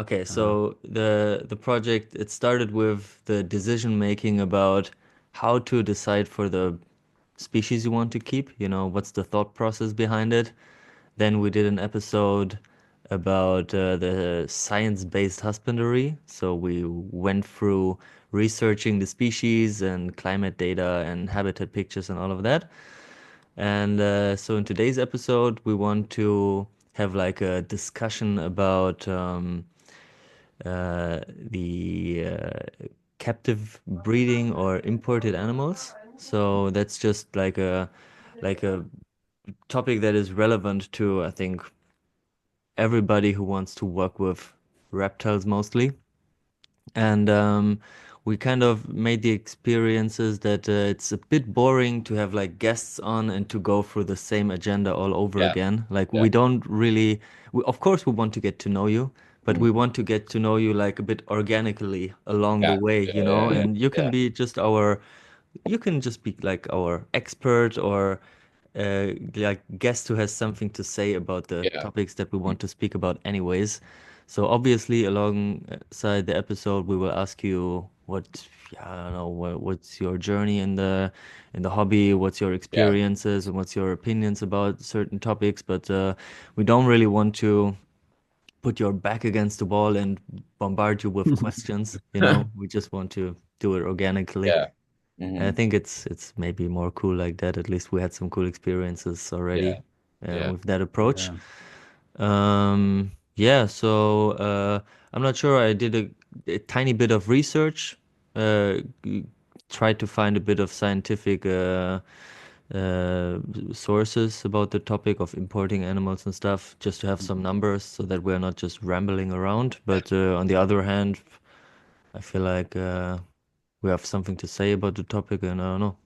Okay, Uh, so the project it started with the decision making about how to decide for the species you want to keep, what's the thought process behind it. Then we did an episode about the science-based husbandry. So we went through researching the species and climate data and habitat pictures and all of that. And so in today's episode, we want to have like a discussion about the captive breeding or imported animals. So that's just like a topic that is relevant to, I think, everybody who wants to work with reptiles mostly. And we kind of made the experiences that it's a bit boring to have like guests on and to go through the same agenda all over yeah, again. Like yeah. we don't really, of course, we want to get to know you, but Mm. we want to get to know you like a bit organically along the Yeah, way, yeah, yeah, yeah, and yeah, you can just be like our expert or like guest who has something to say about the yeah. topics that we Mm. want to speak about anyways. So obviously alongside the episode we will ask you yeah, I don't know, what's your journey in the hobby, what's your Yeah. experiences and what's your opinions about certain topics, but we don't really want to put your back against the wall and bombard you with questions, we just want to do it organically. Yeah. And I Hmm. think it's maybe more cool like that. At least we had some cool experiences Yeah. already Yeah. with that approach. Yeah. Yeah, so I'm not sure. I did a tiny bit of research, g- tried to find a bit of scientific uh, sources about the topic of importing animals and stuff, just to have some numbers so that we're not just rambling around. But on the other hand, I feel like we have something to say about the topic, and I don't know.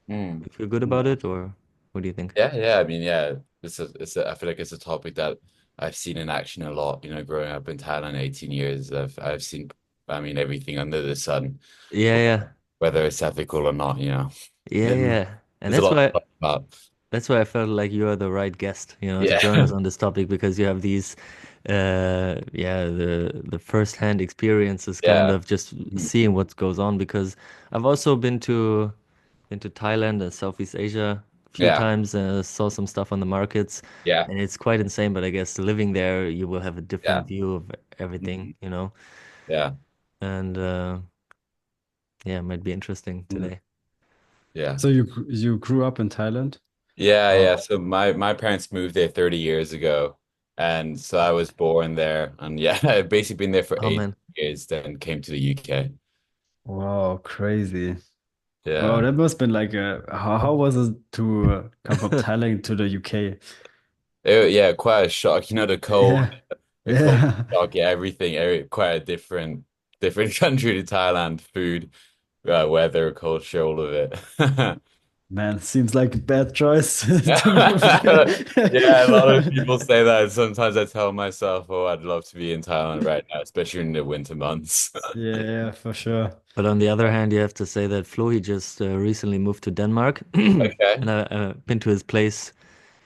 Mm. You feel good about it, or what do you think? Yeah, yeah. I mean, yeah. I feel like it's a topic that I've seen in action a lot. Growing up in Thailand, 18 years, I've seen, I mean, everything under the sun, Yeah, yeah, whether it's ethical or not. yeah, It, yeah. And there's a that's lot to why talk about. that's why I felt like you are the right guest, to join Yeah. us on this topic because you have these, yeah, the first-hand experiences, kind Yeah. of just Mhm. seeing what goes on. Because I've also been to Thailand and Southeast Asia a few Yeah. times, saw some stuff on the markets, Yeah. and it's quite insane. But I guess living there, you will have a Yeah. different view of everything, Mhm. Yeah. and yeah, it might be interesting Mhm. today. Yeah. So you grew up in Thailand? Yeah, yeah. Oh, So my parents moved there 30 years ago. And so I was born there. And yeah, I've basically been there for oh eight man. years, then came to the UK. Wow, crazy. Wow, Yeah. that must have been like how was it to come from Thailand to the UK? Yeah, quite a shock. The cold, Yeah. the cold Yeah. shock, yeah, quite a different country to Thailand. Food, weather, culture, all of it. Man, seems like a bad choice to move Yeah, yeah, a lot of there. people say that. Sometimes I tell myself, oh, I'd love to be in Thailand right now, especially in the winter months. Yeah, for sure. But on the other hand, you have to say that Flo, he just recently moved to Denmark, and Okay. I've been to his place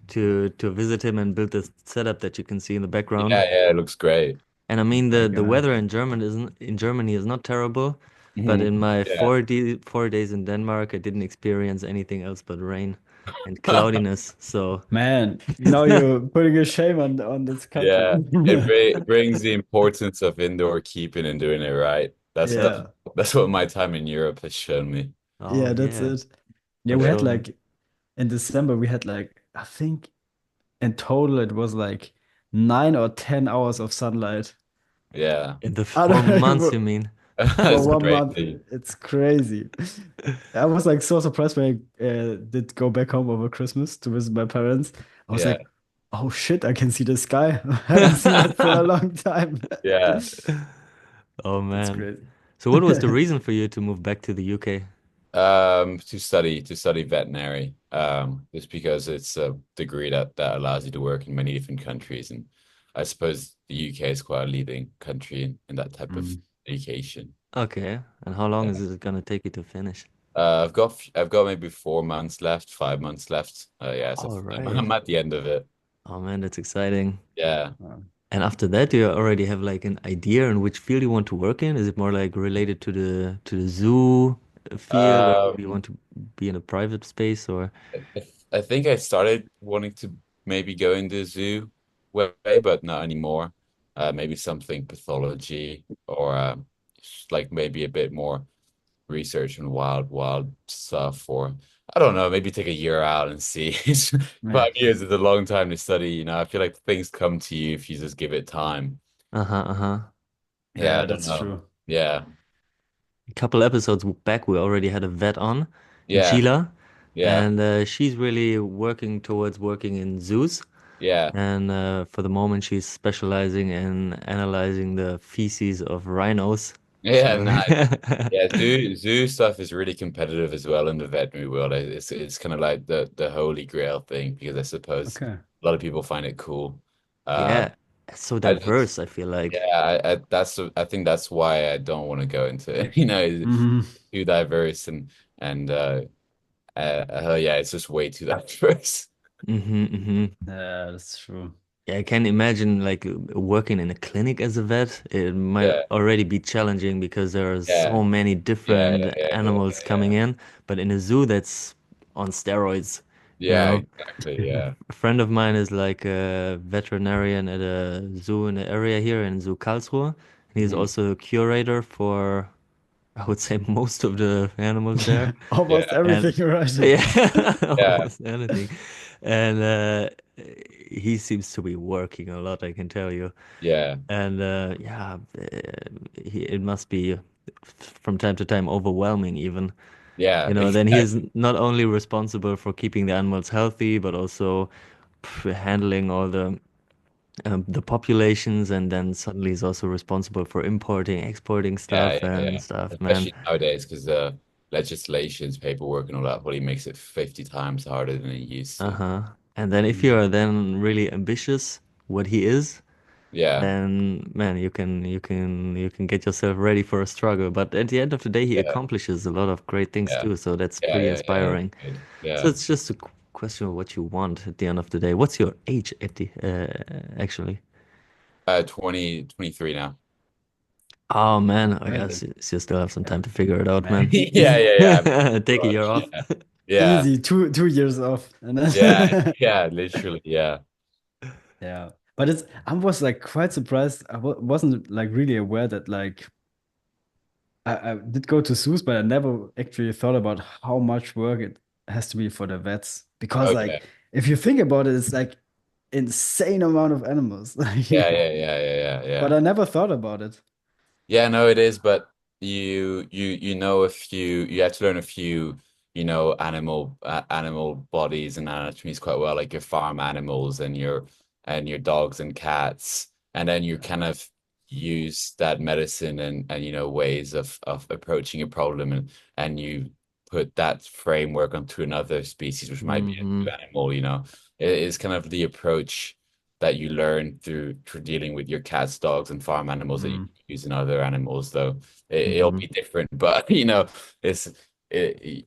to visit him and build this setup that you can see in the background. Yeah, yeah, it looks great. And I mean, My the God. weather in Germany is not terrible, but Mhm. in my Yeah. 4 days in Denmark, I didn't experience anything else but rain and cloudiness. So Man, now you're putting a shame on this country. Yeah, it brings the importance of indoor keeping and doing it right. Yeah. That's what my time in Europe has shown me, oh Yeah, that's yeah, it. Yeah, for we had yeah. sure, man. like in December we had like I think in total it was like 9 or 10 hours of sunlight. Yeah. In the I 4 months, you don't mean? for That's 1 month. crazy. It's crazy. I was like so surprised when I did go back home over Christmas to visit my parents. I was Yeah. like, oh shit, I can see the sky. I haven't seen it for a long time. Yeah. Oh That's man. crazy. So what was the reason for you to move back to the UK? To study veterinary, just because it's a degree that allows you to work in many different countries, and I suppose the UK is quite a leading country in that type of Mm. education. Okay. And how long Yeah. is it gonna take you to finish? I've got maybe 4 months left, 5 months left. Yeah, so All I'm, right. I'm at the end of it. Oh man, that's exciting. Yeah. And after that, do you already have like an idea in which field you want to work in? Is it more like related to the zoo field, or do you Um, want to be in a private space or? I think I started wanting to maybe go in the zoo way, but not anymore. Maybe something pathology or like maybe a bit more research on wild stuff, or I don't know, maybe take a year out and see. 5 Yeah. years is a long time to study, I feel like things come to you if you just give it time. Uh-huh, uh-huh. Yeah, I Yeah, don't that's know. true. Yeah. A couple episodes back, we already had a vet on, Yeah. Sheila, Yeah. and she's really working towards working in zoos. Yeah. And for the moment, she's specializing in analyzing the feces of rhinos. Yeah, So, nice. Yeah, zoo stuff is really competitive as well in the veterinary world. It's kind of like the holy grail thing because I suppose Okay. a lot of people find it cool. yeah, Um, it's so I just diverse, I feel like. yeah, I think that's why I don't want to go into it. It's Hmm. too diverse and yeah, it's just way too diverse. Hmm, hmm. Yeah, that's true. Yeah, I can imagine like working in a clinic as a vet. It might Yeah, already be challenging because there are yeah, so many yeah, different yeah, yeah, yeah, animals coming yeah. in. But in a zoo, that's on steroids, you Yeah, know. exactly. Yeah. A friend of mine is like a veterinarian at a zoo in the area here in Zoo Karlsruhe. And he's Mhm. also a curator for, I would say, most of the animals there. Almost Yeah, And everything right. yeah, yeah, almost anything. And he seems to be working a lot, I can tell you. yeah, And yeah, it must be from time to time overwhelming even. yeah, Then he is exactly. not only responsible for keeping the animals healthy, but also handling all the populations, and then suddenly he's also responsible for importing, exporting Yeah, stuff yeah, and yeah. stuff, man. Especially nowadays because the legislations, paperwork, and all that probably makes it 50 times harder than it used to. Uh-huh. And then if you Mm. are then really ambitious, what he is, Yeah, then man, you can get yourself ready for a struggle. But at the end of the day, he yeah, accomplishes a lot of great things yeah, too, so that's yeah, pretty yeah, yeah. That's inspiring. good. So Yeah. it's just a question of what you want at the end of the day. What's your age at the actually? 23 now. Oh man, I Okay, guess then. you still have some Yeah. time to figure it out, Man, man. Yeah, yeah, yeah. Take a year Rush. off. Yeah. Yeah. easy. Two years off, and Yeah. then Yeah. Literally. Yeah. yeah. But I was like quite surprised. I w wasn't like really aware that like I did go to zoos, but I never actually thought about how much work it has to be for the vets. Because Oh, yeah. like if you think about it, it's like insane amount of animals. Yeah. Like, Yeah. Yeah. Yeah. Yeah. but Yeah. I never thought about it. Yeah, no, it is, but you know a few you have to learn a few, animal bodies and anatomies quite well, like your farm animals and your dogs and cats. And then you kind of use that medicine and ways of approaching a problem and you put that framework onto another species, which might be a Hmm. new animal, It is kind of the approach that you learn through dealing with your cats, dogs, and farm animals that you Mm, use in other animals, though it'll Hmm. be different. But it's it,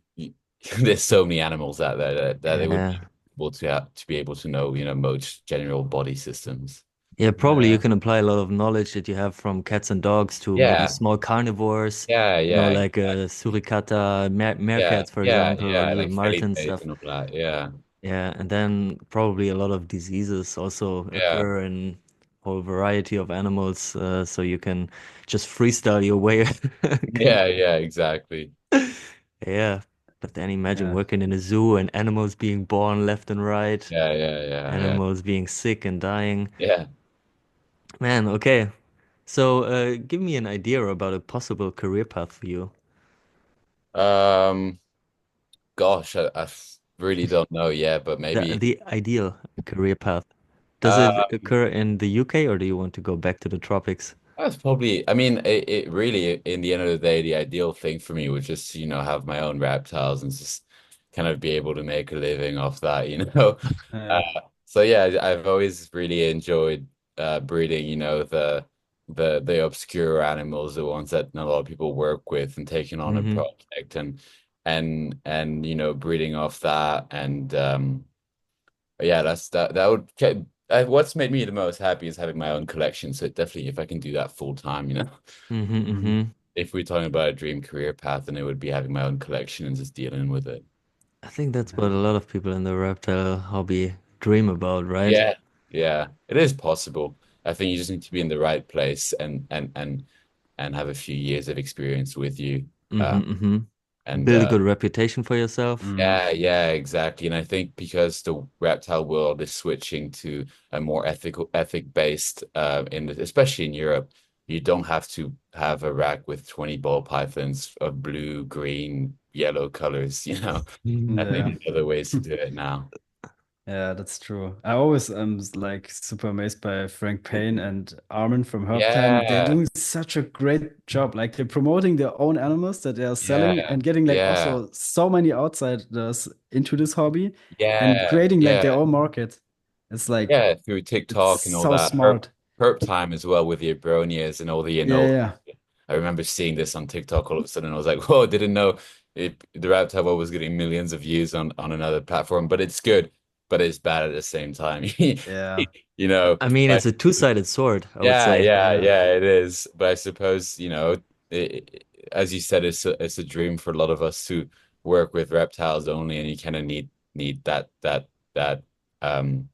there's so many animals out there that it would be Yeah. able to be able to know, most general body systems. Yeah, probably you yeah. can apply a lot of knowledge that you have from cats and dogs to maybe Yeah, small carnivores, yeah, yeah, like suricata, yeah, meerkats, for yeah, example, or yeah, little like Philly marten days stuff. and all that. Yeah, Yeah, and then probably a lot of diseases also yeah, occur in whole variety of animals, so you can just freestyle your way. kind yeah, yeah, exactly. Yeah, but then imagine Yeah. working in a zoo and animals being born left and right, Yeah, yeah, yeah, yeah, animals being sick and dying. yeah. Man, okay. So, give me an idea about a possible career path for you. Um, Gosh, I really don't know yet, but maybe. The ideal career path. Does Uh, it occur in the UK or do you want to go back to the tropics? That's probably, I mean, it really, in the end of the day, the ideal thing for me would just, have my own reptiles and just kind of be able to make a living off that, Yeah. So yeah, I've always really enjoyed breeding, the obscure animals, the ones that not a lot of people work with and taking on a Mm-hmm. project and breeding off that and yeah, that would What's made me the most happy is having my own collection. So definitely, if I can do that full time, Mm-hmm, Mm. mm-hmm. if we're talking about a dream career path, then it would be having my own collection and just dealing with it. I think that's what a Yeah. lot of people in the reptile hobby dream about, right? Yeah, yeah, it is possible. I think you just need to be in the right place and have a few years of experience with you. Mm-hmm, Um, mm-hmm. and Build a good reputation for yourself. Mm. Yeah, yeah, exactly. And I think because the reptile world is switching to a more ethic based especially in Europe, you don't have to have a rack with 20 ball pythons of blue, green, yellow colors. I think Yeah. there's other ways to do it now. Yeah, that's true. I always am like super amazed by Frank Payne and Armin from Herptime. They're Yeah, doing such a great job. Like they're promoting their own animals that they are selling yeah, and getting like yeah, also so many outsiders into this hobby and yeah, creating like their yeah. own market. It's like Yeah, through it's TikTok and all so that. smart. Herp time as well with the Abronias and all the Yeah, yeah, I remember seeing this on TikTok all of a sudden. I was like, whoa, didn't know the Reptile was getting millions of views on another platform, but it's good, but it's bad at the same time. yeah, You know, I mean, but it's a two-sided sword, I would yeah, say. yeah, yeah, yeah, it is. But I suppose, as you said, it's a dream for a lot of us to work with reptiles only, and you kind of need that um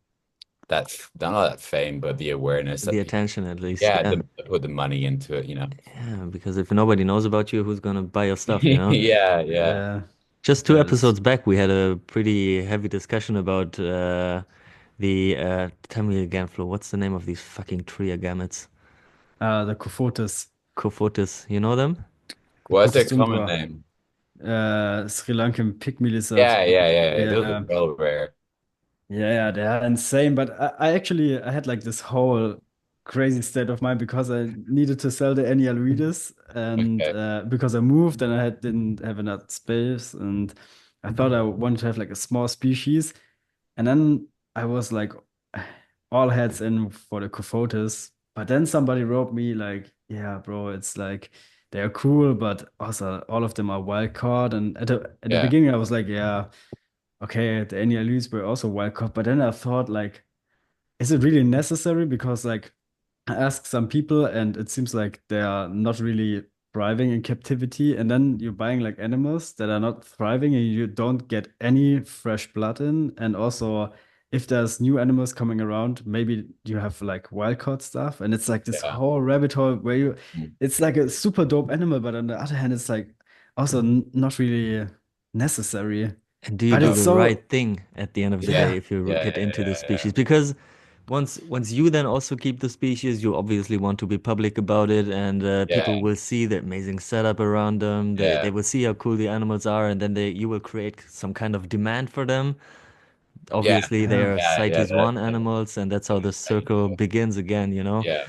that not that fame, but the awareness that The people, attention, at least. yeah, Yeah. to put the money into it. Yeah, because if nobody knows about you, who's gonna buy your stuff, you know? Yeah, yeah. yeah. Just two That is episodes back, we had a pretty heavy discussion about tell me again, Flo, what's the name of these fucking tree agametes? the Cofotes, Cofotis, you know them? What's Cofotes their common tumbra, name? Sri Lankan pygmy lizard. Yeah, yeah, yeah, yeah. Those are Yeah. well rare. Yeah, they are insane. But I actually I had like this whole crazy state of mind because I needed to sell the annual readers and Okay. because I moved and didn't have enough space and I thought I wanted to have like a small species and then I was like all heads in for the Cofotes. But then somebody wrote me like, yeah, bro, it's like they're cool, but also all of them are wild caught. And at the Yeah, beginning I was like, yeah. Okay, the NELUs were also welcome, but then I thought like, is it really necessary? Because like I asked some people and it seems like they are not really thriving in captivity. And then you're buying like animals that are not thriving and you don't get any fresh blood in. And also if there's new animals coming around, maybe you have like wild caught stuff. And it's like this yeah. whole rabbit hole where Mm. it's like a super dope animal, but on the other hand, it's like also not really necessary. And do you But do it's No. the so, right thing at the end of the day yeah, if you Yeah, get yeah, into the yeah, yeah. species? Because once you then also keep the species, you obviously want to be public about it, and people Yeah, will see the amazing setup around them. They yeah. will see how cool the animals are, and then you will create some kind of demand for them. Yeah, Obviously, they yeah, are yeah, yeah. CITES 1 animals, and that's how the How you circle go. begins again, you know? Yeah,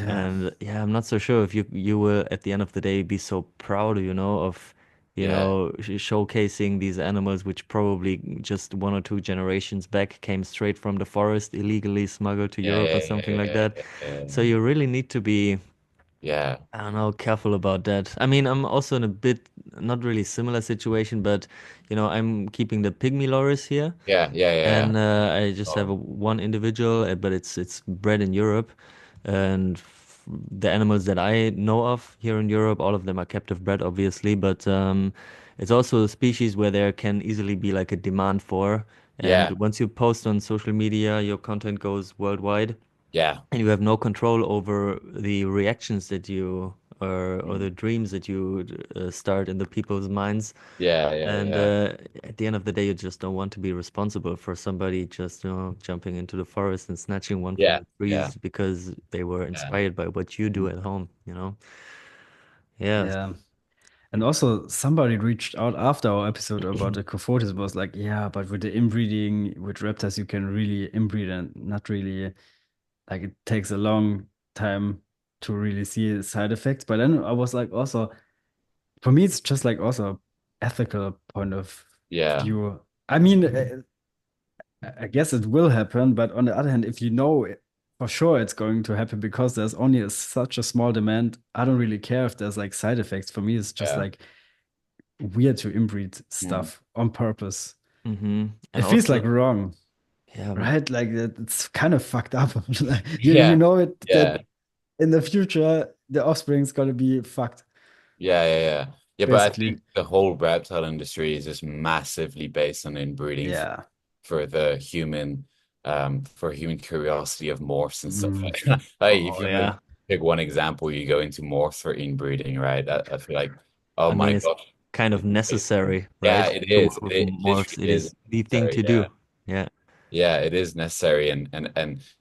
yeah, And yeah, I'm not so sure if you will at the end of the day be so proud, of, yeah, showcasing these animals which probably just one or two generations back came straight from the forest, illegally smuggled to yeah, Europe or yeah, something yeah, like yeah, that. yeah, yeah. So you really need to be, Yeah, I don't know, careful about that. I mean, I'm also in a bit not really similar situation, but I'm keeping the pygmy loris here. yeah, yeah, yeah, yeah. And I just have Oh, one individual, but it's bred in Europe, and the animals that I know of here in Europe, all of them are captive bred, obviously, but it's also a species where there can easily be like a demand for. And yeah, once you post on social media, your content goes worldwide, yeah. and you have no control over the reactions that you or Mm. the dreams that you start in the people's minds. Yeah, yeah, And yeah, at the end of the day, you just don't want to be responsible for somebody just, jumping into the forest and snatching one from yeah, the yeah, trees because they were yeah. inspired by what you do Mm. at home, Yeah. yeah. And also, somebody reached out after our episode about the Cofotes was like, yeah, but with the inbreeding with reptiles, you can really inbreed and not really like it takes a long time to really see side effects. But then I was like, also, for me, it's just like also ethical point of Yeah, view. I mean, I guess it will happen, but on the other hand, if you know for sure it's going to happen because there's only such a small demand, I don't really care if there's like side effects. For me, it's just yeah. like weird to inbreed Mm. stuff on purpose. Mm-hmm. It And feels also, like wrong. Yeah, right? Like that, it's kind of fucked up. Like, you Yeah, know it yeah, that in the future the offspring's gonna be fucked, yeah. Yeah, but I basically. think the whole reptile industry is just massively based on inbreeding Yeah. for the human for human curiosity of morphs and stuff Mm. like that. Like if oh you want to yeah. pick one example, you go into morphs for inbreeding, right? I feel like, oh I mean, my it's gosh. kind of necessary, Yeah, right? it To is. work with It morphs. literally It is is the thing necessary. to Yeah. do. Yeah. Yeah, it is necessary, and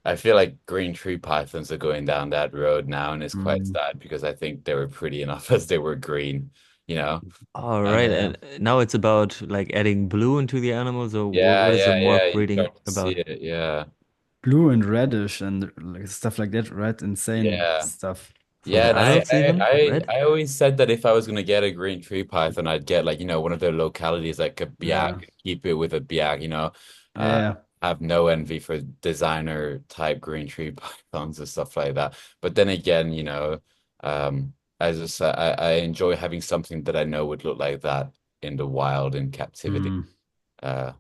I feel like green tree pythons are going down that road now, and it's quite Mm. sad because I think they were pretty enough as they were green, you know. All right. Yeah. And now it's about like adding blue into the animals, or what is the Yeah. morph You breeding start to see about? it. Yeah, Blue and reddish and like stuff like that, right? Insane yeah. stuff. For Yeah, the and adults even? Red? I always said that if I was gonna get a green tree python, I'd get like, one of the localities like a Yeah. biag, keep it with a biag. Uh, Yeah. have no envy for designer type green tree pythons and stuff like that. But then again, as I said, I enjoy having something that I know would look like that in the wild in captivity. Mm. That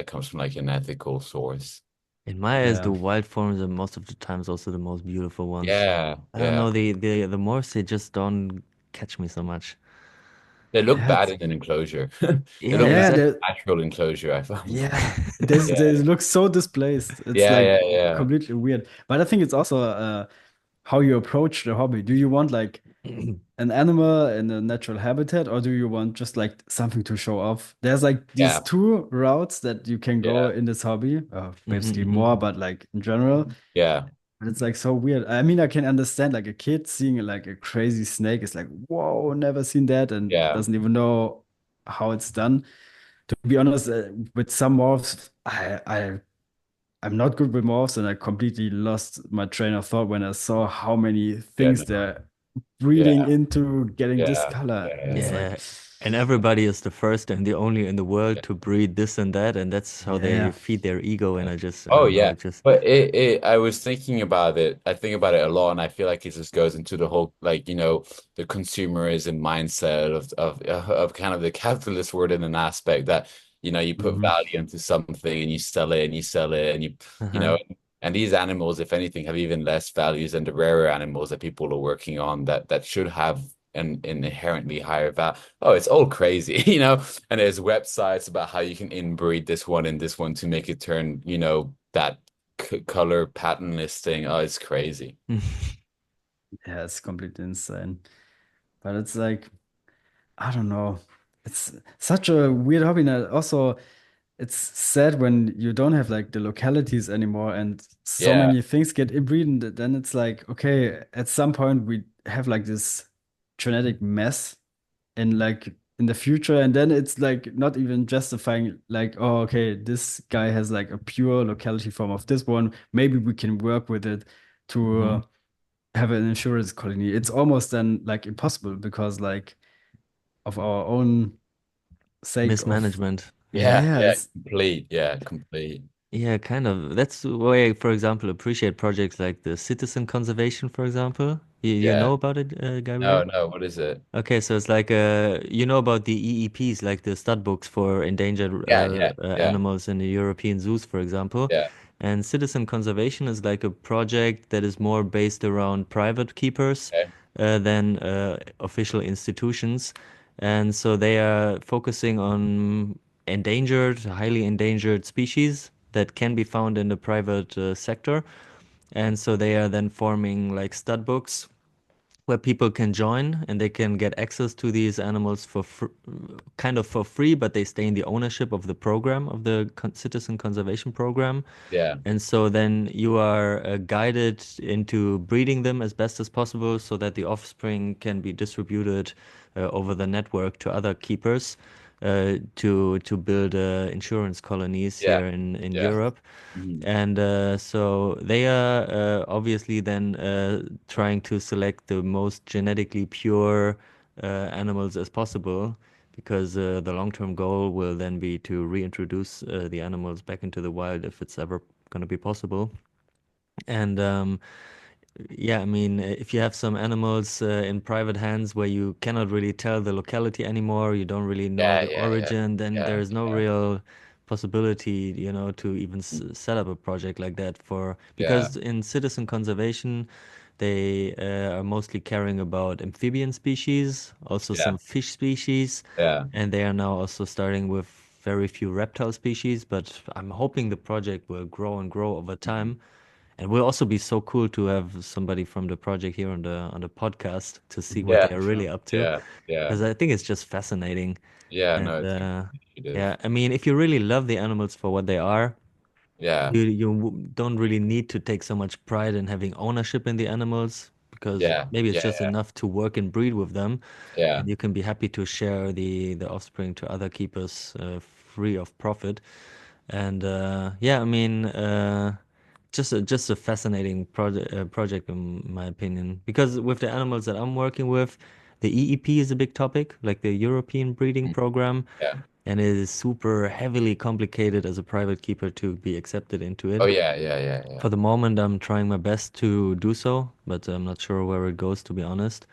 comes from like an ethical source. In my eyes, the Yeah. wild forms are most of the times also the most beautiful ones. Yeah, I don't yeah. know, the morphs, they just don't catch me so much. They look Yeah. bad in an enclosure. They Yeah, look bad Yeah. in exactly. a natural enclosure, I find. Yeah, they Yeah, look so displaced. It's yeah, like yeah, yeah, completely weird. But I think it's also how you approach the hobby. Do you want like an animal in a natural habitat, or do you want just like something to show off? There's like these yeah, two routes that you can go yeah, in this hobby. Basically Hmm. more, but like in general. yeah, But it's like so weird. I mean, I can understand like a kid seeing like a crazy snake is like, whoa, never seen that, and yeah, doesn't even know how it's done. To be honest, with some morphs, I'm not good with morphs, and I completely lost my train of thought when I saw how many yeah, things no, they're breeding yeah, into getting this yeah, color. And it's yeah, Yeah. like, And everybody is the first and the only in the world to breed this and that, and that's how they yeah. feed their ego. And yeah. I Oh don't know, yeah, it just, but I was thinking about it. I think about it a lot, and I feel like it just goes into the whole like the consumerism mindset of kind of the capitalist world in an aspect that you put Mhm. value into something and you sell it and you sell it and you uh-huh. know and these animals, if anything, have even less values than the rarer animals that people are working on that should have an inherently higher value. Oh, it's all crazy, And there's websites about how you can inbreed this one and this one to make it turn, that c color pattern listing. Oh, it's crazy. Yeah, it's completely insane. But it's like, I don't know. It's such a weird hobby. And also, it's sad when you don't have like the localities anymore and so Yeah, many things get inbreeding. Then it's like, okay, at some point we have like this genetic mess in like in the future, and then it's like not even justifying like, oh, okay, this guy has like a pure locality form of this one. Maybe we can work with it to Hmm. have an insurance colony. It's almost then like impossible because like of our own sake of Mismanagement. Yeah. yeah, yeah, it's complete. Yeah, complete. Yeah, kind of. That's why I, for example, appreciate projects like the citizen conservation, for example. You Yeah. know about it, No, Gabriel? no, what is it? Okay, so it's like you know about the EEPs, like the stud books for endangered Yeah, animals in the European zoos, for example. yeah. And citizen conservation is like a project that is more based around private keepers Okay. than official institutions. And so they are focusing on endangered, highly endangered species that can be found in the private sector. And so they are then forming like stud books where people can join and they can get access to these animals for kind of for free, but they stay in the ownership of the program of the citizen conservation program. Yeah, And so then you are guided into breeding them as best as possible so that the offspring can be distributed over the network to other keepers to build insurance colonies yeah, here in yeah. Europe. Mhm. And so they are obviously then trying to select the most genetically pure animals as possible, because the long-term goal will then be to reintroduce the animals back into the wild if it's ever going to be possible. And yeah, I mean, if you have some animals in private hands where you cannot really tell the locality anymore, you don't really know Yeah, the yeah, yeah, origin, then yeah, there's no yeah. real possibility, to even set up a project like that Yeah. because in citizen conservation, they are mostly caring about amphibian species, also Yeah. some fish species, Yeah. and they are now also starting with very few reptile species. But I'm hoping the project will grow and grow over time. And will also be so cool to have somebody from the project here on the podcast to see what Yeah. they are really Sure. up to, Yeah. Yeah. because I think it's just fascinating. Yeah. No, And it's appreciative. yeah, I mean, if you really love the animals for what they are, Yeah. you don't really need to take so much pride in having ownership in the animals because Yeah. maybe it's Yeah. just Yeah. enough to work and breed with them, Yeah. and you can be happy to share the offspring to other keepers free of profit. And yeah, I mean, just a fascinating project in my opinion. Because with the animals that I'm working with, the EEP is a big topic, like the European Breeding Program, Yeah. and it is super heavily complicated as a private keeper to be accepted into Oh it. yeah. Yeah. Yeah. Yeah. For the moment, I'm trying my best to do so, but I'm not sure where it goes, to be honest.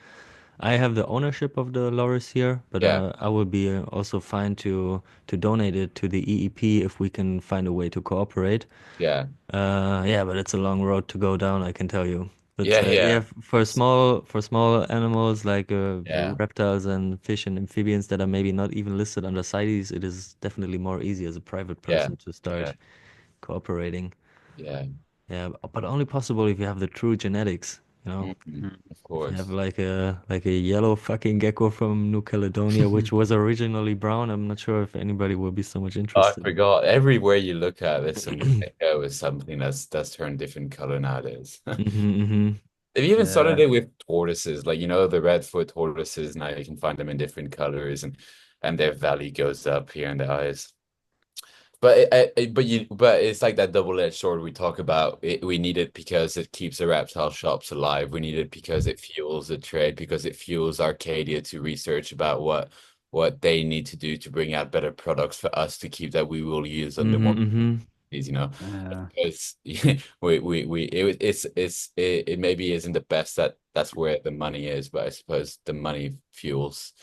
I have the ownership of the loris here, but Yeah. I will be also fine to donate it to the EEP if we can find a way to cooperate. Yeah. Yeah, but it's a long road to go down, I can tell you. But Yeah. yeah, Yeah. It's for small animals like yeah. reptiles and fish and amphibians that are maybe not even listed under CITES, it is definitely more easy as a private Yeah. person to Yeah. start cooperating. Yeah. Yeah, but only possible if you have the true genetics, you know. Mhm. Mm. Of If you have course. like a yellow fucking gecko from New Caledonia, which was originally brown, I'm not sure if anybody will be so much Oh, I interested. forgot. Everywhere you look at, there's some gecko with something that's turned different color nowadays. Hmm. They've even started Yeah. it with tortoises, like the redfoot tortoises. Now you can find them in different colors, and their value goes up here in the eyes. But it's like that double-edged sword we talk about. We need it because it keeps the reptile shops alive. We need it because it fuels the trade, because it fuels Arcadia to research about what they need to do to bring out better products for us to keep that we will use under more Hmm. Hmm. days, Yeah. Because it maybe isn't the best that's where the money is, but I suppose the money fuels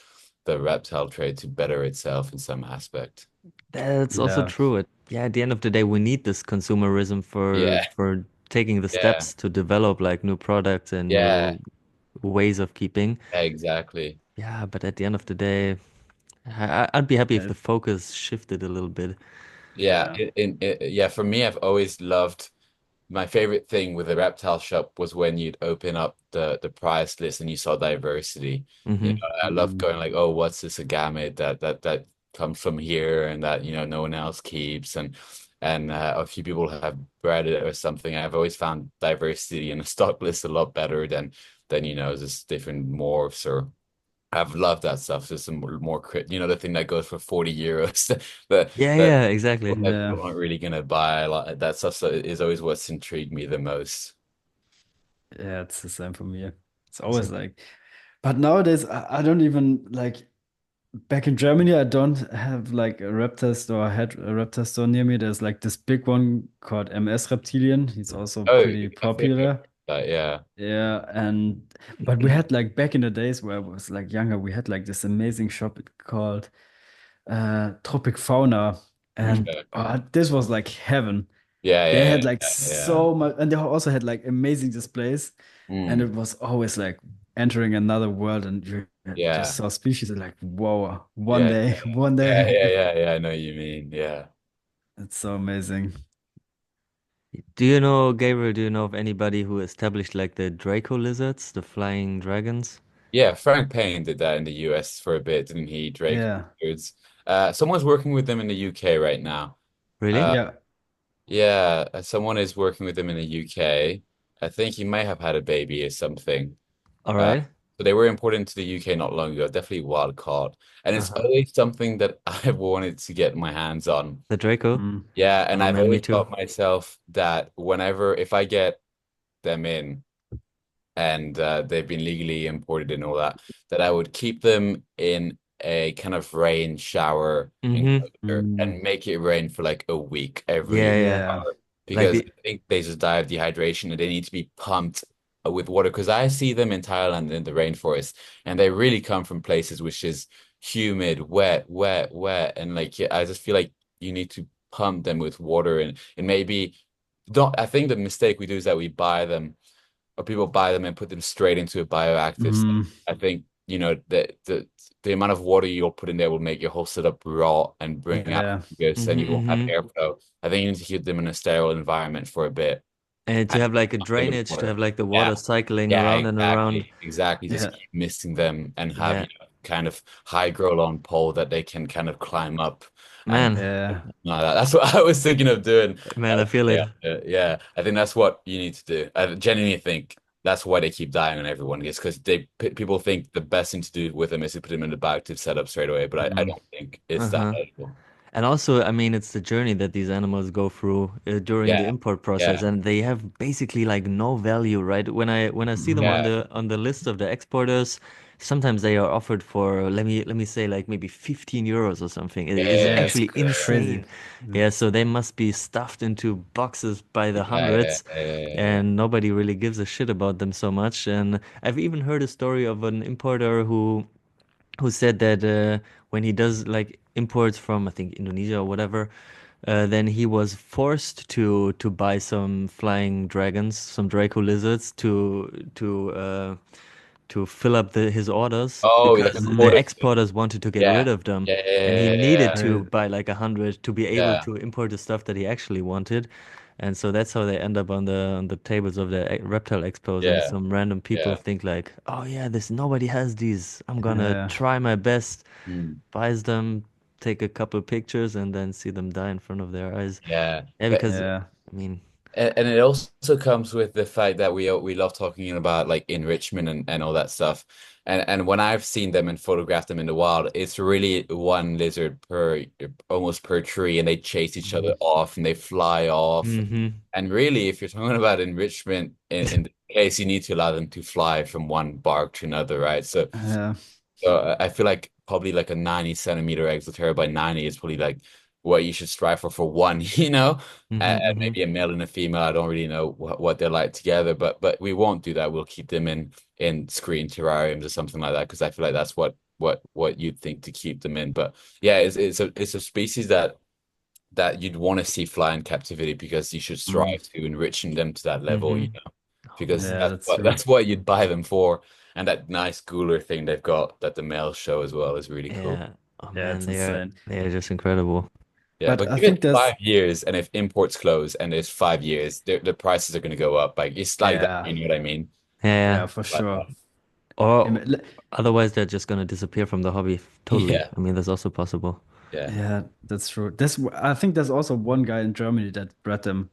the reptile trade to better itself in some aspect. That's also Yeah. true. Yeah, at the end of the day, we need this consumerism Yeah, for taking the yeah. steps to develop like new products and Yeah, new ways of keeping. exactly. Yeah, but at the end of the day, I'd be happy if Yeah. the focus shifted a little bit. Yeah, Yeah. yeah, for me, I've always loved my favorite thing with the reptile shop was when you'd open up the price list and you saw diversity. Hmm. I love Mm. going like, oh, what's this agate that comes from here and that no one else keeps and a few people have bred it or something. I've always found diversity in the stock list a lot better than just different morphs or I've loved that stuff. Just some more the thing that goes for 40 euros Yeah, that yeah, exactly. Yeah. people aren't really gonna buy. A lot that stuff is always what's intrigued me the most. Yeah, it's the same for me. It's So, always like, but nowadays I don't even like back in Germany, I don't have like a reptile store. I had a reptile store near me. There's like this big one called MS Reptilien. He's also Oh, pretty I think popular. that, yeah. Yeah, and but we had like back in the days where I was like younger, we had like this amazing shop called Tropic Fauna, and Okay. this was like heaven. Yeah, They yeah, had like yeah, yeah. so much, and they also had like amazing displays, and Mm, it was always like entering another world, and you just yeah. saw species and like, whoa, one Yeah, day, one yeah, day. yeah, yeah, yeah. I know what you mean. Yeah. It's so amazing. do you know, Gabriel, do you know of anybody who established like the Draco lizards, the flying dragons? Yeah, Frank Payne did that in the US for a bit, didn't he? Drake Yeah, Records. Someone's working with them in the UK right now. Really? Uh, yeah, yeah, someone is working with them in the UK. I think he may have had a baby or something. All Uh, right. so they were imported into the UK not long ago. Definitely wild caught, and it's Uh-huh. always something that I've wanted to get my hands on. The Draco? mm, Yeah, and Oh I've man, me always too. thought myself that if I get them in and they've been legally imported and all that, that I would keep them in a kind of rain shower Mm-hmm. enclosure mm, and make it rain for like a week Yeah, every yeah. yeah, hour Like because the I think they just die of dehydration and they need to be pumped with water. Because I see them in Thailand in the rainforest and they really come from places which is humid, wet, wet, wet, and like yeah, I just feel like you need to pump them with water and maybe don't. I think the mistake we do is that we buy them or people buy them and put them straight into a bioactive system. Mm, I think, the amount of water you'll put in there will make your whole setup raw and bring out yeah. fungus, and Hmm. you won't have Hmm. airflow. I think you need to keep them in a sterile environment for a bit And to and have like a pump them with drainage, to water. have like the water Yeah, cycling yeah, around and around. exactly. Just Yeah. keep misting them and have, Yeah, kind of high grow on pole that they can kind of climb up and man, Yeah. no, that's what I was thinking of doing. man, I feel Yeah, it. yeah. I think that's what you need to do. I genuinely think that's why they keep dying on everyone is because people think the best thing to do with them is to put them in the bioactive setup straight away. But I Mm, don't think it's that Uh-huh. valuable. And also, I mean, it's the journey that these animals go through during the Yeah, import process, yeah, and they have basically like no value, right? When I see them mm, yeah. on the list of the exporters, sometimes they are offered for let me say like maybe 15 euros or something. It is yeah, it's actually crazy. insane. Mm, Yeah, so they must be stuffed into boxes by the Yeah, yeah, hundreds, yeah, yeah. and nobody really gives a shit about them so much. And I've even heard a story of an importer who said that when he does like imports from I think Indonesia or whatever, then he was forced to buy some flying dragons, some Draco lizards to fill up his orders Oh, yeah, because the the mm, quota. exporters wanted to get rid Yeah, of them, yeah, and he yeah, needed yeah, to crazy. buy like 100 to be able yeah, to import the stuff that he actually wanted. And so that's how they end up on the tables of the reptile expos, and yeah, some random people yeah. think like, oh yeah, this nobody has these. I'm gonna Yeah. try my best, Mm, buys them, take a couple pictures, and then see them die in front of their eyes. yeah. Yeah, But because Yeah. I mean, and it also comes with the fact that we love talking about like enrichment and all that stuff. And when I've seen them and photographed them in the wild, it's really one lizard per almost per tree, and they chase each other Mm, off and they fly off. hmm. And really, if you're talking about enrichment in this case, you need to allow them to fly from one bark to another, right? yeah. So I feel like probably like a 90 centimeter exoteric by 90 is probably like what you should strive for one, Hmm. and Hmm. maybe a male and a female. I don't really know what they're like together, but we won't do that. We'll keep them in screen terrariums or something like that because I feel like that's what you'd think to keep them in. But yeah, it's a species that you'd want to see fly in captivity because you should Mm, strive to enriching them to that level, Hmm. Oh because man. yeah, that's true. that's what you'd buy them for. And that nice cooler thing they've got that the males show as well is really cool. Yeah. Oh Yeah, man, it's insane. they are just incredible. Yeah, But but I give it think there's 5 years, and if imports close and it's 5 years, the prices are going to go up. Like it's like that, yeah, you know what I mean? Yeah, yeah, yeah. for Like sure. that. Or otherwise they're just gonna disappear from the hobby totally. Yeah, I mean, that's also possible. yeah, Yeah, that's true. I think there's also one guy in Germany that bred them.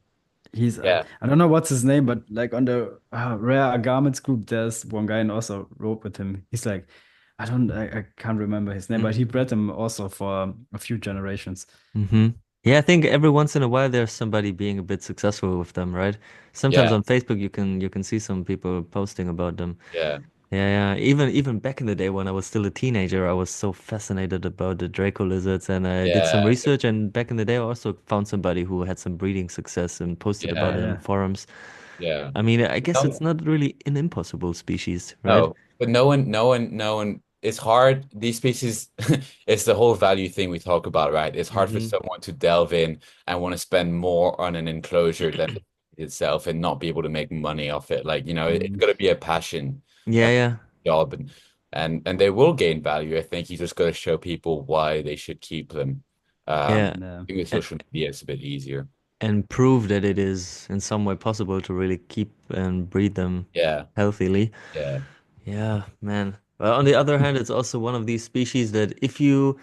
He's yeah, I don't know what's his name, but like on the rare garments group, there's one guy and also wrote with him. He's like, I can't remember his name, but he bred them also for a few generations. Hmm. Yeah, I think every once in a while there's somebody being a bit successful with them, right? Sometimes yeah, on Facebook you can see some people posting about them. yeah, Yeah, yeah. Even back in the day when I was still a teenager, I was so fascinated about the Draco lizards, and I did some yeah, research. And back in the day, I also found somebody who had some breeding success and posted about yeah, it on Yeah. forums. yeah. I mean, I guess it's No, not really an impossible species, right? no, but no one. It's hard. These species, it's the whole value thing we talk about, right? It's hard for Hmm. someone to delve in and want to spend more on an enclosure than itself and not be able to make money off it. Like, it's Mm, got to be a passion, Yeah, a yeah, job, and they will gain value. I think you just got to show people why they should keep them. yeah. I yeah. think with And, social media, it's a bit easier. and prove that it is in some way possible to really keep and breed them Yeah, healthily. yeah, Yeah, man. But on the other hand, it's also one of these species that if you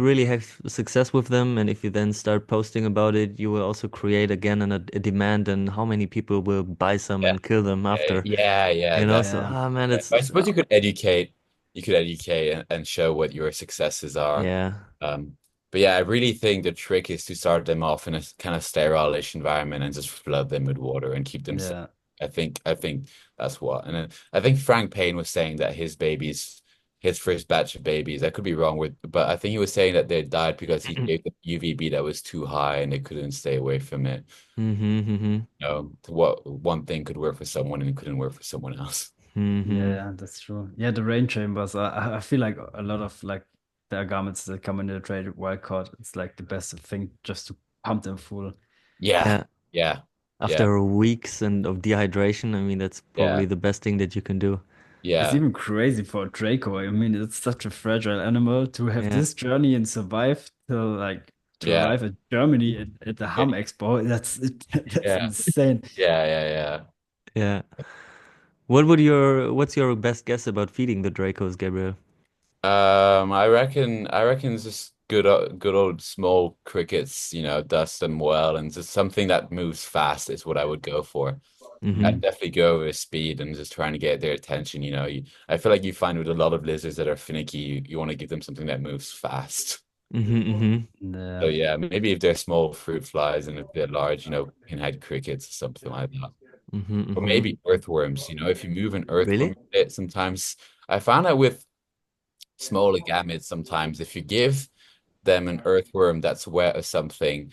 really have success with them, and if you then start posting about it, you will also create again a demand, and how many people will buy some yeah, and kill them after. yeah. So Yeah. man, Yeah, I suppose you could educate and show what your successes are. yeah, Um, but yeah, I really think the trick is to start them off in a kind of sterilish environment and just flood them with water and keep them safe. Yeah. I think that's what. And then I think Frank Payne was saying that his first batch of babies, I could be wrong but I think he was saying that they died because he gave them UVB that was too high and they couldn't stay away from it. mm-hmm, What one thing could work for someone and it couldn't work for someone else. mm-hmm. Yeah, that's true. Yeah, the rain chambers. I feel like a lot of like the garments that come in the trade wild caught. It's like the best thing just to pumped and full. Yeah, Yeah. yeah, yeah, After weeks and of dehydration, I mean, that's yeah, probably the best thing that you can do. It's yeah, even crazy for a Draco. I mean, it's such a fragile animal to have Yeah. this journey and survive till like to yeah, arrive at Germany at the yeah, Ham Expo. That's yeah, insane. yeah. Yeah. What's your best guess about feeding the Dracos, Gabriel? I reckon it's just good old small crickets, dust them well, and just something that moves fast is what I would go for. Mm-hmm. I'd definitely go with speed and just trying to get their attention. I feel like you find with a lot of lizards that are finicky, you want to give them something that moves fast. Mm-hmm. Mm-hmm. So Yeah. yeah, maybe if they're small fruit flies and if they're large, pinhead crickets or something like that. Mm-hmm. Or Mm-hmm. maybe earthworms, if you move an earthworm Really? a bit, sometimes I found that with smaller gametes, sometimes if you give them an earthworm that's wet or something,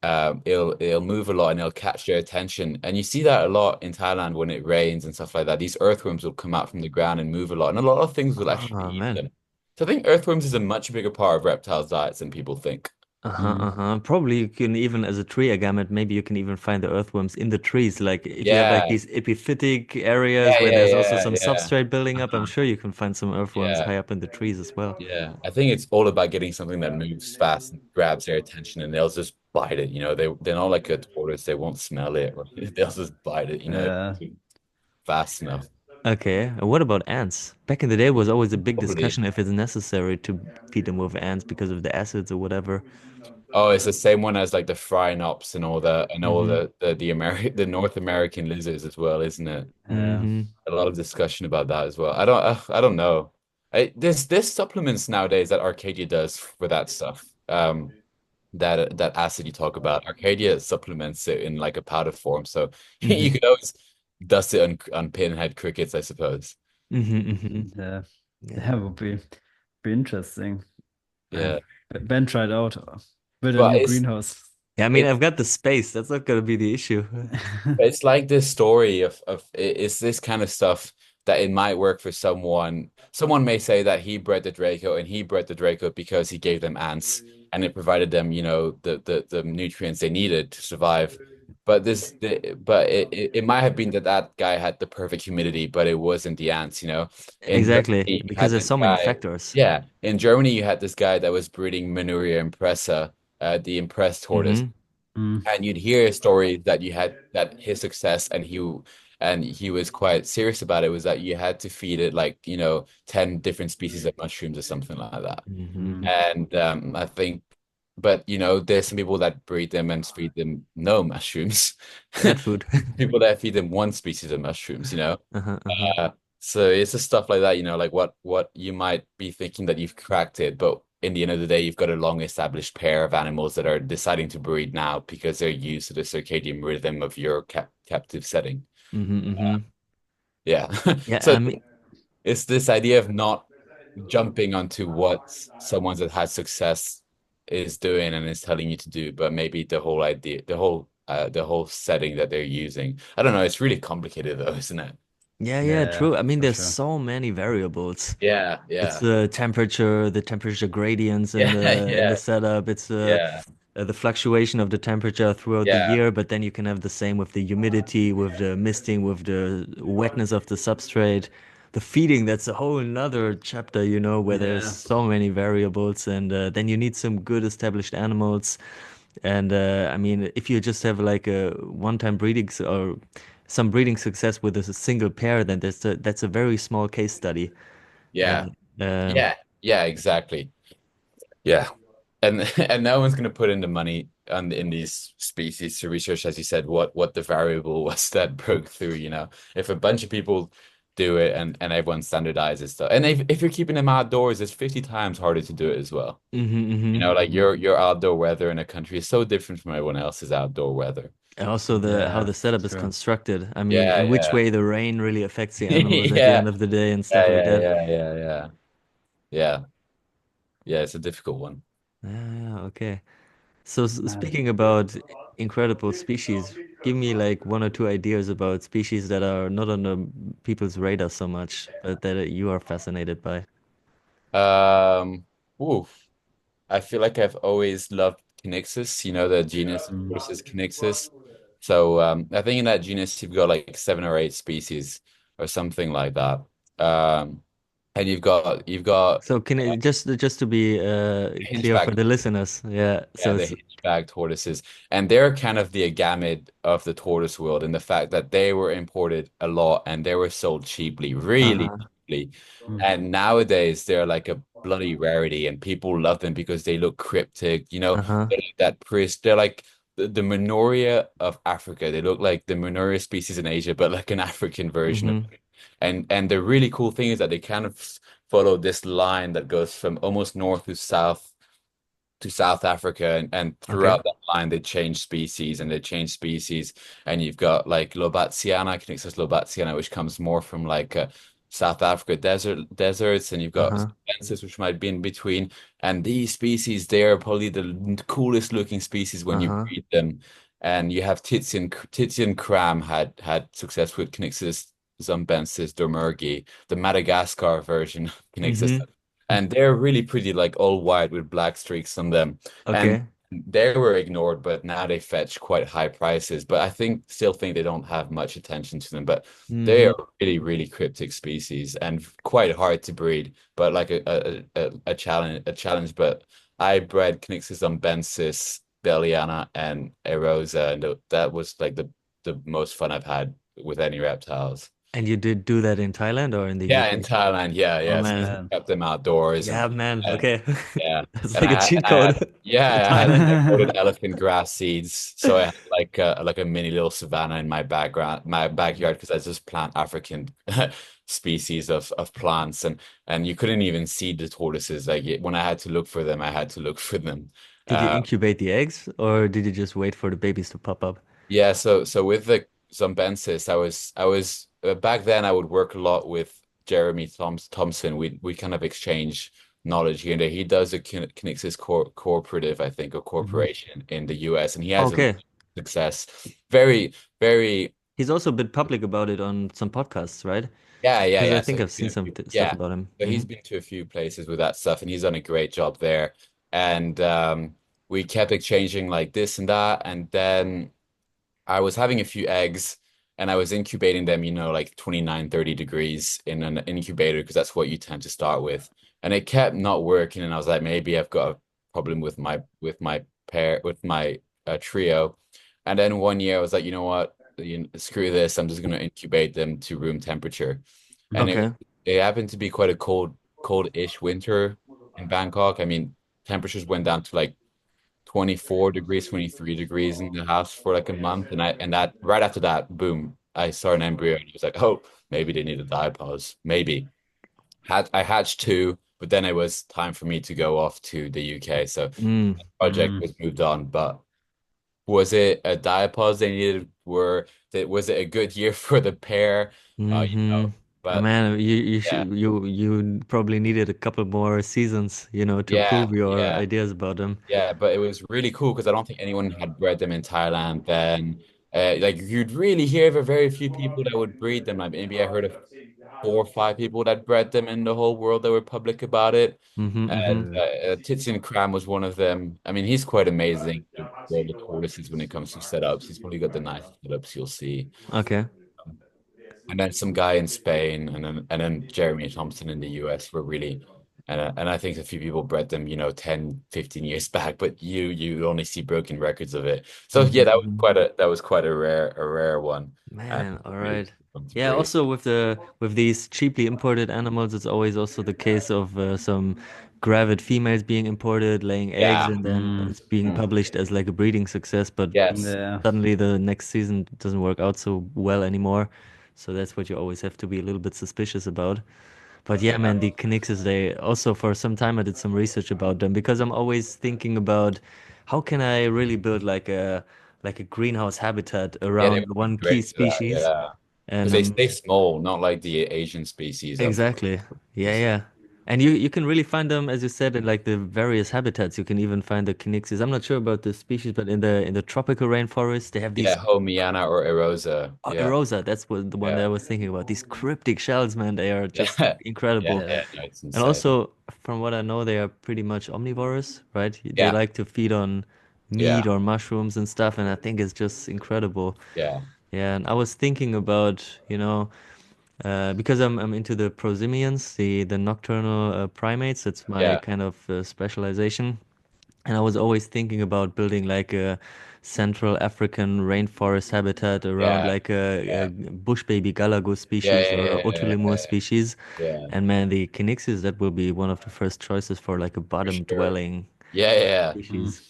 it'll move a lot and it'll catch their attention. And you see that a lot in Thailand when it rains and stuff like that. These earthworms will come out from the ground and move a lot, and a lot of things will actually Oh eat man. them. So I think earthworms is a much bigger part of reptiles' diets than people think. Uh-huh, Mm. uh-huh. Probably you can even, as a tree agamid, maybe you can even find the earthworms in the trees. Like if you have like Yeah, these epiphytic areas yeah, where yeah, there's also yeah, some yeah. substrate building up, I'm Uh-huh. sure you can find some earthworms Yeah, high up in the trees as well. yeah. I think it's all about getting something that moves fast and grabs their attention, and they'll just bite it. They're not like a tortoise; they won't smell it, or they'll just bite it. Yeah. Fast enough. Okay, and what about ants? Back in the day, was always a big Probably. discussion if it's necessary to feed them with ants because of the acids or whatever. Oh, it's the same one as like the phrynops and all Mm-hmm. the North American lizards as well, isn't it? Yeah. Mm-hmm. A lot of discussion about that as well. I don't know. There's supplements nowadays that Arcadia does for that stuff. That acid you talk about, Arcadia supplements it in like a powder form, so you Mm-hmm. could always dust it on pinhead crickets, I suppose. Mm-hmm. Mm-hmm. Yeah. Yeah. That would be interesting. Yeah, Ben tried out build a but new greenhouse. Yeah, I mean, it's I've got the space. That's not gonna be the issue. It's like this story of it's this kind of stuff that it might work for someone. Someone may say that he bred the Draco and he bred the Draco because he gave them ants and it provided them, the nutrients they needed to survive. But it might have been that that guy had the perfect humidity, but it wasn't the ants. In Germany, Exactly, you because had there's this so many guy. factors. Yeah, in Germany, you had this guy that was breeding Manuria impressa, the impressed tortoise, Mm-hmm. Mm. and you'd hear stories that you had that his success and he was quite serious about it was that you had to feed it like 10 different species of mushrooms or something like that. Mm-hmm. Mm. And I think but there's some people that breed them and feed them no mushrooms. Cat food. People that feed them one species of mushrooms. Uh-huh, uh-huh. So it's just stuff like that, like what you might be thinking that you've cracked it, but in the end of the day, you've got a long established pair of animals that are deciding to breed now because they're used to the circadian rhythm of your captive setting. Mm-hmm, mm-hmm. Yeah. Yeah, So I mean, it's this idea of not jumping onto what someone that has success is doing and is telling you to do, but maybe the whole idea, the whole setting that they're using. I don't know. It's really complicated though, isn't it? yeah, yeah, Yeah, true. I mean, for there's sure. so many variables. Yeah, It's yeah, the temperature gradients in yeah, the yeah, setup. It's yeah, the fluctuation of the temperature throughout the yeah, year, but then you can have the same with the humidity, with the misting, with the wetness of the substrate. The feeding, that's a whole another chapter, where there's Yeah. so many variables, and then you need some good established animals. And I mean, if you just have like a one-time or some breeding success with a single pair, then that's a very small case study. yeah, And um, yeah, yeah, exactly. Yeah. And and no one's going to put in the money in these species to research, as you said, what the variable was that broke through. If a bunch of people do it and everyone standardizes stuff, and if you're keeping them outdoors, it's 50 times harder to do it as well. mhm, mhm. Like your outdoor weather in a country is so different from everyone else's outdoor weather. And also the how Yeah, the setup is true. constructed. I mean, Yeah, in which yeah, way the rain really affects the animals at the yeah, end of the day and stuff yeah, like yeah, that. yeah, yeah, yeah, yeah, yeah. It's a difficult one. Yeah, yeah, okay. So Man. speaking about incredible species, give me like one or two ideas about species that are not on the people's radar so much, but that you are fascinated by. Um, oof. I feel like I've always loved Cynixus, you know, the genus of Mm. tortoises Cynixus. So I think in that genus you've got like 7 or 8 species or something like that. And you've got So can it just to be clear for hinchback the listeners? Yeah. yeah, So the it's hitchback tortoises. And they're kind of the agamid of the tortoise world in the fact that they were imported a lot and they were sold cheaply, really uh-huh. cheaply. Mm. And nowadays they're like a bloody rarity and people love them because they look cryptic, you know, Uh-huh. they're like that priest. They're like the Manoria of Africa. They look like the Manoria species in Asia, but like an African version of Mm-hmm. it. And the really cool thing is that they kind of follow this line that goes from almost north to South Africa and Okay. throughout that line they change species and you've got like Lobatiana, Connexus Lobatiana, which comes more from like South Africa deserts and you've got Uh-huh. Fences which might be in between and these species they are probably the coolest looking species when you Uh-huh. breed them and you have Titian Cram had success with Connexus zumbensis dormergi, the Madagascar version of Connexus Mm-hmm. and they're really pretty, like all white with black streaks on them. And Okay. they were ignored, but now they fetch quite high prices. But I still think they don't have much attention to them. But they Mm-hmm. are really, really cryptic species and quite hard to breed. But like a challenge. But I bred Cnixus umbensis, Belliana, and Erosa, and that was like the most fun I've had with any reptiles. And you did do that in Thailand or in the Yeah, in UK? Thailand, yeah, Oh yeah. So I man. Man. kept them outdoors and Yeah, man. uh, Okay. yeah. That's And like a cheat code for yeah, I had Thailand. imported elephant grass seeds. So I had like a mini little savanna in my backyard because I just plant African species of plants and you couldn't even see the tortoises. When I had to look for them, I had to look for them. Did you Uh, incubate the eggs or did you just wait for the babies to pop up? Yeah, so with the Zombensis, I was back then I would work a lot with Jeremy Thompson. We kind of exchange knowledge here and there. He does a Kinexis cooperative, I think, or Mhm. corporation in the US, and he has a lot Okay. of success. Very, very, He's also a bit public about it on some podcasts, right? yeah, yeah, Because I yeah. So think he's I've seen been a some few, stuff yeah. about him. So Hmm. he's been to a few places with that stuff, and he's done a great job there. And we kept exchanging like this and that, and then. I was having a few eggs and I was incubating them, like 29, 30 degrees in an incubator because that's what you tend to start with. And it kept not working. And I was like, maybe I've got a problem with my trio. And then one year I was like, you know what? Screw this. I'm just going to incubate them to room temperature. And it, Okay. it happened to be quite a cold-ish winter in Bangkok. I mean, temperatures went down to like 24 degrees, 23 degrees in the house for like a month. And that right after that, boom, I saw an embryo and I was like, oh, maybe they need a diapause. Maybe. I hatched two, but then it was time for me to go off to the UK. So Mm. the project Mm. was moved on. But was it a diapause they needed? Was it a good year for the pair? Mm-hmm. Oh, But man, you yeah, should you probably needed a couple more seasons, to yeah, prove your yeah. ideas about them. Yeah, but it was really cool because I don't think anyone had bred them in Thailand then. Like you'd really hear of a very few people that would breed them. Like maybe I heard of 4 or 5 people that bred them in the whole world that were public about it. Mm-hmm. And Mm-hmm. Uh, Titian Cram was one of them. I mean, he's quite amazing to grow the tortoises when it comes to setups. He's probably got the nicest setups you'll see. Okay. And then some guy in Spain, and then Jeremy Thompson in the US were really, and I think a few people bred them, 10, 15 years back, but you only see broken records of it. So Mm-hmm. yeah, Mm-hmm. that was quite a rare one, and Man, all really right. fun to Yeah, breed. also with these cheaply imported animals, it's always also the case of some gravid females being imported, laying eggs, Yeah. and then mm. it's being Mm. published as like a breeding success, but Yes. Yeah. suddenly the next season doesn't work out so well anymore. So that's what you always have to be a little bit suspicious about. But yeah, Yeah. man, the Knixes, they also for some time I did some research about them because I'm always thinking about how can I really build like a greenhouse habitat Yeah, they around would be one key great for that. species. Yeah. Because And they stay small, not like the Asian species of exactly. Yeah, species. yeah. And you can really find them, as you said, in like the various habitats. You can even find the Knixes. I'm not sure about the species, but in the tropical rainforest, they have Yeah, these. Homiana or Erosa. Oh, Yeah. Erosa, that's the one that Yeah. I was thinking about. These cryptic shells, man, they are Yeah. just Yeah. incredible. Yeah. Yeah. No, it's And insane. also, from what I know, they are pretty much omnivorous, right? They Yeah. like to feed on meat Yeah, or mushrooms and stuff, and I think it's just incredible. yeah, Yeah, and I was thinking about, because I'm into the prosimians, the nocturnal primates. That's my yeah, kind of specialization. And I was always thinking about building like a Central African rainforest habitat around yeah, like a yeah, bush baby galago yeah, species yeah, or a yeah, yeah, Otolemur yeah, species. yeah, And man, the Kinixis, that will be one of the first choices for like a for bottom sure. dwelling Yeah, yeah, Mm. species.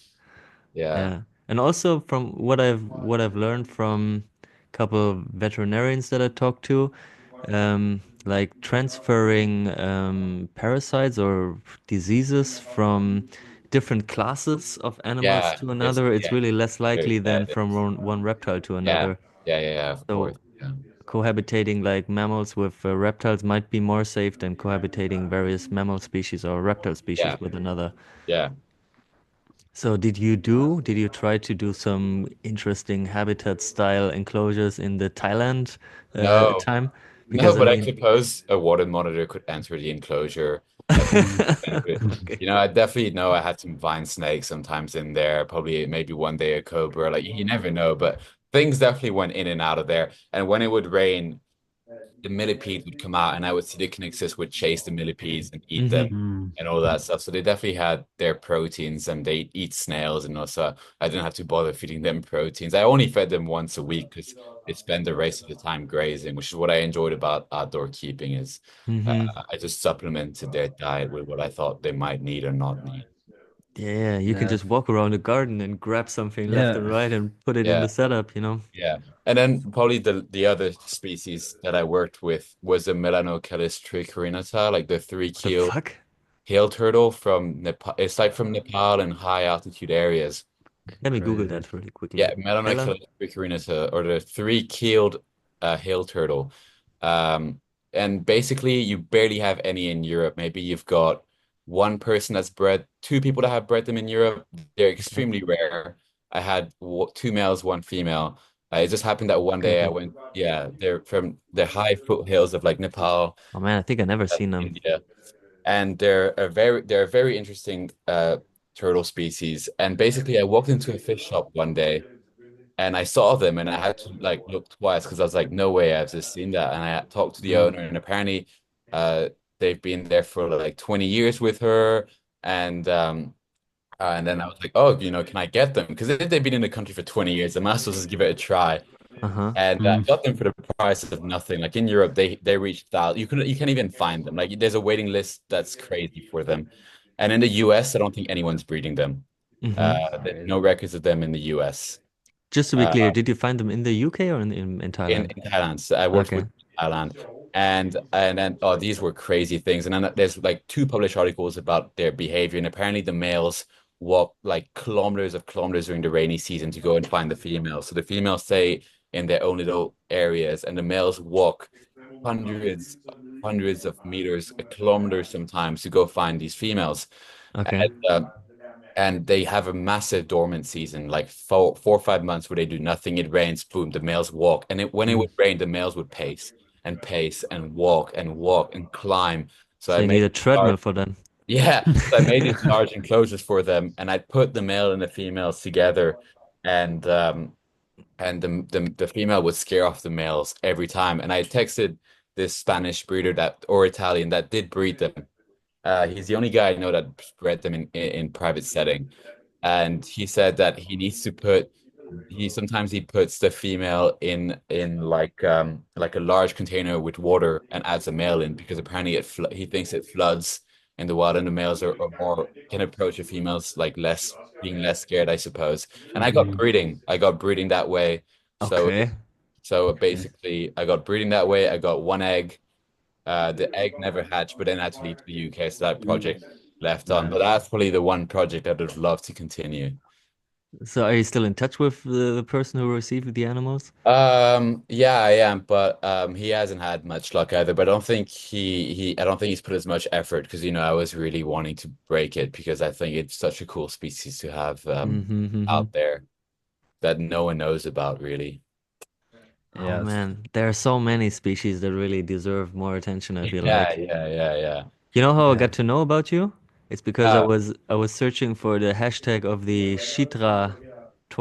yeah, Yeah. And also from what I've learned from a couple of veterinarians that I talked to, like transferring parasites or diseases from different classes of animals yeah. to another, it's Yeah, really less very likely than bad. from one reptile to Yeah, another. yeah, yeah, yeah, of course. So Yeah, cohabitating like mammals with reptiles might be more safe than cohabitating various mammal species or reptile yeah, species with another. yeah. So did you try to do some interesting habitat style enclosures in the Thailand No, time? no, Because I but I mean, suppose a water monitor could enter the enclosure. I think Mm. benefit. okay. I definitely know I had some vine snakes sometimes in there. Probably maybe one day a cobra. Like you never know, but things definitely went in and out of there. And when it would rain, the millipedes would come out and I would see the Cnixus would chase the millipedes and eat them Hmm. Mm. and all that stuff. So they definitely had their proteins and they eat snails and also I didn't have to bother feeding them proteins. I only fed them once a week because they spend the rest of the time grazing, which is what I enjoyed about outdoor keeping is Hmm. I just supplemented their diet with what I thought they might need or not need. Yeah, you can Yeah. just walk around the garden and grab something left and Yeah. right and put it in Yeah. the setup. Yeah. And then probably the other species that I worked with was the Melanocelis tricarinata, like the What the three-keeled fuck? hail turtle from Nepal. It's like from Nepal and high altitude areas. Let me Google Crazy. that really Yeah, quickly. Mela? Melanocelis picarinata, or the three-keeled hail turtle. Um, and basically, you barely have any in Europe. Maybe you've got one person that's bred, two people that have bred them in Europe. They're Okay. extremely rare. I had two males, one female. It just happened that one Okay, day I okay. went, yeah, they're from the high foothills of like Nepal, Oh man, I think I never seen them. India, and they're a very interesting turtle species. And basically, I walked into a fish shop one day and I saw them and I had to like look twice because I was like, no way, I've just seen that. And I talked to the Mm. owner, and apparently, uh, they've been there for like 20 years with her, and and then I was like, oh, can I get them? Because if they've been in the country for 20 years, I might as well just give it a try. Uh-huh. And I Mm. got them for the price of nothing. Like in Europe, they reach thousands. You can't even find them. Like there's a waiting list that's crazy for them. And in the US, I don't think anyone's breeding them. Hmm. There's no Crazy. records of them in the US. Just to be Uh, clear, did you find them in the UK or in Thailand? in Thailand. So I worked Okay. with Thailand, and then these were crazy things. And then there's like two published articles about their behavior, and apparently the males walk like kilometers of kilometers during the rainy season to go and find the females. So the females stay in their own little areas, and the males walk hundreds hundreds of meters, a kilometer sometimes to go find these females. Okay. And they have a massive dormant season, like 4 or 5 months where they do nothing. It rains, boom, the males walk. And when it Mm. would rain, the males would pace and walk and climb. So So I you need made a treadmill large, for them. yeah. So I made these large enclosures for them, and I put the male and the females together, and the female would scare off the males every time. And I texted this Spanish breeder that or Italian that did breed them. He's the only guy I know that bred them in private setting, and he said that he needs to put he sometimes he puts the female in like a large container with water and adds a male in because apparently he thinks it floods in the wild and the males are more can approach the females like less being less scared, I suppose. And Mm. I got breeding that way. So Okay. Okay. basically I got breeding that way. I got one egg. The egg never hatched, but then I had to leave to the UK, so that project left on. Yeah. But that's probably the one project I would love to continue. So are you still in touch with the person who received the animals? Yeah, I am, but he hasn't had much luck either. But I don't think he's put as much effort because I was really wanting to break it because I think it's such a cool species to have Mm-hmm. out there that no one knows about really. Oh Yes. man, there are so many species that really deserve more attention, I feel Yeah, like. yeah, yeah, yeah. You know how I Yeah. got to know about you? It's because Uh, I was searching for the hashtag of the Shitra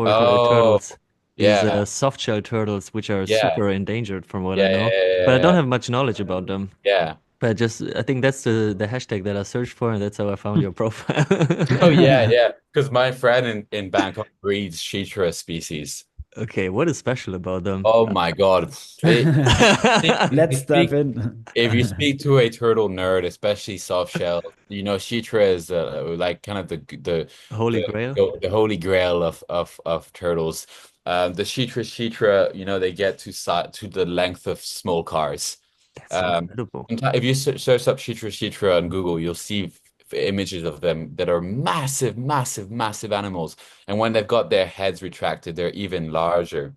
oh, turtles, these yeah, soft shell turtles, which are yeah, super endangered from what I yeah, yeah, know. But I yeah, don't yeah, have much knowledge about them. yeah. But just I think that's the hashtag that I searched for, and that's how I found your profile. Oh yeah, yeah. Because my friend in Bangkok breeds Shitra species. Okay, what is special about them? Oh my God. Let's dive in. If you speak to a turtle nerd, especially soft shell, you know Shitra is like kind of Holy Grail? the holy grail of turtles. The Shitra, you know, they get to the length of small cars. That's Um, incredible. if you search up Shitra on Google, you'll see images of them that are massive, massive, massive animals. And when they've got their heads retracted, they're even larger.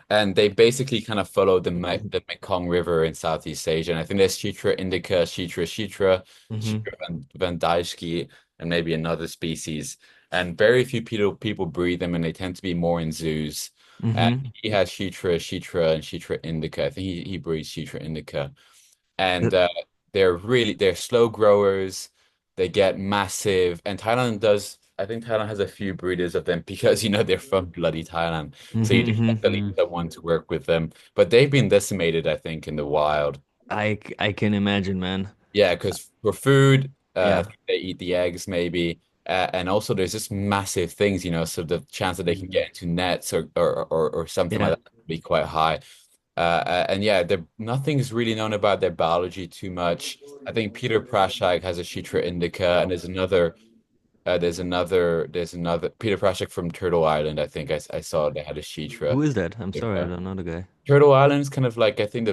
And they basically kind of follow the Mekong River in Southeast Asia. And I think there's Chitra indica, Hmm. Chitra van Dijkski, and maybe another species. And very few people breed them, and they tend to be more in zoos. And Hmm. he has Chitra, and Chitra indica. I think he breeds Chitra indica. And they're slow growers. They get massive. And I think Thailand has a few breeders of them because, you know, they're from bloody Thailand. So you do Hmm. have to leave Mhm. someone to work with them. But they've been decimated, I think, in the wild. I can imagine, man. Yeah, because for food, I Yeah. think they eat the eggs maybe. And also there's just massive things, you know, so the chance that they can Mhm. get into nets or something like Yeah. that would be quite high. And yeah, nothing's really known about their biology too much. I think Peter Prashak has a Shitra indica, and there's another Peter Prashak from Turtle Island. I think I saw they had a Shitra Who is that? I'm sorry, I indica. don't know the guy. Turtle Island is kind of like I think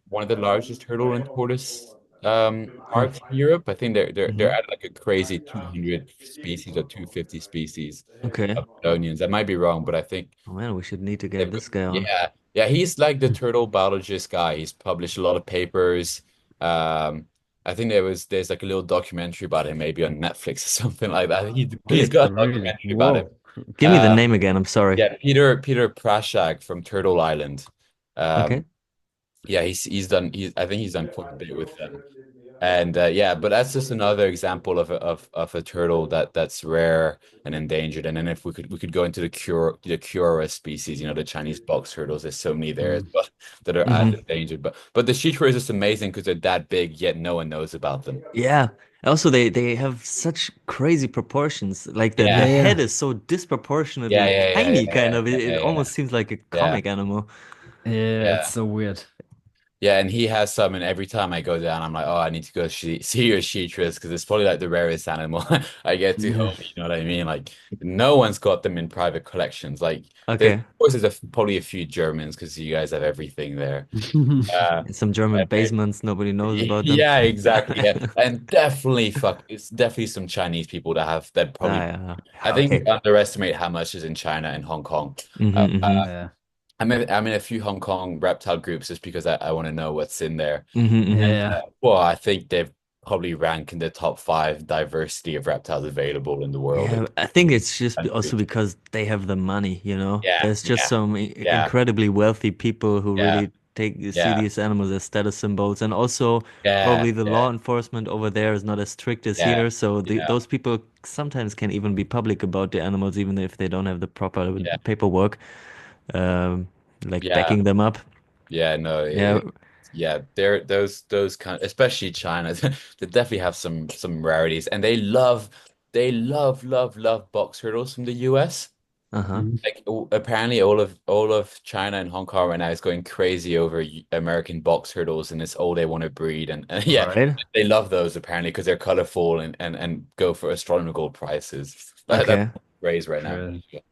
one of the largest turtle and tortoise Huh. parks in Europe. I think they're Hmm. at like a crazy 200 species or 250 species Okay. of Onions. I might be wrong, but I think Oh man, we should need to get they've this guy on. yeah, yeah, he's like the turtle biologist guy. He's published a lot of papers. Um, I think there's like a little documentary about him, maybe on Netflix or something like that. He's Really? got a Really? documentary about him. Whoa. Give me the Uh, name again. I'm sorry. yeah, Peter Prashak from Turtle Island. Okay. Um, yeah, I think he's done quite a bit with them. And yeah, but that's just another example of a turtle that's rare and endangered. And then if we could go into the Cura species, you know, the Chinese box turtles. There's so many there as Mm. well that are as Hmm. endangered. But the Shitra is just amazing because they're that big, yet no one knows about them. Yeah. Also, they have such crazy proportions. Like the Yeah, Yeah, head yeah. is so yeah, disproportionately yeah, yeah, tiny, kind yeah, of. yeah, It yeah, yeah, almost seems like a yeah, comic animal. Yeah, it's yeah. so weird. Yeah, and he has some, and every time I go down, I'm like, oh, I need to go see your Sheetras because it's probably like the rarest animal I get to Yeah. hold. You know what I mean? Like, no one's got them in private collections. Like, of Okay. course, probably a few Germans because you guys have everything there. Uh, In some German and basements, nobody knows about them. yeah, exactly. Yeah, and definitely, it's definitely some Chinese people that Ah, probably. yeah. I Yeah, think we okay. underestimate how much is in China and Hong Kong. Uh, Hmm. Yeah. I'm in a few Hong Kong reptile groups just because I want to know what's in there. Hmm. Yeah, Hmm. yeah. Well, I think they've probably rank in the top five diversity of reptiles available in the world. Yeah, I think it's just also Countries. because they have the money, you know. Yeah, There's just yeah, some yeah, incredibly wealthy people who yeah, really see yeah, these animals as status symbols, and also yeah, probably the yeah, law enforcement over there is not as strict as yeah, here. So yeah, those people sometimes can even be public about the animals, even if they don't have the proper yeah, paperwork, um, like yeah, backing them up. yeah. No, Yeah. yeah. They're those kind, especially China. They definitely have some rarities, and they love box turtles from the US. Uh-huh. Mhm. Like apparently all of China and Hong Kong right now is going crazy over American box turtles and it's all they want to breed and All yeah, right. they love those apparently because they're colorful and go for astronomical prices. That's Okay. raised right now. Crazy.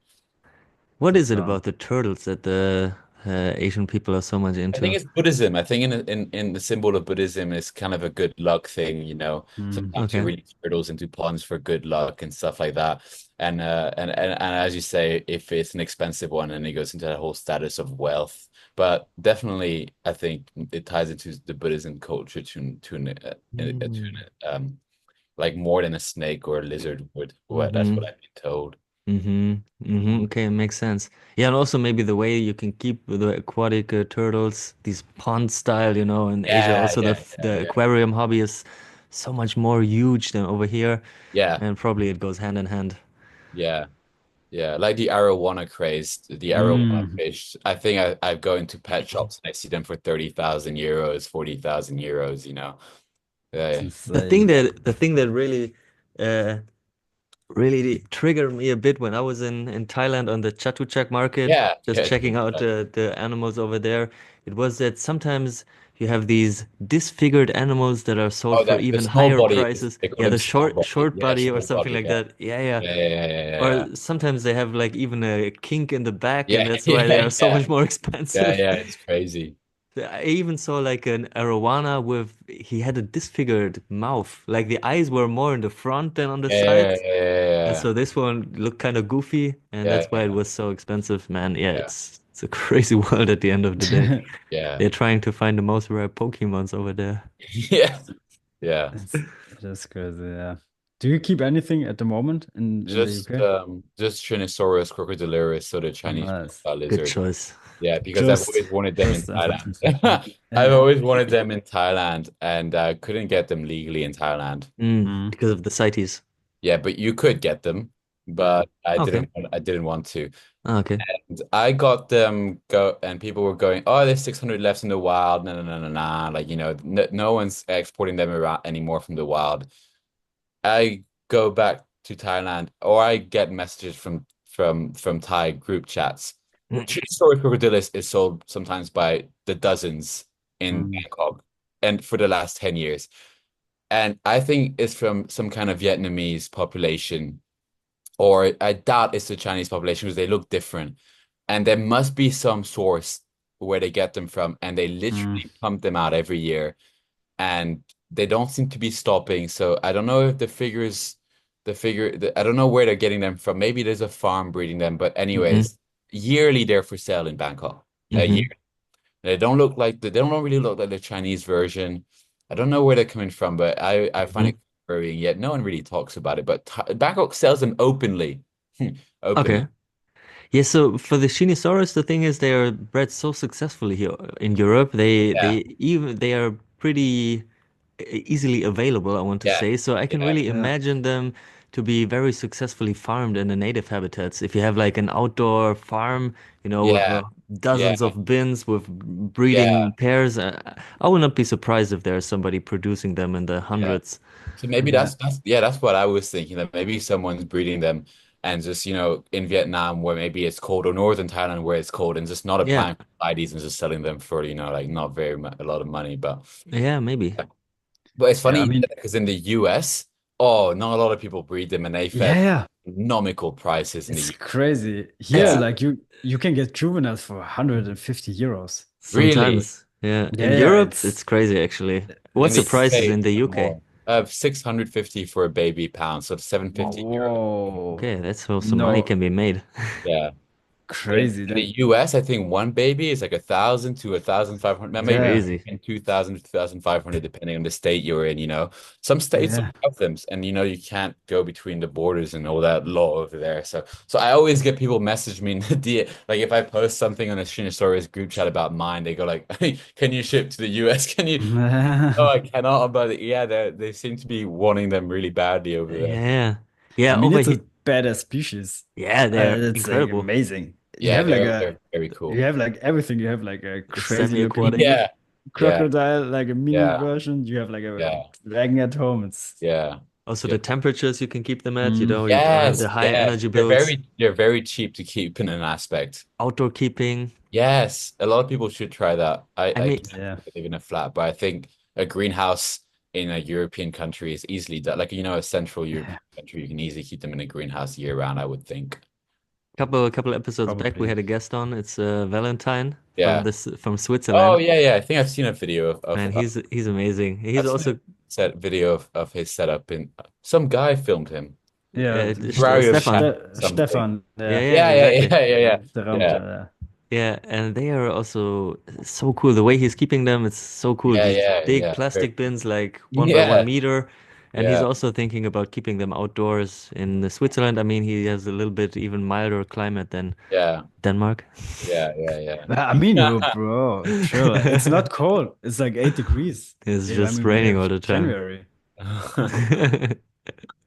What is That's it about the turtles that the Asian people are so much I think into? it's Buddhism. I think in the symbol of Buddhism is kind of a good luck thing, you know. Mm. Sometimes you Okay. release turtles into ponds for good luck and stuff like that. And as you say, if it's an expensive one, and it goes into that whole status of wealth. But definitely, I think it ties into the Buddhism culture Mm. like more than a snake or a lizard would. What that's Mm-hmm. what I've been told. Mm-hmm. Mm-hmm. Okay, it makes sense. Yeah, and also maybe the way you can keep the aquatic turtles, these pond style, in Asia, Yeah, also yeah, yeah, the yeah, aquarium hobby is so much more huge than over here, Yeah, and probably it goes hand in hand. yeah, yeah. Like the arowana craze, the arowana Mm, fish. I think I go into pet shops and I see them for 30,000 euros, 40,000 euros, you know. it's Yeah. insane. The thing that uh really triggered me a bit when I was in Thailand on the Chatuchak market, Yeah, just yeah. checking out the animals over there. It was that sometimes you have these disfigured animals that are sold Oh, for the even small higher body, prices. they call Yeah, them the small body. short Yeah, body or small something body. like Yeah. that. Yeah, yeah. Yeah, yeah, yeah, yeah, yeah. Or sometimes they have like even a kink in the back, and Yeah, that's yeah, why they yeah, are so yeah. much more Yeah, expensive. yeah, it's crazy. I even saw like an arowana with he had a disfigured mouth. Like the eyes were more in the front than on the Yeah, yeah, sides. yeah, yeah, And yeah. so this one looked kind of goofy, and Yeah, that's why it yeah, was so expensive, man. Yeah, yeah. it's a crazy world at the end of the day. Yeah. They're trying to find the most rare Pokemons over there. Yeah. Yeah. It's just crazy, yeah. Do you keep anything at the moment in the UK? Just Tyrannosaurus crocodiloris, so the Chinese Nice. reptile Good lizard. choice. Yeah, because I've always Just wanted them in just Thailand. I've yeah. always wanted them in Thailand and couldn't get them legally in Thailand. Mm, Because of the CITES. Yeah, but you could get them, but Okay. I didn't want to. Okay. And I got them go and people were going, "Oh, there's 600 left in the wild." No, no, no, no, no. Like, no one's exporting them around anymore from the wild. I go back to Thailand or I get messages from Thai group chats. True story crocodilis is sold sometimes by the dozens in mm, Bangkok and for the last 10 years. And I think it's from some kind of Vietnamese population, or I doubt it's the Chinese population because they look different. And there must be some source where they get them from, and they mm, literally pump them out every year, and they don't seem to be stopping. So I don't know if I don't know where they're getting them from. Maybe there's a farm breeding them, but Hmm. anyways, yearly they're for sale in Bangkok. A year. Hmm. They don't really look like the Chinese version. I don't know where they're coming from, but I find Hmm. it worrying. Yet no one really talks about it. But Bangkok sells them openly, openly. Okay. Yeah, so for the Shinosaurus, the thing is they are bred so successfully here in Europe. Yeah, They are pretty easily available, I want to yeah, say. So I can yeah, really yeah. imagine them to be very successfully farmed in the native habitats. If you have like an outdoor farm, with yeah, dozens yeah, of bins with yeah, breeding pairs, I would not be surprised if there's somebody producing them in the yeah. hundreds. So maybe Yeah. that's what I was thinking, that maybe someone's breeding them and just in Vietnam where maybe it's cold, or northern Thailand where it's cold, and just not Yeah, applying for IDs and just selling them for like not a lot of money, but. yeah, maybe. But it's Yeah, I funny mean, because in the US, oh, not a lot of people breed them, and they yeah, fetch yeah. economical prices in the It's US. crazy. Here, Yeah, like you can get juveniles for 150 euros. really. Sometimes, yeah. Yeah, In yeah, Europe, it's crazy actually. In What's the the UK, prices in it's the even UK? more. 650 for a baby pound, so 750 euros. whoa. Okay, that's how some money No, can be made. Yeah. But crazy. in the That US, I think one baby is like 1,000 to 1,500, maybe yeah, Crazy. in 2,000 to 2,500, depending on the state you're in. Some states yeah. don't have them, and you can't go between the borders and all that law over there. So I always get people message me in the like if I post something on a Shinosaurus group chat about mine, they go like, "Can you ship to the US? Can you?" No, I cannot. But yeah, they seem to be wanting them really badly over there. Yeah. I Yeah, mean, over it's here. a badass species. Yeah, they're It's like incredible. amazing. Yeah, they're very You cool. have like everything. You have like a It's crazy looking semi-aquatic. Yeah, yeah, crocodile, like a mini yeah, version. You have like a yeah, dragon at home. It's yeah. Also, Yeah. the temperatures you can keep them at, mm, you don't have the Yes, high yes. energy builds. They're very cheap to keep in an aspect. Outdoor keeping. Yes, a lot of people should try that. I I mean, can't yeah. live in a flat, but I think a greenhouse in a European country is easily done. Like, a central European Yeah, country, you can easily keep them in a greenhouse year round, I would think. couple episodes back, we probably. had a guest on. It's Valentine Yeah. from Oh, Switzerland. yeah, yeah. I think I've seen a video Man, he's amazing. He's I've seen a also set video of his setup in some guy filmed him. Yeah, Terrarium shack Stefan. something. Stefan. Yeah, Yeah, yeah, Yeah, yeah, exactly. yeah, yeah, yeah. the Yeah, Raumtier. Yeah, and they are also so cool. The way he's keeping them, it's so cool. yeah, These yeah, big yeah. plastic bins, like 1 by 1 meter. And he's Yeah, also thinking about keeping them outdoors in Switzerland. I mean, he has a little bit even milder climate than yeah, Denmark. yeah, yeah, yeah, I mean, bro, chill. It's not cold. It's like 8 degrees. It's I just mean, we raining have all the time. January.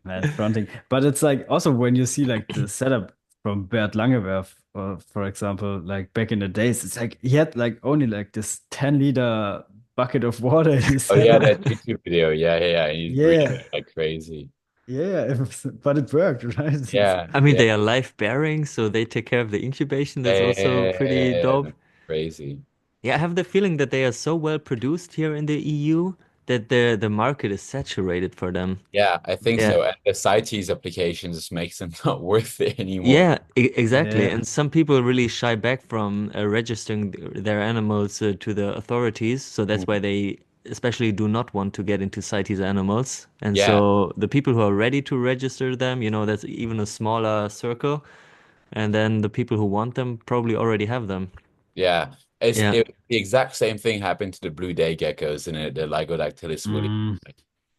Man, fronting. But it's like also when you see like the setup from Bert Langewerf, for example, like back in the days, it's like he had like only like this 10-liter bucket of water in his Oh yeah, setup. that YouTube video. Yeah, yeah, yeah. And he's breathing Yeah, like crazy. yeah, but it worked, right? Yeah, I mean, yeah, they are live bearing, so they take care of the incubation. That's also pretty yeah. dope. Crazy. Yeah, I have the feeling that they are so well produced here in the EU that the market is saturated for them. Yeah, I think Yeah. so. And the CITES applications makes them not worth it anymore. Yeah, exactly. Yeah, And some people really shy back from registering their animals to the authorities. So that's why Mm. they especially do not want to get into CITES animals. And Yeah, so the people who are ready to register them, that's even a smaller circle. And then the people who want them probably already have them. yeah. Yeah. The exact same thing happened to the blue day geckos and the Lygodactylus woolly. mm,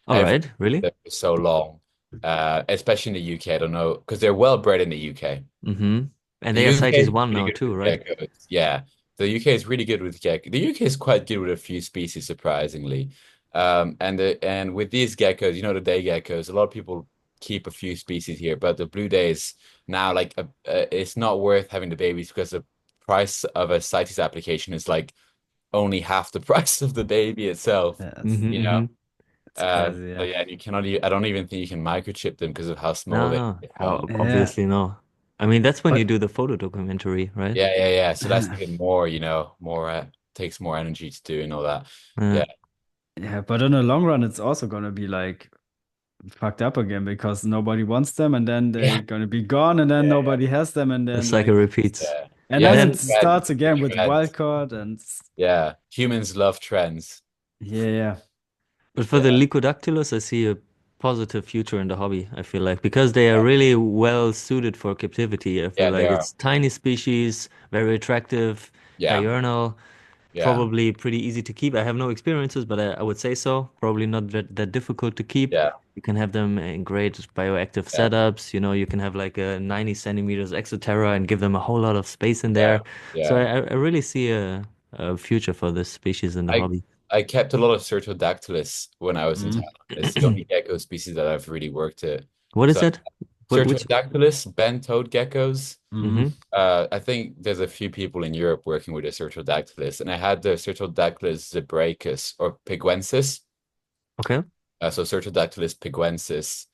All Everyone right. Really? that for so long, especially in the UK. I don't know because they're well bred in the UK. Mm-hmm. And The they are UK CITES is 1 pretty now good too, with right? geckos. Yeah, the UK is really good with gecko. The UK is quite good with a few species, surprisingly. And with these geckos, the day geckos, a lot of people keep a few species here, but the blue days now, like, it's not worth having the babies because the price of a CITES application is like only half the price of the baby itself. yeah, You Mm-hmm, know. mm-hmm. it's crazy. So Yeah, yeah, and you cannot. I don't even think you can microchip them because of how small No, they no. become. yeah, Obviously no. I mean, that's when you but do the photo documentary, right? Yeah, yeah, yeah. So that's even more, more takes more energy to do and all that. Yeah. Yeah, yeah, but in the long run, it's also gonna be like fucked up again because nobody wants them, and then yeah, they're gonna be gone, and then yeah, nobody has them, and The then cycle like, repeats. yeah, and yeah. And then It's it then a trend. starts again It's a with trend. wildcard and Yeah, humans love trends. yeah, But for the Yeah, Licodactylus, I see a positive future in the hobby, I feel like, because they are yeah, really well suited for captivity. I feel yeah. They like are. it's tiny species, very attractive, Yeah, diurnal, yeah, probably pretty easy to keep. I have no experiences, but I would say so. Probably not that difficult to keep. yeah, You can have them in great bioactive yeah, setups. You can have like a 90 centimeters Exoterra and give them a whole lot of space in yeah, there. So yeah. I really see a future for this species in the I hobby. I kept a lot of Certodactylus when I was in mm, Thailand. It's the only gecko species that I've really worked it. What is So that? Which? Certodactylus, bent-toed geckos. mm, Mm-hmm. I think there's a few people in Europe working with the Certodactylus, and I had the Certodactylus zebraicus or piguensis. Okay. So Certodactylus piguensis,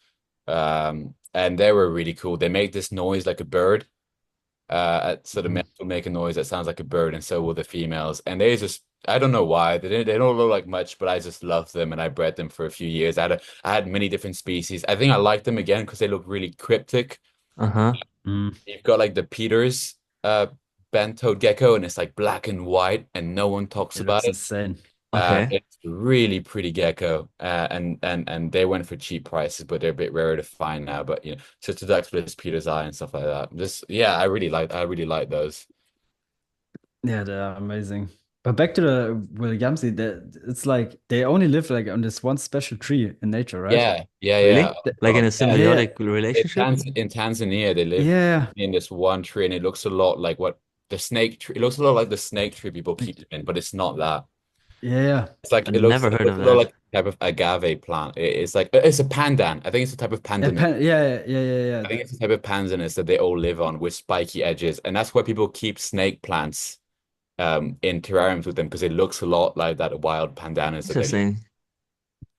and they were really cool. They make this noise like a bird. So the mm. males will make a noise that sounds like a bird, and so will the females. And I don't know why they don't look like much, but I just love them, and I bred them for a few years. I had many different species. I think I like them again because they look really cryptic. Uh-huh. Mm. You've got like the Peters bent-toed gecko, and it's like black and white, and no one talks It about looks it. insane. Okay. It's really pretty gecko, and they went for cheap prices, but they're a bit rarer to find now. But Cystodactylus, Peter's eye, and stuff like that. Just yeah, I really like those. Yeah, they're amazing. But back to the Williamsy, it's like they only live like on this one special tree in nature, right? Yeah, yeah, yeah. Really? Th- Like in a Yeah, Yeah, symbiotic relationship? In Tanzania, they live yeah, in this one tree, and it looks a lot like what the snake tree. It looks a lot like the snake tree people yeah, keep them in, but it's not that. yeah. It's like I never it heard looks of a lot that. like a type of agave plant. It's like it's a pandan. I think it's a type of pandan. Yeah. I think it's a type of pandanus that they all live on with spiky edges, and that's why people keep snake plants in terrariums with them because it looks a lot like that wild pandanus that they live. Interesting.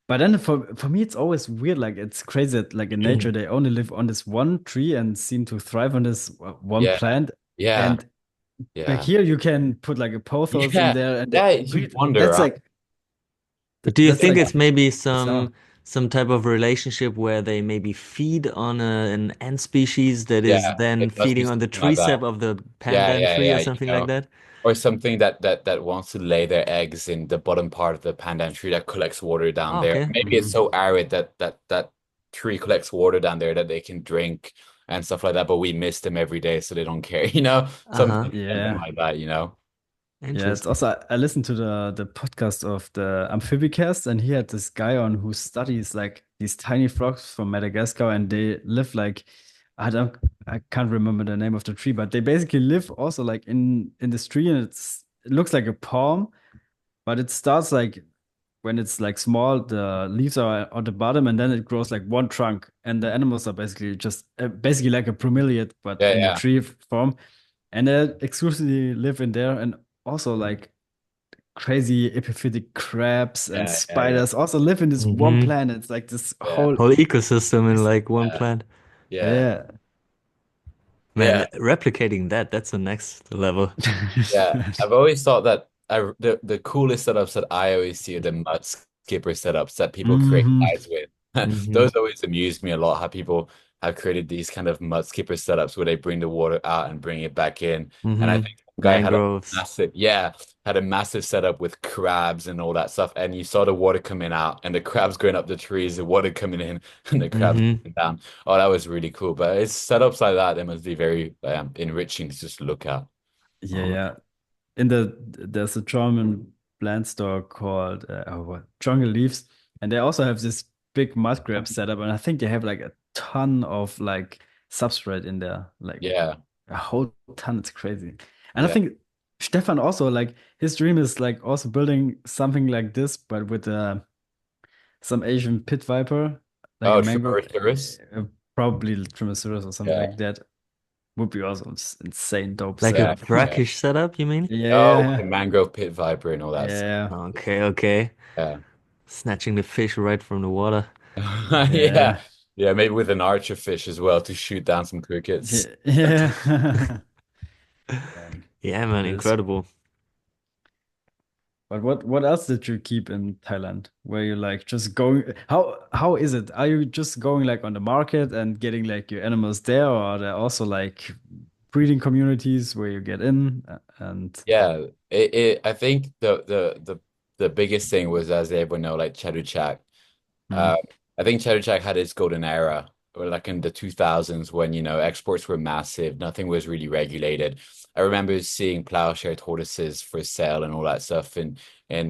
But then for me, it's always weird. Like it's crazy that like in nature they only live on this one tree and seem to thrive on this one Yeah, plant. yeah, And back yeah, here you can put like a pothos in yeah. there and they Yeah, you breed. wander That's around. like But do you that's think like it's maybe bizarre. some type of relationship where they maybe feed on an ant species that is Yeah, then it must be feeding on the something like that. tricep of the Yeah, pandan yeah, tree or yeah. something like that? Or something that wants to lay their eggs in the bottom part of the pandan tree that collects water down Oh, there. okay. Maybe it's Mhm. so arid that tree collects water down there that they can drink and stuff like that, but we miss them every day, so they don't care, Uh-huh. something Yeah. like that, Yeah, it's Interesting. also I listened to the podcast of the Amphibicast, and he had this guy on who studies like these tiny frogs from Madagascar, and they live like I don't I can't remember the name of the tree, but they basically live also like in this tree, and it looks like a palm, but it starts like when it's like small, the leaves are on the bottom, and then it grows like one trunk, and the animals are basically just basically like a bromeliad, but Yeah, in a yeah, tree form, and they exclusively live in there, and also like crazy epiphytic crabs and yeah, yeah, yeah, spiders also live in this one Hmm. planet. It's like this yeah, whole Whole ecosystem in like one yeah, plant. yeah, yeah. yeah. Man, replicating that, that's the next level. Yeah, I've always thought that the coolest setups that I always see are the mud skipper setups that people create Hmm. guides with. Hmm. Those always amuse me a lot, how people have created these kind of mud skipper setups where they bring the water out and bring it back in. And I Hmm. think some guy had a Mangroves. massive, yeah, had a massive setup with crabs and all that stuff. And you saw the water coming out and the crabs going up the trees, the water coming in and the crabs Hmm. coming down. Oh, that was really cool. But it's setups like that, they must be very enriching to just look at. Yeah, yeah. In there's a German plant store called Jungle Leaves, and they also have this big mud grab setup, and I think they have like a ton of like substrate in there, like Yeah. a whole ton. It's crazy. And I Yeah. think Stefan also like his dream is like also building something like this, but with some Asian pit viper, like a Oh, mangrove, Triceratops. probably Triceratops or something Yeah. like that. Would be also insane dope Like a Yeah. setup. Yeah. brackish setup, you mean? Oh, with the Yeah, mangrove pit viper and all that stuff. yeah, Okay, okay. Yeah. Snatching the fish right from the water. Yeah. yeah, Yeah. Maybe with an archer fish as well to shoot down some crickets. yeah. Yeah. Um, Yeah, man, it is. incredible. But what else did you keep in Thailand? Were you like just going? How is it? Are you just going like on the market and getting like your animals there, or are there also like breeding communities where you get in and Yeah. I think the biggest thing was, as everyone know, like Chatuchak. Um, mm, I think Terrarium had its golden era, or like in the 2000s when, exports were massive, nothing was really regulated. I remember seeing plowshare tortoises for sale and all that stuff in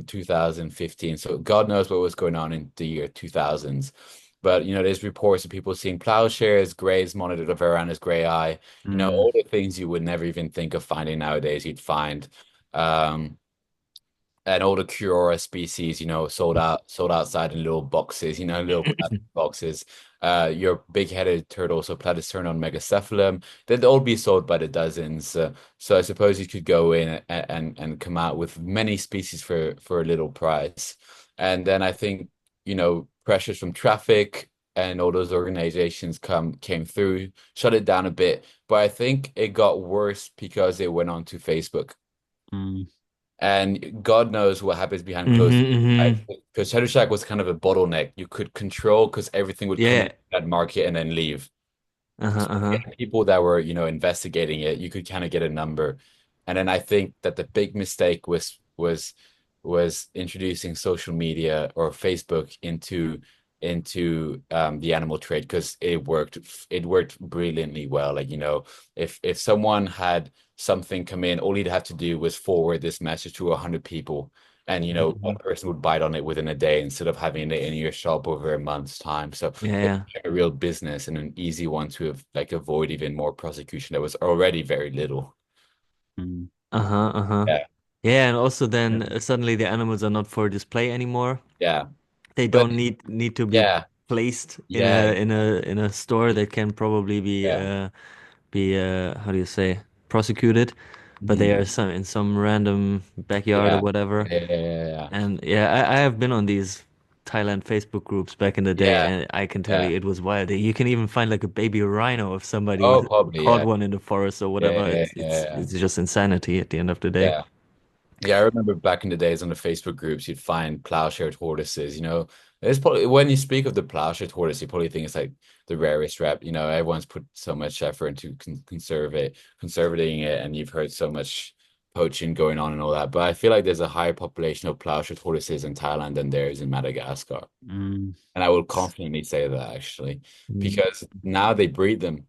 2015. So God knows what was going on in the year 2000s. But, there's reports of people seeing plowshares, grays monitored of Varana's gray eye, mm, all the things you would never even think of finding nowadays, you'd find. Um, and all the Curora species, sold outside in little boxes, little plastic boxes. Your big-headed turtle, so Platycernon megacephalum, they'd all be sold by the dozens. So I suppose you could go in and come out with many species for a little price. And then I think, pressures from traffic and all those organizations came through, shut it down a bit. But I think it got worse because it went onto Facebook. mm, And God knows what happens behind closed doors, Hmm. right? Because Shadow Shack was kind of a bottleneck. You could control because everything would come in Yeah. that market and then leave. Uh-huh, So uh-huh. yeah, people that were, investigating it, you could kind of get a number. And then I think that the big mistake was introducing social media or Facebook into the animal trade because it worked brilliantly well. Like, if someone had something come in, all you'd have to do was forward this message to 100 people. And one mhm, person would bite on it within a day instead of having it in your shop over a month's time. So Yeah, it yeah. a real business and an easy one to like avoid even more prosecution that was already very little. mm. Uh-huh, uh-huh. Yeah, Yeah, and also Yeah. then suddenly the animals are not for display anymore. yeah, They but don't need to be yeah, placed in yeah, a store that can probably yeah, be how do you say prosecuted, but they mhm, are in some random backyard or yeah, whatever. yeah, yeah, And yeah, I have been on these Thailand Facebook groups back in the day, yeah, and I can tell yeah. you it was wild. You can even find like a baby rhino if somebody Oh, probably, caught yeah, one in the forest or yeah, whatever. yeah, It's yeah, it's yeah. it's just insanity at the end of the day. Yeah. Yeah, I remember back in the days on the Facebook groups, you'd find plowshare tortoises. It's probably when you speak of the plowshare tortoise, you probably think it's like the rarest rep. Everyone's put so much effort into conserving it, and you've heard so much poaching going on and all that. But I feel like there's a higher population of plowshare tortoises in Thailand than there is in Madagascar. Mm. And I will confidently say that actually, Mm. because now they breed them.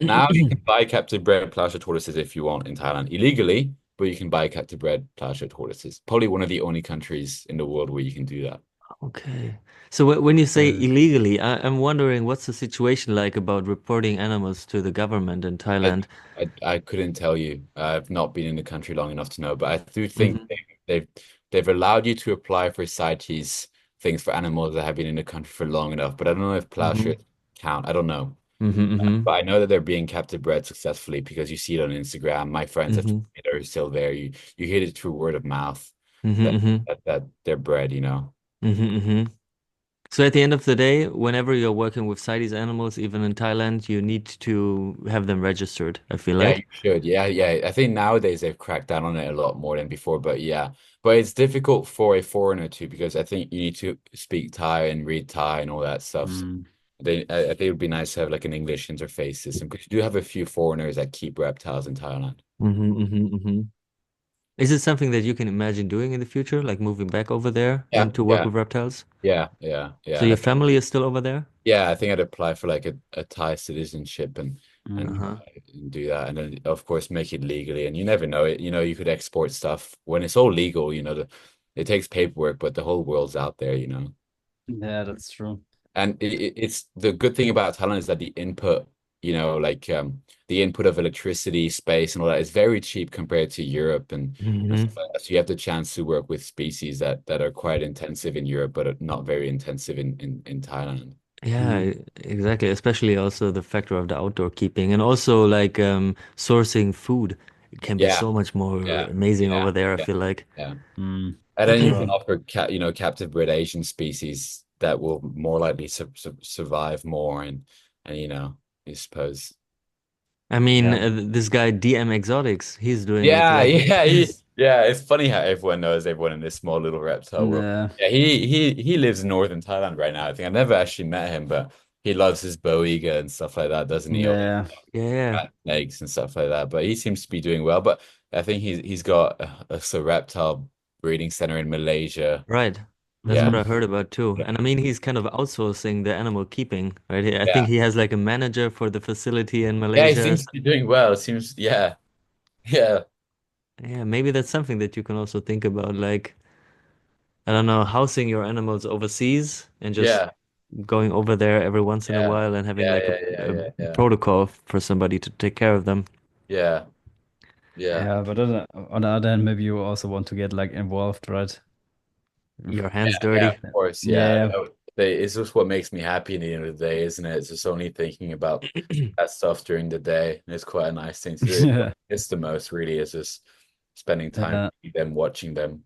Now you can buy captive bred plowshare tortoises if you want in Thailand illegally, but you can buy captive bred plowshare tortoises. Probably one of the only countries in the world where you can do that. Okay. So when you say Uh, illegally, I'm wondering what's the situation like about reporting animals to the government in I, Thailand? I couldn't tell you. I've not been in the country long enough to know, but I do think Hmm. they've they've allowed you to apply for CITES things for animals that have been in the country for long enough, but I don't know if Mm-hmm. plowshares count. I don't know. Mm-hmm. But I know that they're being captive bred successfully because you see it on Instagram. My friends have Mm-hmm. told me they're still there. You hear it through word of mouth Mm-hmm. that Mm-hmm. that they're bred, you know. Mm-hmm. Mm-hmm. So at the end of the day, whenever you're working with CITES animals, even in Thailand, you need to have them registered, I feel Yeah, like. you should. Yeah, yeah. I think nowadays they've cracked down on it a lot more than before, but yeah. But it's difficult for a foreigner to because I think you need to speak Thai and read Thai and all that stuff. So Mm. I think it would be nice to have like an English interface system because you do have a few foreigners that keep reptiles in Thailand. Mm-hmm. Mm-hmm. Mm-hmm. Is it something that you can imagine doing in the future, like moving back over there Yeah, and to work yeah, with reptiles? yeah. So And your family is still over there? yeah, I think I'd apply for like a Thai citizenship and Mm. Uh-huh. do that, and then of course make it legally. And you never know it. You know, you could export stuff when it's all legal. You know, it takes paperwork, but the whole world's out there. You know, Yeah, that's true. and it's the good thing about Thailand is that the input, you know, like the input of electricity, space, and all that is very cheap compared to Europe and Hmm. stuff like that. So you have the chance to work with species that are quite intensive in Europe, but are not very intensive in Thailand. Yeah, Mm. exactly. Especially also the factor of the outdoor keeping and also like sourcing food. It can be Yeah, so much more yeah, amazing over yeah, there, I yeah, feel like. yeah. Mm. And For then you can sure. offer you know, captive bred Asian species that will more likely survive more and you know, I suppose. I mean, Yeah. this guy DM Exotics, he's doing it Yeah, like yeah, yeah. It's funny how everyone knows everyone in this small little reptile world. Yeah. Yeah, he lives in northern Thailand right now. I think I've never actually met him, but he loves his boiga and stuff like that, doesn't he? Or Yeah. yeah, rat snakes and stuff like that. But he seems to be doing well. But I think he's got a reptile breeding center in Malaysia. right. That's what Yeah, Mm. I heard about too. yeah, And I mean, he's kind of outsourcing the animal keeping, right? I think yeah. he has like a manager for the facility in Yeah, he Malaysia. seems to be doing well. It seems, yeah, yeah, Yeah, maybe that's something that you can also think about, like, I don't know, housing your animals overseas and just yeah, going over there every once in a yeah, while and having yeah, like yeah, yeah, a yeah, yeah, protocol for somebody to take care of them. yeah, yeah. Yeah, but on the other hand, maybe you also want to get like involved, right? Your Yeah, hands yeah, dirty. of course. Yeah. Yeah. It's just what makes me happy in the end of the day, isn't it? It's just only thinking about that stuff during the day. And it's quite a nice thing to do. Yeah. It's the most really is just spending time Yeah. with them, watching them.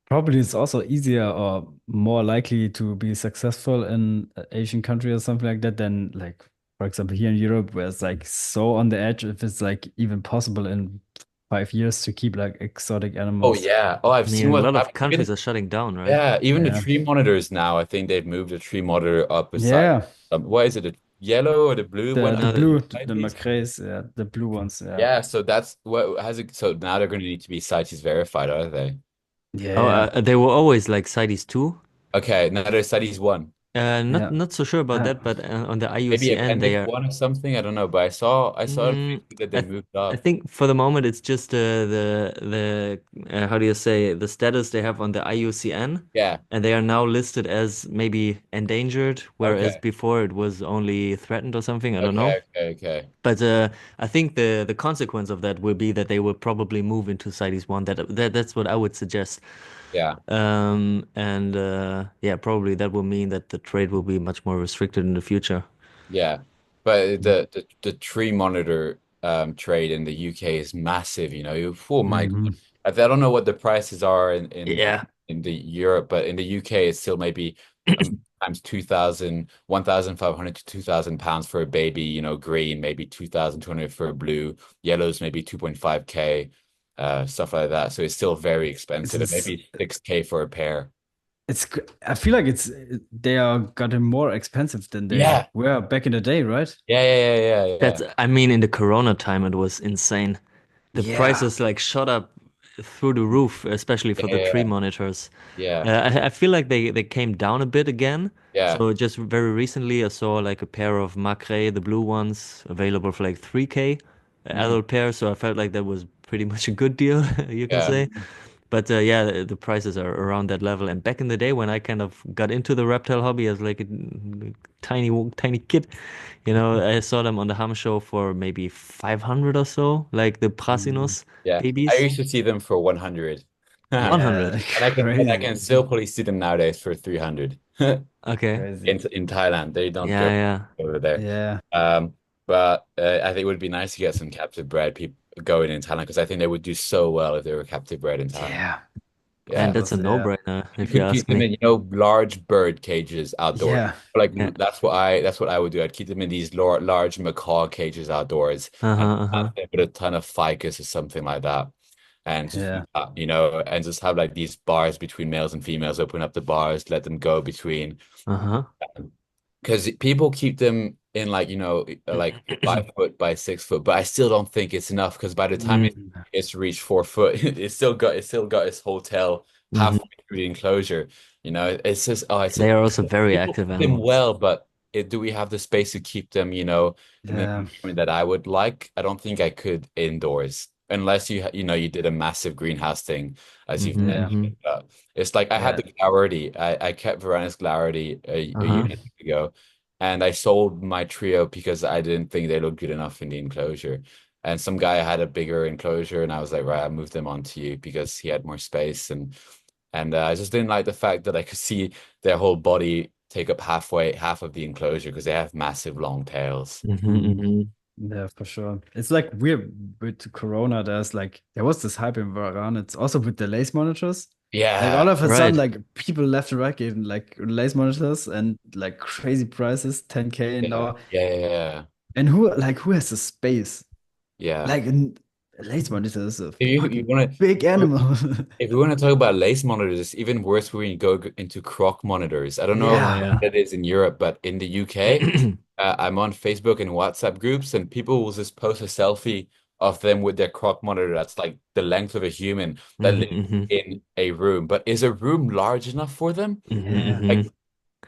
Probably it's also easier or more likely to be successful in an Asian country or something like that than like, for example, here in Europe, where it's like so on the edge if it's like even possible in 5 years to keep like exotic Oh animals. yeah. Oh, I I've seen mean, a what's lot of happening. countries are shutting down, right? Yeah, even the Yeah. tree monitors now, I think they've moved the tree monitor up beside Yeah. what is it, the yellow or the blue one? The No, blue, the CITES? macraes, yeah, the blue ones, yeah. Yeah, so that's what has it. So now they're going to need to be CITES verified, are they? oh, Yeah. they were always like CITES 2. Okay, now they're CITES one. Not Yeah. not so sure about Uh, that, but on the Maybe IUCN they Appendix are. one or something. I don't know, but I saw on Mm, Facebook that they I moved I up. think for the moment it's just the how do you say the status they have on the IUCN, Yeah. and they are now listed as maybe endangered, whereas Okay. before it was only threatened or something. I don't know. Okay. Okay. Okay. But I think the consequence of that will be that they will probably move into CITES 1. That's what I would suggest. Yeah. And yeah, probably that will mean that the trade will be much more restricted in the future. Yeah. But the tree monitor trade in the UK is massive, you know. Oh my mhm. God. I don't know what the prices are Yeah. in the Europe, but in the UK it's still maybe times 2,000, 1,500 to 2,000 pounds for a baby, you know, green, maybe 2,200 for a blue, yellows maybe 2.5K, stuff like that. So it's still very It's, expensive and it's maybe 6K for a pair. I feel like they are gotten more expensive than they Yeah. were back in the day, right? That's, Yeah. I mean, in the Corona time, it was insane. The Yeah. prices like shot up through the roof, especially for the tree Yeah. monitors. Yeah. I feel like they came down a bit again. Yeah. So just very recently, I saw like a pair of Macrae, the blue ones, available for like 3K, Mhm. adult pair. So I felt like that was pretty much a good deal, you can Yeah. say. But yeah, the prices are around that level. And back in the day when I kind of got into the reptile hobby as like a tiny kid, I saw them on the Ham show for maybe 500 or so, like the Mhm. Prasinos Yeah. I babies. used to see them for 100. 100. Yeah, And I crazy. can still probably see them nowadays for 300 Okay. Crazy. in Thailand. They don't Yeah, go yeah. over there. Yeah. But I think it would be nice to get some captive bred people going in Thailand because I think they would do so well if they were captive bred in Thailand. Yeah. And Yeah. that's a Was yeah. no-brainer You if you could keep ask them me. in, large bird cages outdoors. Yeah. Like Yeah. that's what I would do. I'd keep them in these large macaw cages outdoors and Uh-huh, uh-huh. put a ton of ficus or something like that. And just Yeah. and just have like these bars between males and females, open up the bars, let them go between. Uh-huh. Because people keep them in like, like 5 foot by 6 foot, but I still don't think it's enough because by the time Mm. it's reached 4 foot, it's still got its hotel Hmm. halfway through the enclosure. It's just it's They are also very people active keep them animals. well, but do we have the space to keep them, in the Yeah. environment that I would like? I don't think I could indoors unless you did a massive greenhouse thing, as you've Hmm. Yeah. Hmm. mentioned. It's like I had Yeah. the Clarity. I kept Varanus Clarity a year Uh-huh. ago, and I sold my trio because I didn't think they looked good enough in the enclosure. And some guy had a bigger enclosure, and I was like, right, I moved them on to you because he had more space, and I just didn't like the fact that I could see their whole body take up half of the enclosure because they have massive long tails. Hmm. Mm. Hmm. Yeah, for sure. It's like weird with Corona. There was this hype in Varan. It's also with the lace monitors. Like Yeah, all of a sudden, Right. like people left and right getting like lace monitors and like crazy prices, 10K yeah, now. yeah, yeah, yeah. And who has the space? Yeah. Like a lace monitor is a You fucking want big to, animal. if we want to talk about lace monitors, it's even worse when you go into croc monitors. I don't know Yeah, Yeah. how yeah. it is in Europe, but in the UK, I'm on Facebook and WhatsApp groups, and people will just post a selfie of them with their croc monitor that's like the length of a human that Hmm. lives Hmm. in a room. But is a room large enough for them? Hmm. Yeah. Hmm. Like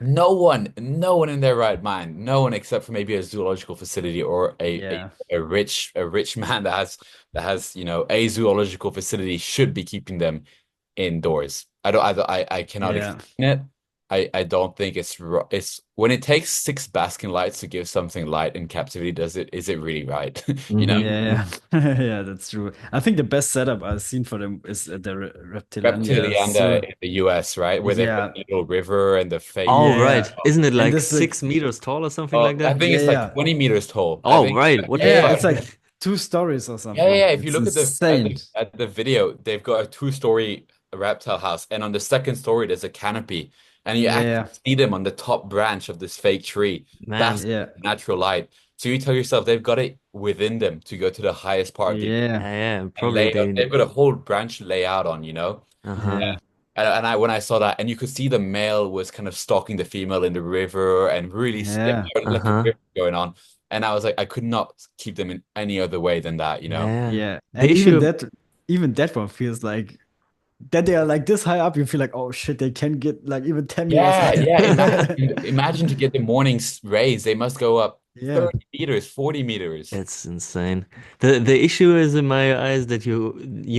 no one in their right mind, no one except for maybe a zoological facility or Yeah. a rich man that has a zoological facility should be keeping them indoors. I cannot Yeah. explain it. I don't think it's when it takes 6 basking lights to give something light in captivity, is it really right? You know, Hmm. Yeah, yeah. Yeah, that's true. I think the best setup I've seen for them is at the Reptilandia Reptilianda Zoo. in the US, right? Where they've got Yeah. the little river and the fake. Oh, Yeah. right. Isn't it And like this like 6 meters tall or something like Oh, I that? think yeah, it's like yeah. 20 meters tall. I Oh, think, right. What the yeah, Yeah, yeah, it's fuck? like 2 stories or yeah, yeah, something. yeah. If you It's look at the at insane. the at the video, they've got a 2-story reptile house, and on the second story there's a canopy, and you actually Yeah, see them on the top branch of this fake tree. That's Man. yeah, natural light. So you tell yourself they've got it within them to go to the highest part of the yeah, Yeah, yeah. and Probably they. they've got a whole branch layout on. Uh-huh. yeah, And I when I saw that, and you could see the male was kind of stalking the female in the river and really yeah, like a Uh-huh. river going on. And I was like, I could not keep them in any other way than that. Yeah. yeah. The And even issue. that one feels like that they are like this high up, you feel like, oh shit, they can get like even 10 meters Yeah, higher. yeah. Imagine to get the morning's rays, they must go up Yeah, 30 meters, 40 meters. It's insane. The issue is in my eyes that you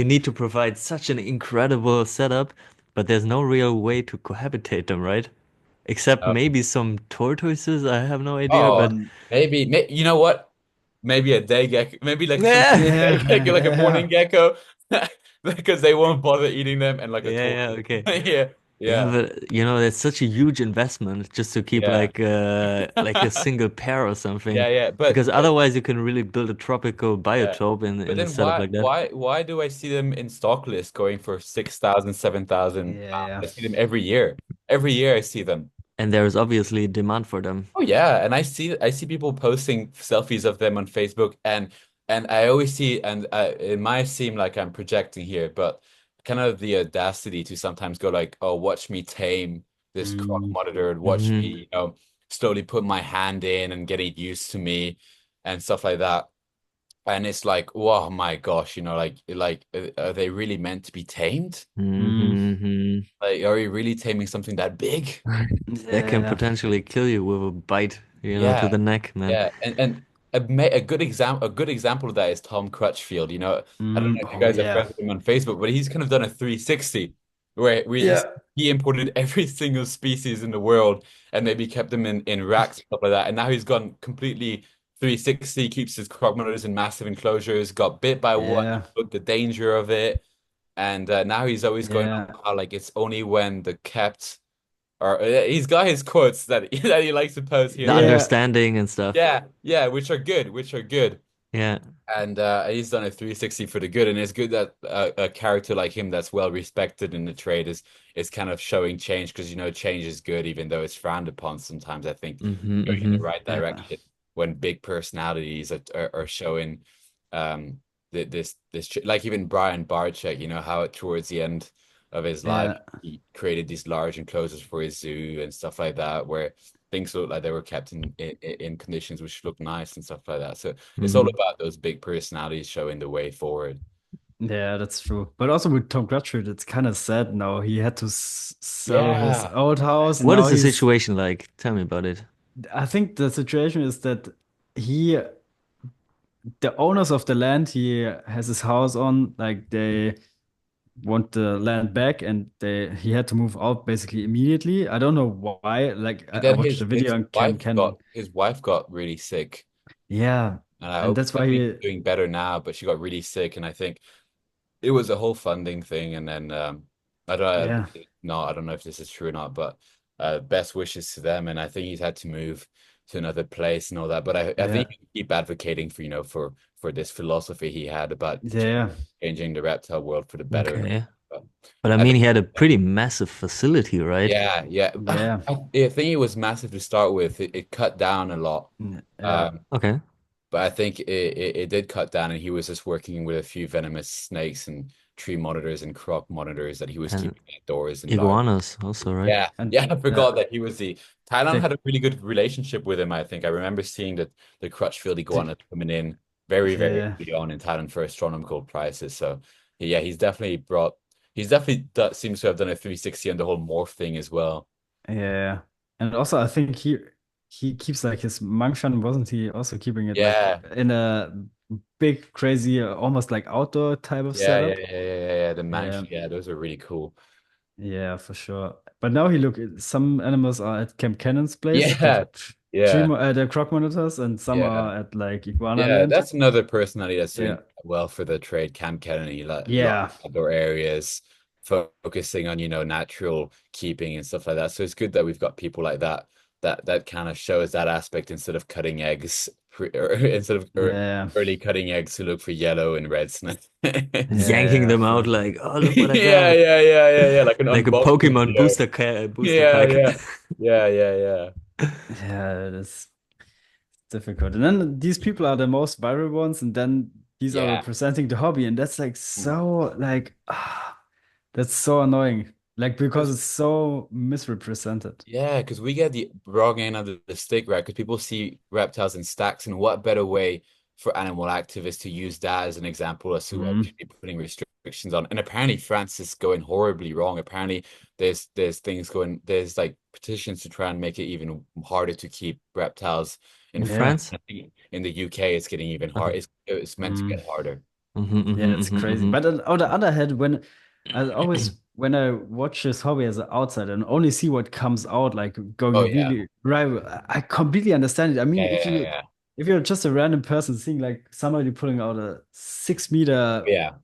need to provide such an incredible setup, but there's no real way to cohabitate them, right? Except Uh, maybe some tortoises. I have no idea, oh, but mm, you know what? Maybe a day gecko, maybe like some yeah, day yeah, gecko, like a morning yeah, gecko, because they won't bother eating them, and like a yeah, yeah, tortoise. okay. Yeah, Yeah, yeah, but it's such a huge investment just to keep yeah, like a single pair or something, yeah, yeah. because But otherwise you can really build a tropical yeah. biotope But in a then setup like that. why do I see them in stock list going for 6,000, 7,000 pounds? yeah, I see them every year. Every year I see them. And there is obviously demand for them. Oh yeah, and I see people posting selfies of them on Facebook, and I always see, and it might seem like I'm projecting here, but kind of the audacity to sometimes go like, "Oh, watch me tame this croc mm, monitor, and watch me, Hmm. slowly put my hand in and get it used to me, and stuff like that." And it's like, oh my gosh, are they really meant to be tamed? mm, Hmm. Like, are you really taming something that big? That can yeah, potentially kill you with a bite, to Yeah, the neck, man. yeah, and a good example of that is Tom Crutchfield. I don't know if you oh guys are yeah, friends with him on Facebook, but he's kind of done a 360 where yeah, he imported every single species in the world and maybe kept them in racks and stuff like that. And now he's gone completely 360, keeps his croc monitors in massive enclosures, got bit by one, yeah, look the danger of it. And now he's always going on Yeah. how like it's only when the kept or he's got his quotes that that he likes to post here The and there. Yeah. understanding and stuff. Yeah, which are good, which are good. Yeah. And he's done a 360 for the good, and it's good that a character like him that's well respected in the trade is kind of showing change because you know change is good, even though it's frowned upon sometimes. I think Mm-hmm. going in the Mm-hmm. right Yeah. direction when big personalities are showing like even Brian Barczyk, you know how towards the end of his life Yeah. he created these large enclosures for his zoo and stuff like that, where things looked like they were kept in conditions which look nice and stuff like that. So it's all Mm-hmm. about those big personalities showing the way forward. Yeah, that's true. But also with Tom Crutchfield, it's kind of sad now. He had to sell his Yeah. old house, and What now is the he's. situation like? Tell me about it. I think the situation is that he, the owners of the land he has his house on, like they want the land back, and he had to move out basically immediately. I don't know why. Like And I then watched a video on Cam Cannon. his wife got really sick. Yeah, And I and hope that's I why think he. he's doing better now, but she got really sick and I think it was a whole funding thing, and then Yeah, I don't know if this is true or not, but best wishes to them. And I think he's had to move to another place and all that. But I yeah, think he keep advocating for for this philosophy he had about yeah, changing the reptile world for the better. Okay. But But I I mean, think he had a pretty massive facility, right? yeah. yeah, I think it was massive to start with. It cut down a lot. yeah, Um, Okay. But I think it did cut down, and he was just working with a few venomous snakes and tree monitors and crop monitors that he was And keeping outdoors in large. iguanas also, right? Yeah, and yeah, I forgot that he was the Thailand they, had a really good relationship with him, I think. I remember seeing that the Crutchfield they, iguana coming in very, very yeah, early on in Thailand for astronomical prices. So yeah, he's definitely seems to have done a 360 on the whole morph thing as well. yeah, and also I think he keeps like his Mangshan, wasn't he also keeping it like Yeah. in a big, crazy, almost like outdoor type of setup? Yeah. The Yeah. Manx, yeah, those are really cool. Yeah, for sure. But now he look, some animals are at Camp Cannon's place, Yeah, yeah. the croc monitors, and some Yeah. are at like Iguana Yeah, Land. that's another personality that's doing Yeah. well for the trade. Cam Kennedy, like a lot of Yeah. outdoor areas, focusing on, natural keeping and stuff like that. So it's good that we've got people like that that kind of shows that aspect instead of cutting eggs, or instead of Yeah. early cutting eggs to look for yellow and red snake. Yanking Yeah. them out like, oh, look what I Yeah, got. yeah. Like an Like a unboxing Pokemon video. booster Yeah, pack. yeah, yeah. Yeah, that's difficult. And then these people are the most viral ones, and then these are Yeah. representing the hobby, and that's like so like that's so annoying. Like because it's so misrepresented. Yeah, because we get the wrong end of the stick, right? Because people see reptiles in stacks, and what better way for animal activists to use that as an example as to what we Mm. should be putting restrictions on. And apparently, France is going horribly wrong. Apparently, there's like petitions to try and make it even harder to keep reptiles in In France. Yeah. France? I think in the UK, it's getting even hard. Okay. It's meant to Mm. get harder. Mm-hmm, Yeah, mm-hmm, it's mm-hmm, crazy. mm-hmm. But on the other hand, when I watch this hobby as an outsider and only see what comes out, like Oh going yeah, really right, I completely understand it. I mean, yeah. if you're just a random person seeing like somebody pulling out a 6 meter Yeah,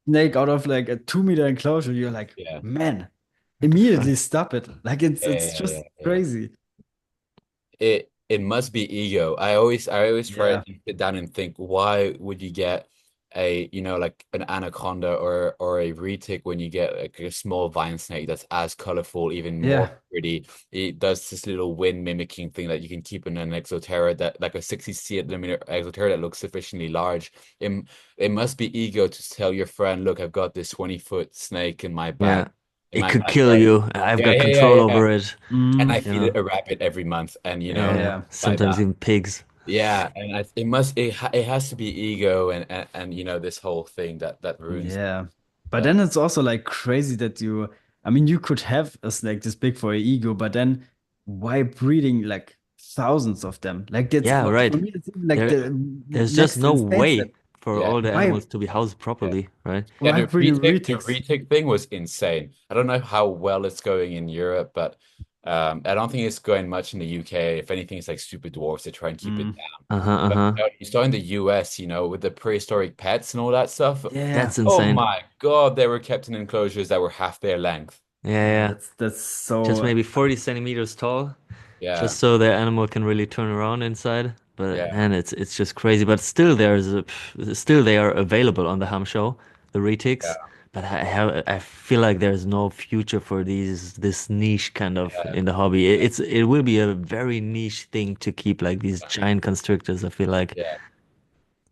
snake out of like a 2 meter enclosure, you're like, yeah, man, What the immediately fuck? stop it. Like it's yeah. just crazy. It must be ego. I always try Yeah. to sit down and think, why would you get a like an anaconda or a retic when you get like a small vine snake that's as colorful, even more Yeah. pretty. It does this little wind mimicking thing that you can keep in an exoterra that like a 60 centimeter exoterra that looks sufficiently large. It, it must be ego to tell your friend, look, I've got this 20-foot snake in my Yeah. It my could kill backyard. you. I've Yeah, got yeah, control yeah. over it, And I Mm, you feed know. it a rabbit every month, and yeah. like Sometimes that. even pigs. Yeah, and it has to be ego and this whole thing that ruins. Yeah. But But then it's also like crazy that I mean, you could have a snake this big for your ego, but then why breeding like thousands of them? Like that's Yeah, for right. me, it's even like There, the there's just next no insane step. way for yeah, all the Why animals to be housed yeah, properly, right? yeah. why breeding The retics? retic thing was insane. I don't know how well it's going in Europe, but I don't think it's going much in the UK. If anything, it's like super dwarfs. They try and keep it Mm. down. Uh-huh, But uh-huh. you saw in the US, with the prehistoric pets and all that stuff. Yeah. That's Oh insane. my God, they were kept in enclosures that were half their length. Yeah, Yeah, yeah. that's Just so maybe 40 centimeters tall, Yeah, just so the animal can really turn around inside. But yeah, man, it's just crazy. But still, still they are available on the ham show, the retics. yeah, But I feel like there's no future for this niche kind of yeah, in the hobby. It will be a very niche thing to keep like these giant constrictors. I feel like yeah,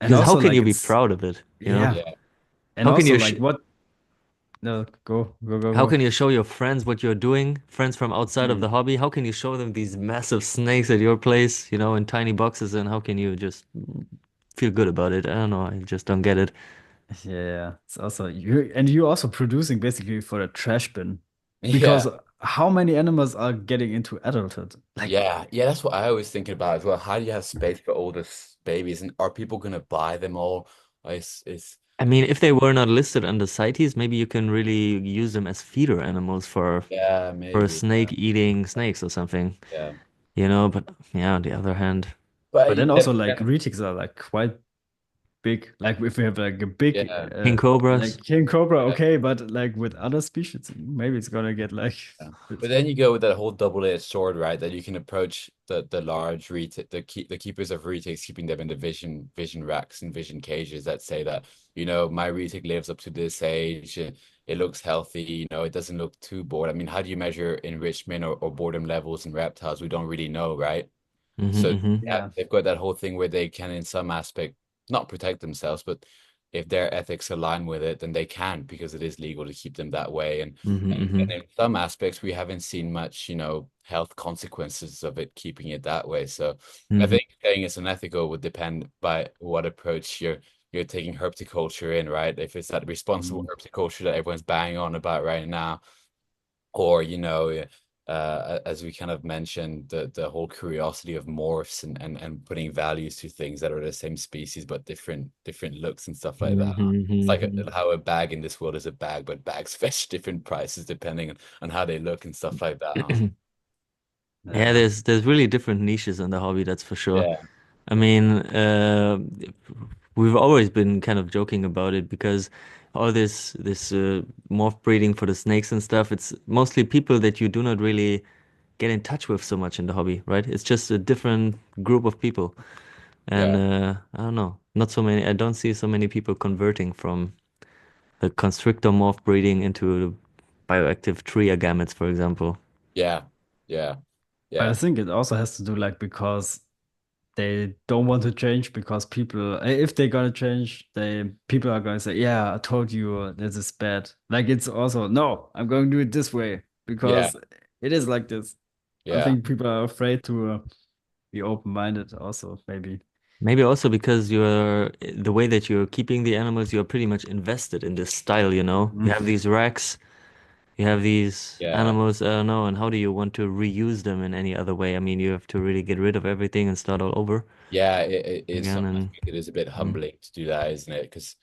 and because how also can like you be it's proud of it? You know, yeah. yeah, And how can also you sh like what no how go. can you show your friends what you're doing? Friends from outside of the Mm. hobby, how can you show them these massive snakes at your place, in tiny boxes, and how can you just feel good about it? I don't know. I just don't get it. Yeah, it's also you also producing basically for a trash bin yeah. because how many animals are getting into adulthood? Like, Yeah, yeah, that's what I was thinking about as well. How do you have space for all these babies, and are people gonna buy them all? It's I mean, if they were not listed under CITES, maybe you can really use them as feeder animals yeah, for maybe, snake eating snakes or something, yeah. but yeah, on the other hand, But but then then also like again, retics are like quite big. Like if we have like a big yeah, king cobras. like king cobra, yeah. okay, but like with other species, maybe it's gonna get like Yeah. But it's, then you go with that whole double-edged sword, right? That you can approach the large the keepers of retics, keeping them in the vision racks and vision cages that say that, my retic lives up to this age, it looks healthy, it doesn't look too bored. I mean, how do you measure enrichment or boredom levels in reptiles? We don't really know, right? So Hmm. yeah, yeah. they've got that whole thing where they can, in some aspect, not protect themselves, but if their ethics align with it, then they can because it is legal to keep them that way. And Hmm. and, Hmm. and in some aspects, we haven't seen much, health consequences of it keeping it that way. So I Hmm. think saying it's unethical would depend by what approach you're taking herpetoculture in, right? If it's that responsible Mm. herpetoculture that everyone's banging on about right now, or as we kind of mentioned, the whole curiosity of morphs and putting values to things that are the same species but different looks and stuff like that. It's like Hmm. how a bag in this world is a bag, but bags fetch different prices depending on how they look and stuff like that, huh? Yeah, Yeah. there's really different niches in the hobby, that's for sure. Yeah, I mean, we've always been kind of joking about it because all this morph breeding for the snakes and stuff, it's mostly people that you do not really get in touch with so much in the hobby, right? It's just a different group of people. And yeah, I don't know, not so many, I don't see so many people converting from the constrictor morph breeding into bioactive tree gametes, for example. yeah, yeah, But I yeah, think it also has to do like because they don't want to change because people if they're gonna change they people are gonna say yeah I told you this is bad like it's also no I'm going to do it this way yeah, because it is like this. I yeah. think people are afraid to be open-minded also maybe. Maybe also because the way that you're keeping the animals, you're pretty much invested in this style, you know? You Mm. have these racks, you have these Yeah. animals, I don't know, and how do you want to reuse them in any other way? I mean, you have to really get rid of everything and start all over Yeah, it is again. some And aspect, it is a bit mm, humbling to do that, isn't it? Because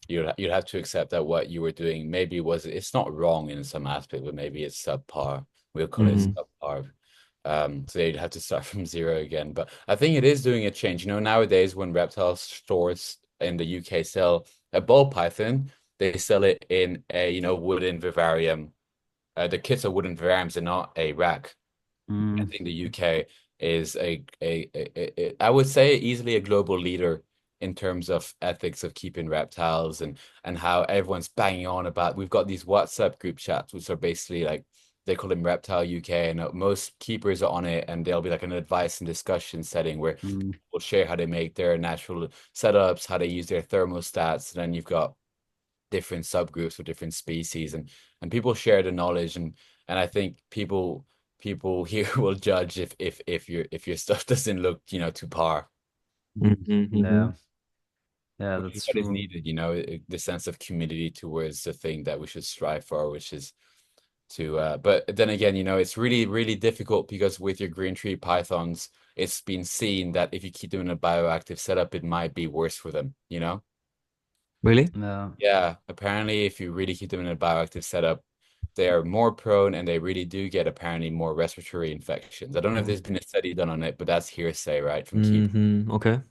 you'd have to accept that what you were doing maybe it's not wrong in some aspect, but maybe it's subpar. We'll call it hmm. subpar. So you'd have to start from zero again. But I think it is doing a change. Nowadays when reptile stores in the UK sell a ball python, they sell it in a wooden vivarium. The kits are wooden vivariums and not a rack. I Mm. think the UK is I would say easily a global leader in terms of ethics of keeping reptiles and how everyone's banging on about. We've got these WhatsApp group chats, which are basically like they call them Reptile UK, and most keepers are on it, and there'll be like an advice and discussion setting where Mm. people share how they make their natural setups, how they use their thermostats, and then you've got different subgroups with different species and people share the knowledge and I think people here will judge if your stuff doesn't look too par. Hmm. Hmm. Yeah, yeah, Which is that's what is true. needed, the sense of community towards the thing that we should strive for, which is to but then again, it's really really difficult because with your green tree pythons it's been seen that if you keep them in a bioactive setup it might be worse for them. Really? Yeah. Yeah, apparently if you really keep them in a bioactive setup, they are more prone and they really do get apparently more respiratory infections. I don't know if there's been a study done on it, but that's hearsay, right, from keep Okay.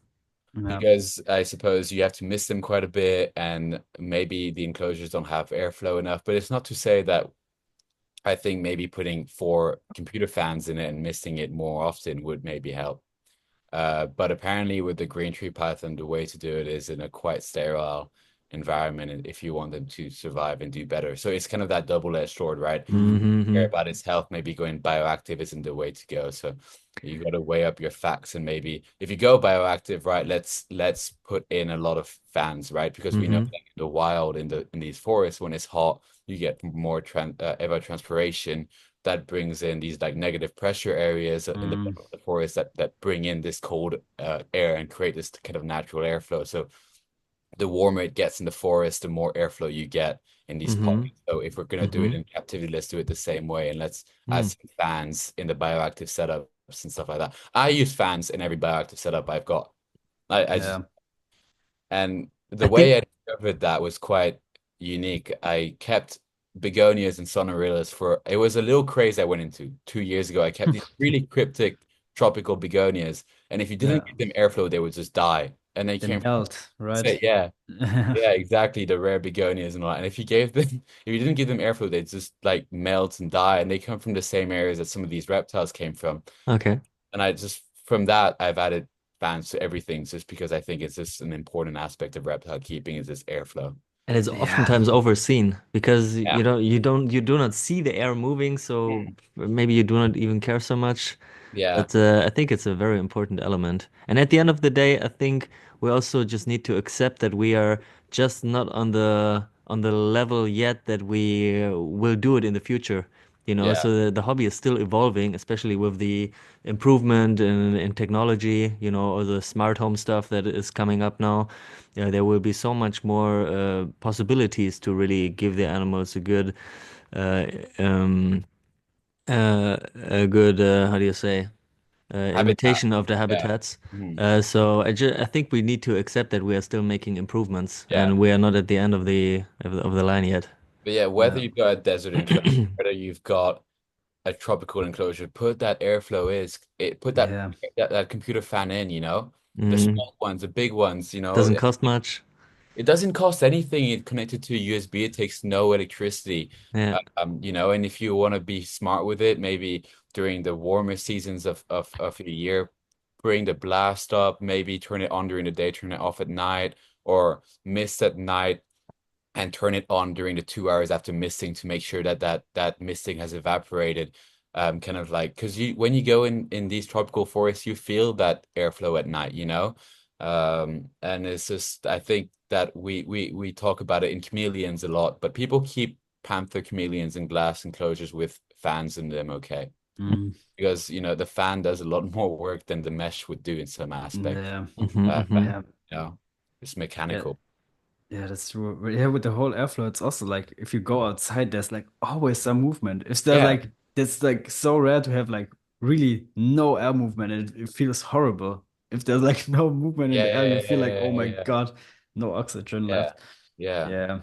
Yeah. because I suppose you have to mist them quite a bit and maybe the enclosures don't have airflow enough. But it's not to say that I think maybe putting 4 computer fans in it and misting it more often would maybe help. But apparently with the green tree python, the way to do it is in a quite sterile environment and if you want them to survive and do better. So it's kind of that double-edged sword, right? Care about its health, maybe going bioactive isn't the way to go. So you got to weigh up your facts and maybe if you go bioactive, right, let's put in a lot of fans, right? Because we know that in the wild in these forests when it's hot, you get more evapotranspiration that brings in these like negative pressure areas in the bottom of the forest that bring in this cold air and create this kind of natural airflow. So the warmer it gets in the forest, the more airflow you get in these pockets. So if we're going to do it in captivity, let's do it the same way and let's add some fans in the bioactive setups and stuff like that. I use fans in every bioactive setup I've got. I just Yeah. and I the way think I discovered that was quite unique. I kept begonias and sonorillas for it was a little craze I went into 2 years ago. I kept these really cryptic tropical begonias, and if you didn't Yeah. give them airflow, they would just die. And they They came from melt, right? yeah, yeah, exactly, the rare begonias and all that. And if you gave them, if you didn't give them airflow, they'd just like melt and die. And they come from the same areas that some of these reptiles came from. okay. And I just from that I've added fans to everything just because I think it's just an important aspect of reptile keeping is this airflow. And it's Yeah. oftentimes overseen because Yeah. you do not see the air moving, so Mm. maybe you do not even care so much. Yeah. But I think it's a very important element. And at the end of the day, I think we also just need to accept that we are just not on the level yet that we will do it in the future. Yeah. So the hobby is still evolving, especially with the improvement in technology, or the smart home stuff that is coming up now. Yeah, there will be so much more possibilities to really give the animals uh, um, a good, how do you say? Habitat. Imitation of the Yeah. habitats. Mhm. So I think we need to accept that we are still making improvements Yeah. and we are not at the end of the line yet. But yeah, whether Yeah. you've got a desert enclosure, whether you've got a tropical enclosure, put that airflow is it put Yeah. that computer fan in, the Mm, small ones, the big ones, doesn't cost much. it doesn't cost anything. It connected to a USB. It takes no electricity. Yeah. And if you want to be smart with it, maybe during the warmer seasons of the year, bring the blast up, maybe turn it on during the day, turn it off at night, or mist at night and turn it on during the 2 hours after misting to make sure that misting has evaporated. Kind of like because you when you go in these tropical forests, you feel that airflow at night, and it's just I think that we talk about it in chameleons a lot, but people keep panther chameleons in glass enclosures with fans in them, okay? Mm. Because the fan does a lot more work than the mesh would do in some aspect. Yeah. But, Yeah. it's Yeah. mechanical. Yeah, that's true. But yeah, with the whole airflow, it's also like if you go outside, there's like always some movement. If there's Yeah, like it's like so rare to have like really no air movement. It feels horrible. If there's like no movement in yeah, the air, you yeah, feel like, yeah, oh my yeah, God, no oxygen yeah, left. yeah. Yeah.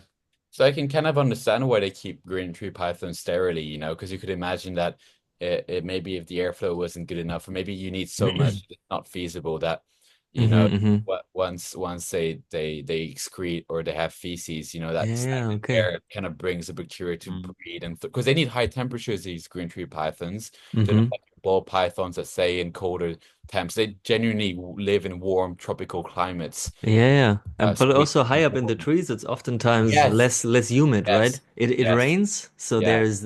So I can kind of understand why they keep green tree pythons sterilely, because you could imagine that it maybe if the airflow wasn't good enough, or maybe you need so much it's not feasible that, you know, hmm once they excrete or they have feces, that Yeah, stagnant okay. air kind of brings the bacteria to Mm. breed and because they need high temperatures, these green tree pythons. They're not hmm like ball pythons that say in colder temps. They genuinely live in warm tropical climates. Yeah. So But we also high up in the trees, it's oftentimes yes, less humid, right? yes, It yes, rains, so yeah, there's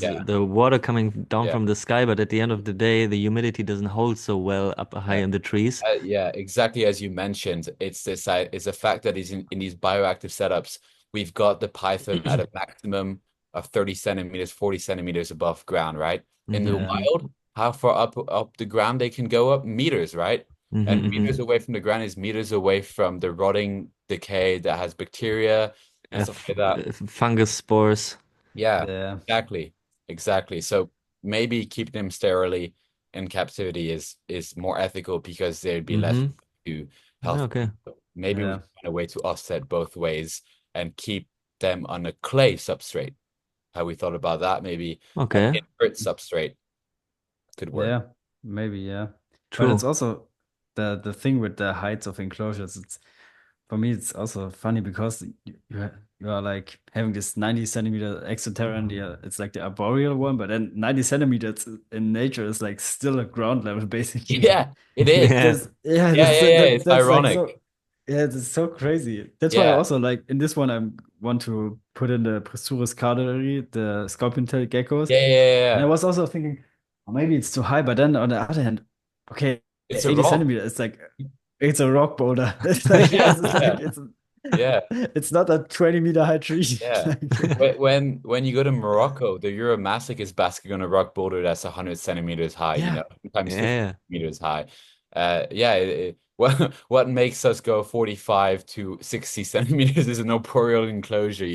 yeah. the water coming down Yeah, from the sky, but at the end of the day, the humidity doesn't hold so well up high yeah, in the trees. yeah, exactly as you mentioned. It's the fact that is in these bioactive setups, we've got the python at a maximum of 30 centimeters, 40 centimeters above ground, right? In the hmm Yeah. wild, how far up the ground they can go up? Meters, right? And meters hmm away from the ground is meters away from the rotting decay that has bacteria and stuff like that. Fungus spores. Yeah, Yeah. exactly. Exactly. So maybe keep them sterilely in captivity is more ethical because there'd be less hmm to health. Okay. Maybe we Yeah. find a way to offset both ways and keep them on a clay substrate. how we thought about that. Maybe an Okay. inert substrate could work. Yeah, maybe, yeah. But it's True. also the thing with the heights of enclosures. It's for me, it's also funny because you are like having this 90 centimeter exoterran. Yeah, it's like the arboreal one, but then 90 centimeters in nature is like still a ground level basically. Yeah, it is. Yeah. This yeah, Yeah, yeah, yeah. It's that's like so ironic. yeah, it's so crazy. That's why I Yeah. also like in this one I want to put in the Pressurus cardinali, the scorpion tail geckos. Yeah, yeah, yeah, And I yeah. was also thinking, oh, maybe it's too high, but then on the other hand, okay, It's a 80 rock. centimeters, it's like it's a rock boulder. It's like Yeah, it's yeah, like yeah, it's not a 20-meter high tree. yeah. Like, When you go to Morocco, the Euromasic is basking on a rock boulder that's 100 centimeters high, yeah, sometimes 50 Yeah. meters high. Yeah, what makes us go 45 to 60 centimeters is an arboreal enclosure,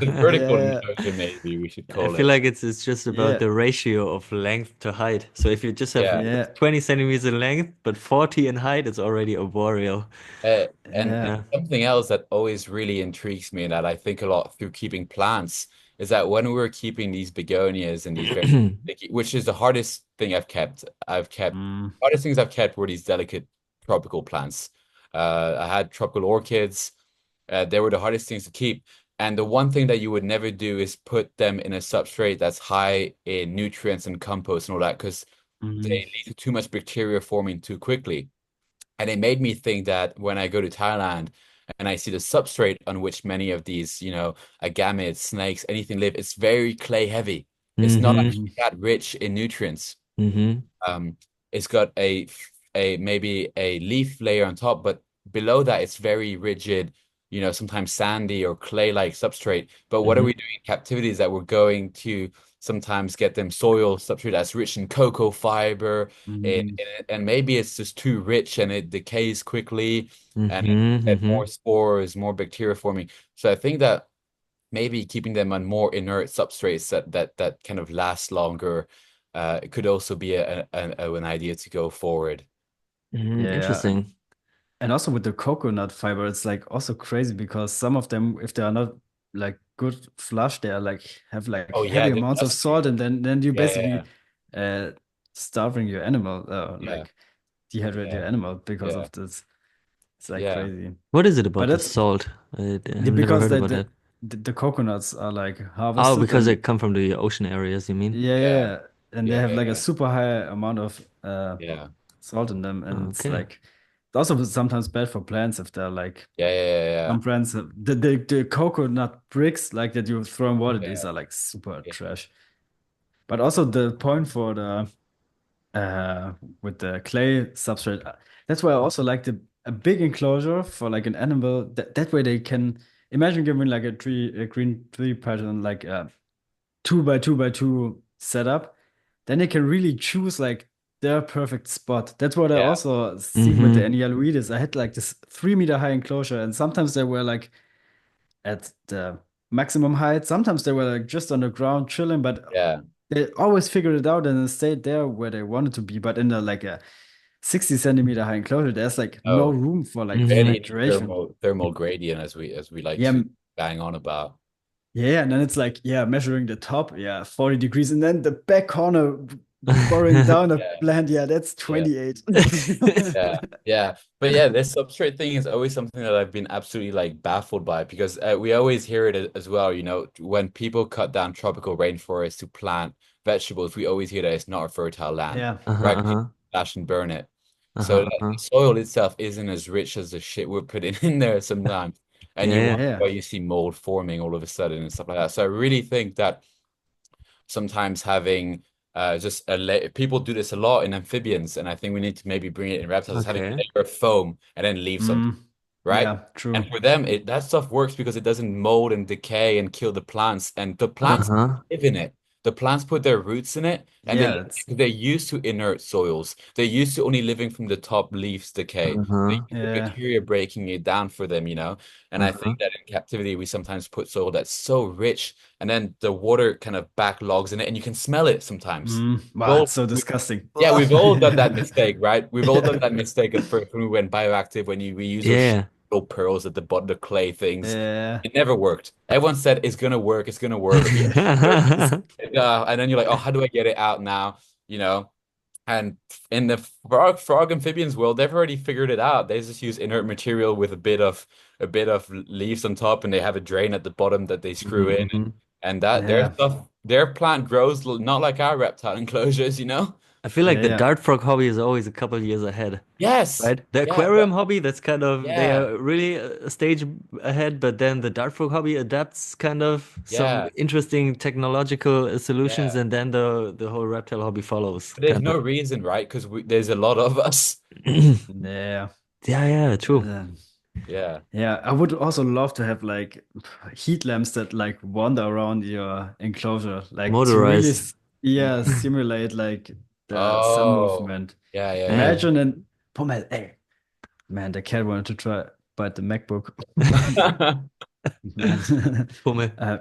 The vertical yeah, enclosure, maybe we should I call feel it. like it's just about yeah, the ratio of length to height. So if you just have Yeah. yeah, 20 centimeters in length, but 40 in height, it's already arboreal. And yeah. Yeah. something else that always really intrigues me and that I think a lot through keeping plants is that when we were keeping these begonias and these very sticky, which is the hardest thing Mm, hardest things I've kept were these delicate tropical plants. I had tropical orchids. They were the hardest things to keep. And the one thing that you would never do is put them in a substrate that's high in nutrients and compost and all that because mm, they lead to too much bacteria forming too quickly. And it made me think that when I go to Thailand and I see the substrate on which many of these, agamids, snakes, anything live, it's very clay heavy. It's not Mm-hmm. mm, actually that rich in nutrients. Mm-hmm. Um, it's got a maybe a leaf layer on top, but below that it's very rigid, sometimes sandy or clay-like substrate. But what are we Mm-hmm. doing in captivity is that we're going to sometimes get them soil substrate that's rich in cocoa fiber, mm, and maybe it's just too rich and it decays quickly, and Mm-hmm. get more Mm-hmm. spores, more bacteria forming. So I think that maybe keeping them on more inert substrates that kind of last longer it could also be an idea to go forward. Mm, yeah. interesting. And also with the coconut fiber, it's like also crazy because some of them, if they are not like good flush, they are like have like Oh yeah, heavy they're amounts of salt, dusty. and then you Yeah, basically yeah, uh starving your animal, yeah, like dehydrate yeah, your animal because yeah, of this. It's like yeah, crazy. What is it But about the that's salt? I have never because heard about that. the coconuts are like Oh, harvested because they and come from the ocean areas, you mean? yeah, yeah, yeah, and they yeah, have like a yeah, super high amount of yeah, salt in them, and it's Okay. like it's also sometimes bad for plants if they're like yeah, yeah, some plants the coconut bricks like that you throw in water, these yeah, are like super yeah, trash. But also the point for the uh with the clay substrate, that's why I also like the a big enclosure for like an animal that way they can imagine giving like a green tree pattern like 2 by 2 by 2 setup, then they can really choose like their perfect spot. That's what I yeah, also seen with the Mm-hmm. Anialoides. I had like this 3 meter high enclosure, and sometimes they were like at the maximum height. Sometimes they were like just on the ground chilling, but yeah. they always figured it out and stayed there where they wanted to be. But in the like a 60 centimeter high enclosure, there's like no Oh, room for like Mm-hmm. barely any fluctuation. thermal gradient as we like Yeah, to bang on about. yeah, and then it's like, yeah, measuring the top, yeah, 40 degrees, and then the back corner borrowing down a Yeah, plant, yeah, that's yeah. 28. Yeah, yeah, but yeah, this substrate thing is always something that I've been absolutely like baffled by because we always hear it as well. When people cut down tropical rainforests to plant vegetables, we always hear that it's not a fertile land, Yeah. Uh-huh, right? People uh-huh, slash and burn it, so uh-huh, that uh-huh. the soil itself isn't as rich as the shit we're putting in there sometimes, and Yeah, you yeah. wonder Yeah. why you see mold forming all of a sudden and stuff like that. So I really think that sometimes having just people do this a lot in amphibians, and I think we need to maybe bring it in reptiles, is having a Okay. layer of foam and then leave something, Mm, right? yeah, And true. for them, that stuff works because it doesn't mold and decay and kill the plants, and the plants Uh-huh. live in it. The plants put their roots in it, and Yeah, it's they're used to inert soils. They're used to only living from the top leaves decay. They're Uh-huh. used to yeah. bacteria breaking it down for them. And I Uh-huh. think that in captivity, we sometimes put soil that's so rich and then the water kind of backlogs in it and you can smell it sometimes. Wow, Well, it's so disgusting. yeah, Ugh. we've all done that mistake, right? We've all done that mistake at first when we went bioactive, when we use our Yeah. little pearls at the bottom, the clay things. Yeah. It never worked. Everyone said it's gonna work, it's gonna work. And then you're like, oh, how do I get it out now? You know? And in the frog amphibians world, they've already figured it out. They just use inert material with a bit of leaves on top, and they have a drain at the bottom that they screw in. Mhm. And that their Yeah. stuff, their plant grows not like our reptile enclosures, you know? I feel like Yeah. the Yeah. dart frog hobby is always a couple years ahead, Yes. right? The Yeah, aquarium but hobby, that's kind of, they yeah, are really a stage ahead, but then the dart frog hobby adapts kind of some yeah, interesting technological solutions, yeah. and then the whole reptile hobby follows, But there's kind no of. reason, right? Because there's a lot of us. Yeah. Yeah, yeah, true. Uh, Yeah. yeah. I would also love to have like heat lamps that like wander around your enclosure, like to really, Motorized. yeah, Mm. simulate like the sun Oh, movement. yeah, yeah, Yeah. Imagine and oh man, hey, man, the cat wanted to try bite the MacBook. yeah. Man. Pummel. Uh,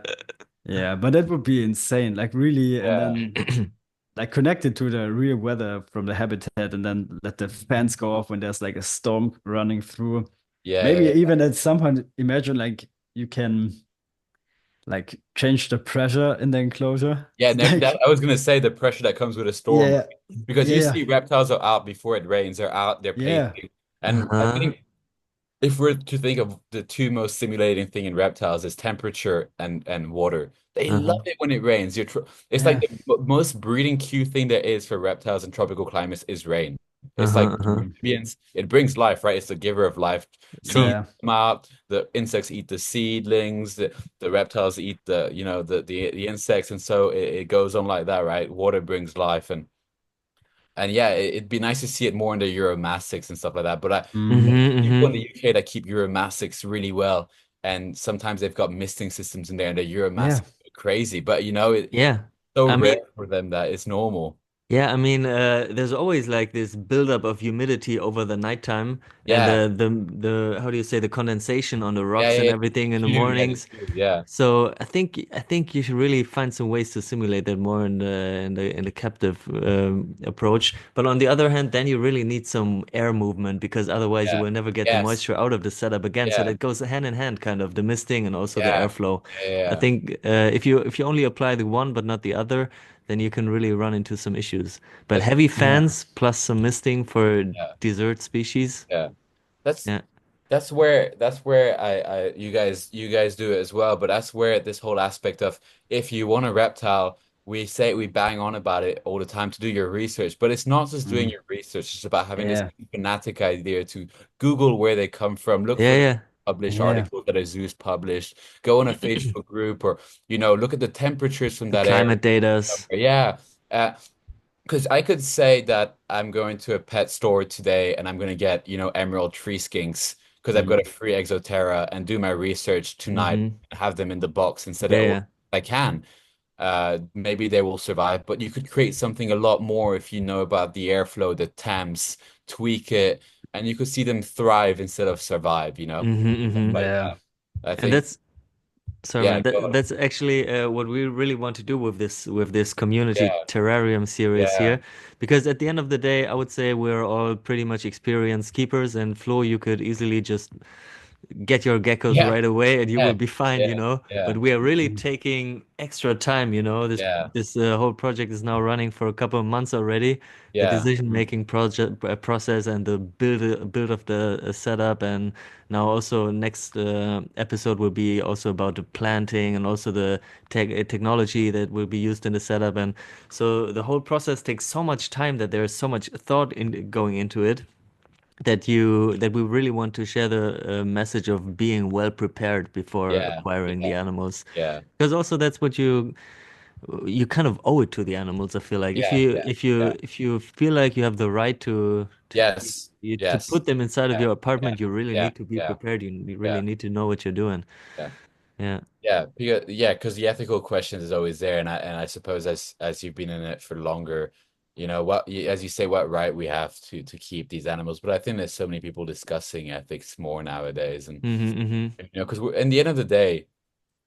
yeah, but that would be insane. Like really, and Yeah. then like connected to the real weather from the habitat, and then let the fans go off when there's like a storm running through. Yeah, Maybe yeah, even at some point, imagine like you can like change the pressure in the enclosure. yeah. No, that Like, I was gonna say the pressure that comes with a storm, yeah, right? Because you yeah, see reptiles are out before it rains. They're out, they're yeah. pacing. And I Uh-huh. think if we're to think of the two most stimulating thing in reptiles is temperature and water. They love Uh-huh. it when it rains. It's like Yeah. the most breeding cue thing there is for reptiles in tropical climates is rain. It's like Uh-huh. Uh-huh. Mm, amphibians, it brings life, right? It's the giver of life. Seeds True. yeah. come out, the insects eat the seedlings, the reptiles eat the insects, and so it goes on like that, right? Water brings life, and yeah, it'd be nice to see it more in the Euromastics and stuff like that. But Mm, there's Mm-hmm. people in Mm-hmm. the UK that keep Euromastics really well, and sometimes they've got misting systems in there, and the yeah. Euromastics are crazy. But it's Yeah. so I rare mean, for them that it's normal. yeah, I mean, there's always like this buildup of humidity over the nighttime, and Yeah, the how do you say, the condensation on the yeah, rocks yeah, and yeah. everything in the Yeah, the mornings. cube, yeah, So I think you should really find some ways to simulate that more in the captive approach. But on the other hand, then you really need some air movement, because otherwise you yeah, will never get the yes, moisture out of the setup again. So yeah, that goes hand in hand, kind of the misting and also the yeah, airflow. yeah, I yeah. think if you only apply the one but not the other, then you can really run into some issues. But That's heavy Yeah. fans plus some misting for yeah, desert species. yeah. That's Yeah. that's where you guys do it as well, but that's where this whole aspect of if you want a reptile, we bang on about it all the time to do your research, but it's not just doing Mm, your research, it's about having this yeah. fanatic idea to Google where they come from, look Yeah, for yeah. published Yeah. articles that a zoo's published, go on a Facebook group or look at the temperatures from The that area. climate datas. Yeah. Because I could say that I'm going to a pet store today and I'm going to get, emerald tree skinks because I've got Mm, a free Exoterra and do my research tonight Mm-hmm. and have them in the box and set it Yeah, all yeah. I can. Maybe they will survive, but you could create something a lot more if you know about the airflow, the temps, tweak it, and you could see them thrive instead of survive, Mm-hmm, stuff mm-hmm. like yeah. that. I And think, sorry, yeah, man. That's actually what we really want to do with this community yeah, terrarium series yeah, here, because at the end of the day, I would say we're all pretty much experienced keepers, and Flo, you could easily just get your geckos yeah, right away and you will yeah, be fine, yeah, But yeah, we are really Mm, taking extra time, This yeah, this whole project is now running for a couple of months already. The yeah, mm, decision-making project process and the build of the setup, and now also next episode will be also about the planting and also the technology that will be used in the setup. And so the whole process takes so much time that there is so much thought in going into it, that we really want to share the message of being well prepared before yeah, acquiring the yeah, animals, yeah. because also that's what you kind of owe it to the animals. I feel like if Yeah, you yeah, if you yeah. if you feel like you have the right to keep Yes, you to yes. put them inside of Yeah, your yeah, apartment, you really yeah, need to be yeah, prepared. You really yeah, need to know what you're doing. yeah. Yeah. Because the ethical questions is always there, and I suppose as you've been in it for longer, as you say, what right we have to keep these animals. But I think there's so many people discussing ethics more nowadays, and Mm-hmm, mm-hmm. because in the end of the day,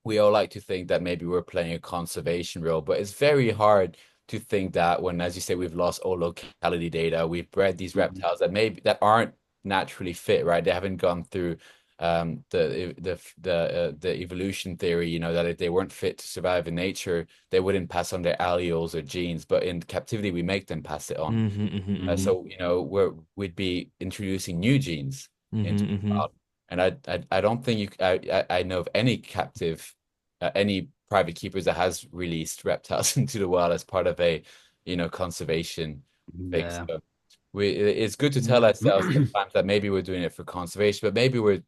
we all like to think that maybe we're playing a conservation role, but it's very hard to think that when, as you say, we've lost all locality data, we've bred these mm, reptiles that aren't naturally fit, right? They haven't gone through the evolution theory, you know, that if they weren't fit to survive in nature, they wouldn't pass on their alleles or genes, but in captivity we make them pass it on. Mm-hmm, mm-hmm, mm-hmm. So, you know, we'd be introducing new genes into Mm-hmm, the mm-hmm. wild. And I don't think I know of any captive, any private keepers that has released reptiles into the wild as part of a, you know, conservation thing. Yeah. So it's good to tell Mm. ourselves sometimes that maybe we're doing it for conservation, but maybe we're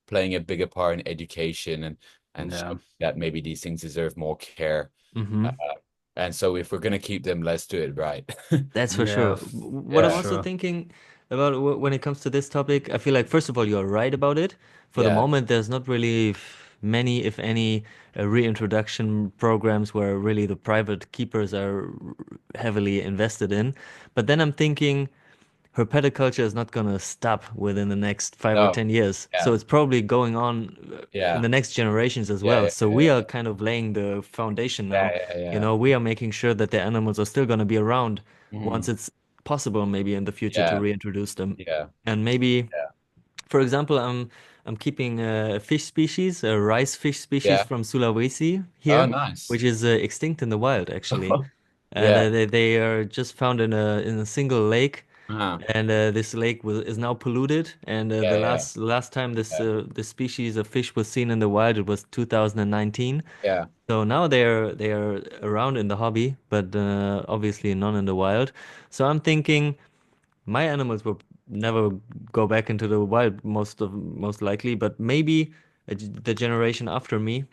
playing a bigger part in education and Yeah. showing that maybe these things deserve more care. Mm-hmm. Uh, and so if we're gonna keep them, let's do it right. That's for Yeah, sure. What for I'm Yeah, also sure. thinking about when it comes to this topic, I feel like, first of all, you're right about it. For the yeah. moment, there's not really many, if any, reintroduction programs where really the private keepers are heavily invested in. But then I'm thinking, herpetoculture is not going to stop within the next 5 or 10 years. So Yeah, it's probably going on in yeah, the next generations as yeah, well. yeah, So we are yeah, kind of laying the foundation yeah, now. yeah, You yeah. know, we are making sure that the animals are still going to be around once Mhm. it's possible, maybe in the future, to Yeah, reintroduce them. yeah, And maybe, yeah, for example, I'm keeping a fish species, a rice fish species yeah. from Sulawesi Oh, here, nice. which is extinct in the wild actually. And Yeah. they are just found in a single lake, Uh-huh. and this lake is now polluted. And the Yeah, yeah, last time yeah, this species of fish was seen in the wild, it was 2019. yeah, So now they are around in the hobby, but obviously none in the wild. So I'm thinking my animals will never go back into the wild, most likely, but maybe the generation after me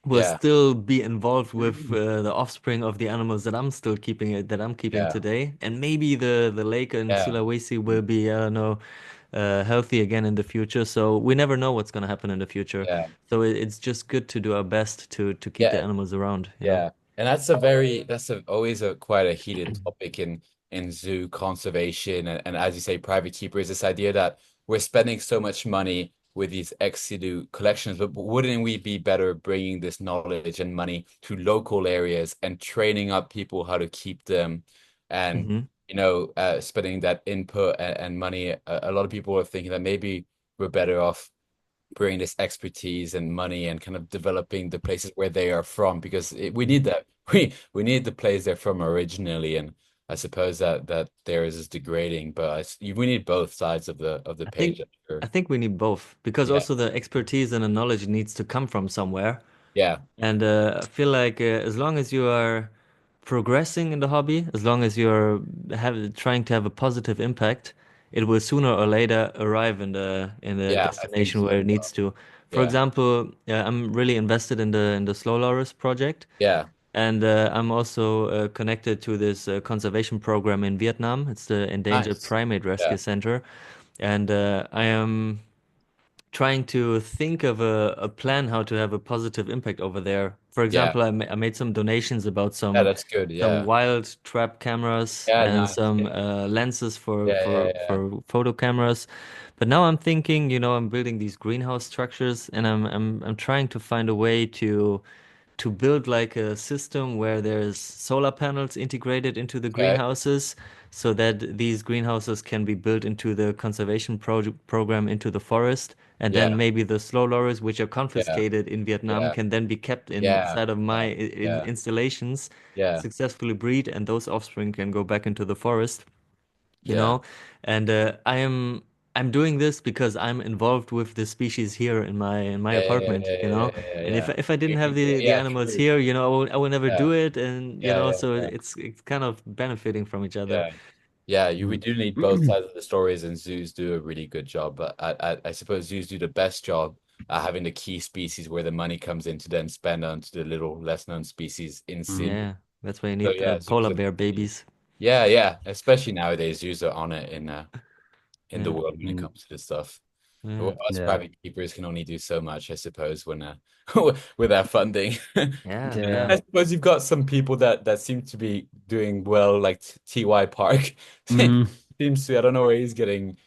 will yeah, still be involved with the offspring of the animals that I'm still keeping that I'm keeping yeah, today, and maybe the lake in yeah, Sulawesi will be, I don't know, healthy again in the future. So we never know what's going to happen in the future. yeah, So it's just good to do our best to keep the yeah. animals around, you know? Yeah, and that's always a quite a heated topic in zoo conservation and as you say, private keepers. This idea that we're spending so much money with these ex situ collections, but wouldn't we be better bringing this knowledge and money to local areas and training up people how to keep them, and Hmm. you know, spending that input and money. A lot of people are thinking that maybe we're better off bring this expertise and money and kind of developing the places where they are from because we need that we need the place they're from originally, and I suppose that theirs is degrading, but we need both sides of the I page. think I'm sure. I think we need both, because Yeah, also the expertise and the knowledge needs to come from somewhere. yeah, And I feel like as long as you are progressing in the hobby, as long as you're trying to have a positive impact, it will sooner or later arrive in the yeah, I think destination so where as it needs well. to. For Yeah, example, I'm really invested in the slow loris project, yeah, and I'm also connected to this conservation program in Vietnam. It's the Endangered nice. Primate Rescue Yeah, Center, and I am trying to think of a plan how to have a positive impact over there. For yeah, example, I made some donations about yeah, some that's good. some Yeah, wild trap cameras yeah, and nice. some Yeah, lenses for yeah, for yeah, yeah, for photo cameras. But now I'm thinking, I'm building these greenhouse structures, and I'm trying to find a way to build like a system where there's solar panels integrated into the okay. greenhouses, so that these greenhouses can be built into the conservation program into the forest. And then Yeah, maybe the slow lorries, which are yeah, confiscated in Vietnam, yeah, can then be kept yeah, inside of my yeah, yeah, installations, yeah, successfully breed, and those offspring can go back into the forest, you yeah, know. And I'm doing this because I'm involved with the species here in my yeah, yeah, yeah, apartment, yeah, yeah, yeah, and if yeah. if I didn't have the Yeah, animals true. here, I will never Yeah, do it. And yeah, yeah, so yeah, it's kind of benefiting from each other. yeah. Yeah, we Mm. do need both sides of the stories, and zoos do a really good job. But I suppose zoos do the best job at having the key species where the money comes in to then spend onto the little less known species in situ. Mm. Yeah, that's why you So need yeah, zoos polar are bear pretty, babies. yeah, yeah. Especially nowadays, zoos are on it in the Yeah, world when it Mm. comes to this stuff. yeah, Well, us Yeah. private keepers can only do so much, I suppose, when with our funding. yeah, Yeah. yeah. I suppose you've got some people that seem to be doing well, like TY Park Mm. seems to. I don't know where he's getting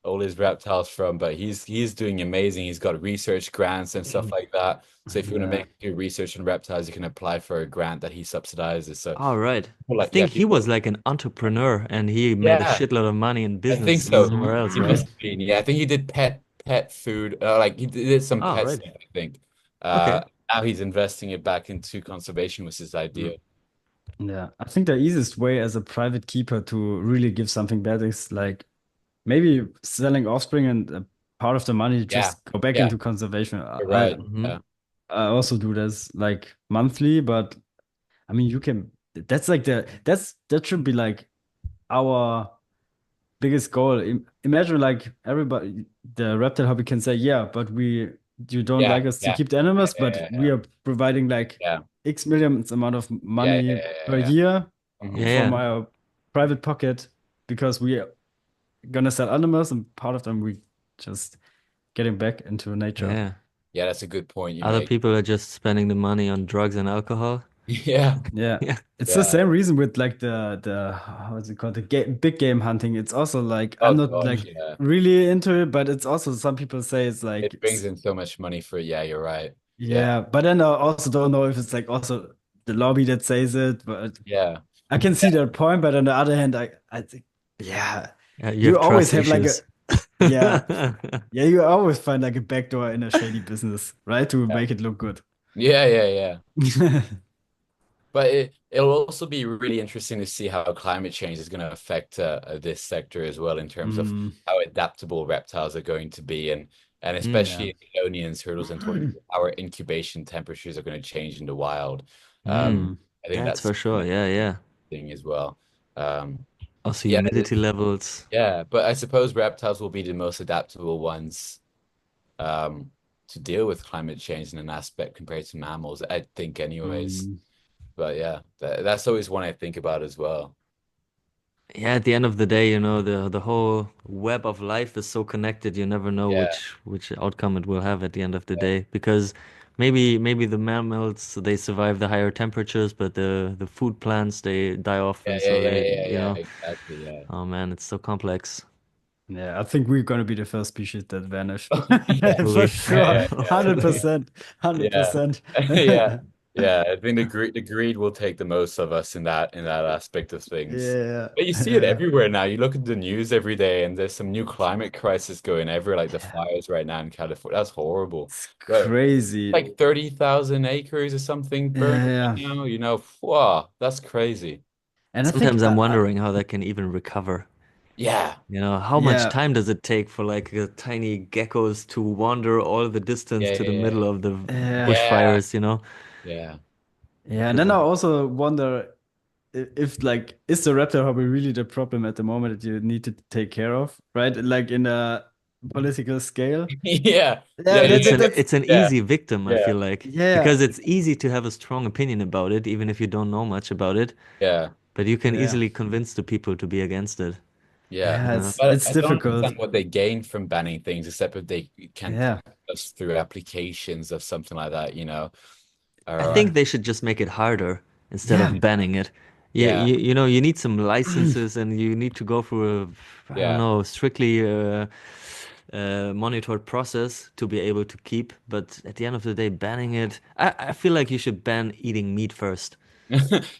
all his reptiles from, but he's doing amazing. He's got research grants and stuff like that. So if you want to Yeah. make your research on reptiles, you can apply for a grant that he subsidizes. So All right. well, I like yeah, think he was people like an entrepreneur and he made a yeah, shitload of money in I think business so. somewhere Mhm. else, He right? must have been. Yeah, I think he did pet food. Like he did some All pet right. stuff, I think. Okay. Now he's investing it back into conservation was his Mm. idea. Yeah, I think the easiest way as a private keeper to really give something back is like maybe selling offspring and a part of the money Yeah, just go back yeah, into conservation. you're right. Hmm. Yeah, I also do this like monthly, but I mean you can that's like that should be like our biggest goal. Imagine like everybody, the reptile hobby can say, yeah, but you don't yeah, like us to yeah, keep the yeah, animals, but yeah, we yeah, are providing like yeah, X millions amount of yeah, money yeah, per yeah, year yeah. Yeah, Mhm. from yeah. our private pocket because we are gonna sell animals and part of them we just getting back into nature. Yeah. Yeah, that's a good point you Other make. people are just spending the money on drugs and alcohol. Yeah, Yeah. Yeah. It's the yeah. same reason with like the how is it called, the big game hunting. It's also like I'm Oh not gosh, like yeah. really into it, but it's also some people say it's like It brings it's in so much money for, yeah, you're right. Yeah, yeah, but then I also don't know if it's like also the lobby that says it, but yeah. I can see that point, but on the other hand, I think yeah, Yeah, you you have always trust have like a issues. yeah, yeah, you always find like a backdoor in a shady business, right? To Yeah, make it look good. yeah, yeah, yeah. But it'll also be really interesting to see how climate change is going to affect this sector as well in terms of Mm, how adaptable reptiles are going to be and Mm, yeah. especially in Ionians, turtles, and tortoises, our incubation temperatures are going to change in the wild. mm. Mm, I think That's that's for sure. Yeah, yeah. thing as well. Um, Also yeah, humidity levels. yeah, but I suppose reptiles will be the most adaptable ones um, to deal with climate change in an aspect compared to mammals, I think, anyways. mm, But yeah, that's always one I think about as well. Yeah, at the end of the day, the whole web of life is so connected. You never know Yeah, which outcome it will have at the end of the day. Because maybe the mammals they survive the higher temperatures, but the food plants they die off, yeah, and yeah, so yeah, they, yeah, yeah, exactly. Yeah, oh man, it's so complex. yeah, I think we're gonna be the first species that vanish. yeah, For Hopefully. sure. yeah, yeah, 100%. yeah, 100%. yeah, yeah, yeah. I think the greed will take the most of us in that aspect of things. Yeah. But you see it Yeah. everywhere now. You look at the news every day, and there's some new climate crisis going everywhere, like the Yeah. fires right now in California. That's horrible. It's But crazy. like 30,000 acres or something Yeah, burning right yeah. now, wow, that's crazy. And I think Sometimes I'm wondering how that can even recover. Yeah. How much yeah, time does it take for like tiny geckos to wander all the distance Yeah, to the yeah, middle of the yeah. yeah, bushfires? yeah. Yeah, and Because then I also wonder if like is the raptor hobby really the problem at the moment that you need to take care of, right? Like in a political scale. Yeah, yeah, Yeah, yeah, yeah, it's an yeah, easy victim, I yeah, feel like. yeah, Because it's easy to have a strong opinion about it, even if you don't know much about it. yeah, But you can yeah, easily convince the people to be against it. yeah. yeah. You know? But It's I don't difficult. understand what they gain from banning things, except if they can Yeah, us through applications of something like that, I or think they should just make it harder instead yeah, of banning it. Yeah, yeah, you need some licenses and you need to go through I don't yeah. know, strictly monitored process to be able to keep. But at the end of the day, banning it, I feel like you should ban eating meat first.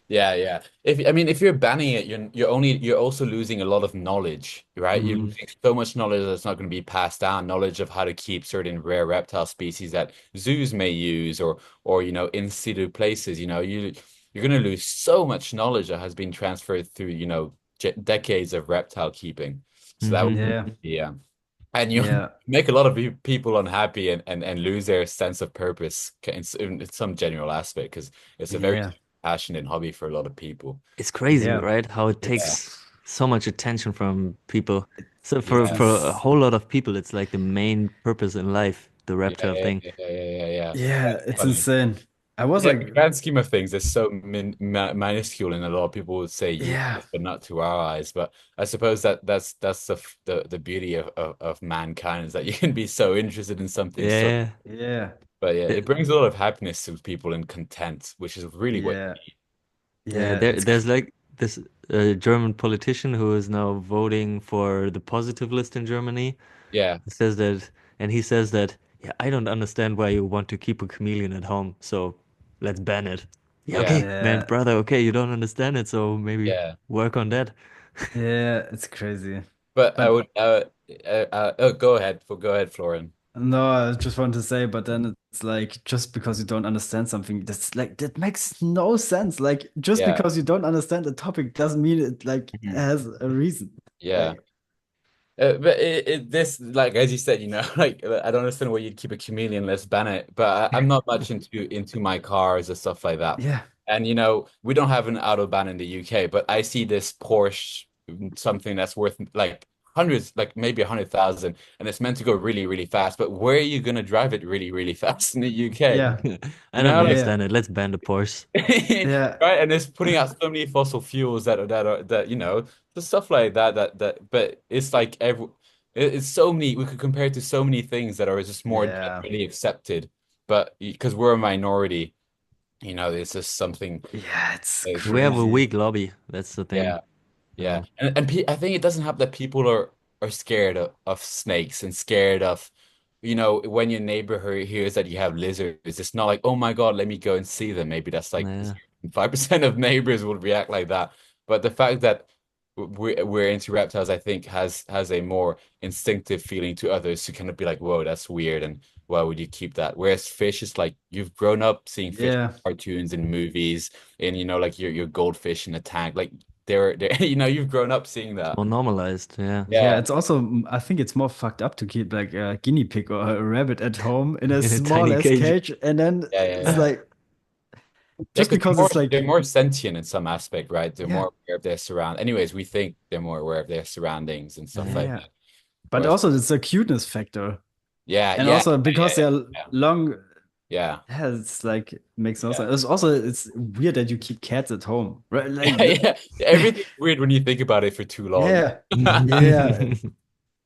Yeah, yeah. If you're banning it, you're also losing a lot of knowledge, right? You're mm, losing so much knowledge that's not going to be passed down, knowledge of how to keep certain rare reptile species that zoos may use or in situ places, you're going to lose so much knowledge that has been transferred through, decades of reptile keeping. So that would Hmm. yeah, yeah. And you yeah, make a lot of people unhappy and lose their sense of purpose in some general aspect because it's a very yeah, passionate hobby for a lot of people. It's crazy, yeah. right? How it It's Yeah, takes so much attention from people. So for it's yeah, for a ins whole lot of people, it's like the main purpose in life, the yeah, reptile yeah, thing. yeah, yeah, yeah, yeah. yeah, That's it's funny. insane. I was Yeah, in the like, grand scheme of things, it's so minuscule, and a lot of people would say yeah, useless, but not to our eyes. But I suppose that's the beauty of mankind is that you can be so interested in something so. Yeah. yeah, But yeah, Th- it brings a lot of happiness to people and content, which is really what. yeah, Yeah, yeah. there It's there's like this German politician who is now voting for the positive list in Germany. Yeah, He says that, and he says that, yeah, I don't understand why you want to keep a chameleon at home, so let's ban it. Yeah, yeah, okay, man, Yeah, brother, okay, you don't understand it, so maybe yeah. work on that. yeah, it's crazy. But I But would oh, go ahead, Florian. no, I just want to say, but then it's like just because you don't understand something, that's like that makes no sense. Like just Yeah. because you don't understand the topic doesn't mean it like Mhm. has a reason. Yeah. Like But this, like as you said, like I don't understand why you'd keep a chameleon. Let's ban it. But I'm not much into my cars or stuff like that. yeah, And we don't have an auto ban in the UK, but I see this Porsche, something that's worth like hundreds, like maybe 100,000, and it's meant to go really, really fast. But where are you gonna drive it really, really fast in the UK? yeah, I don't yeah, Like yeah, understand it. Let's ban the Porsche. yeah, right, and it's putting out so many fossil fuels that the stuff like that. But it's like it's so many. We could compare it to so many things that are just more yeah, generally accepted. But because we're a minority, it's just something. yeah. It's It's, We have a crazy. weak lobby. That's the thing. yeah. Yeah, No. and I think it doesn't help that people are scared of snakes and scared of, when your neighbor hears that you have lizards, it's not like, oh my God, let me go and see them. Maybe that's like Yeah. 5% of neighbors would react like that. But the fact that we're into reptiles, I think, has a more instinctive feeling to others to kind of be like, whoa, that's weird, and why would you keep that? Whereas fish is like you've grown up seeing fish Yeah. cartoons and movies, and like your goldfish in a tank, like they're you've grown up seeing It's that. more normalized. Yeah. Yeah, Yeah. it's also, I think it's more fucked up to keep like a guinea pig or a rabbit at home in a In a small tiny ass cage. cage. And then Yeah, yeah, it's yeah. like, Yeah, just because because it's they're like, more sentient in some aspect, right? They're yeah, more aware of their surround. Anyways, we think they're more aware of their surroundings and stuff Yeah. like yeah. that. But Whereas, also it's a cuteness factor. yeah, And yeah, also because yeah, they're yeah, long, yeah, yeah, it's like, makes no yeah, sense. It's also, it's weird that you keep cats at home, right? Like, yeah, yeah. Everything's weird when you think about it for too long. yeah, yeah,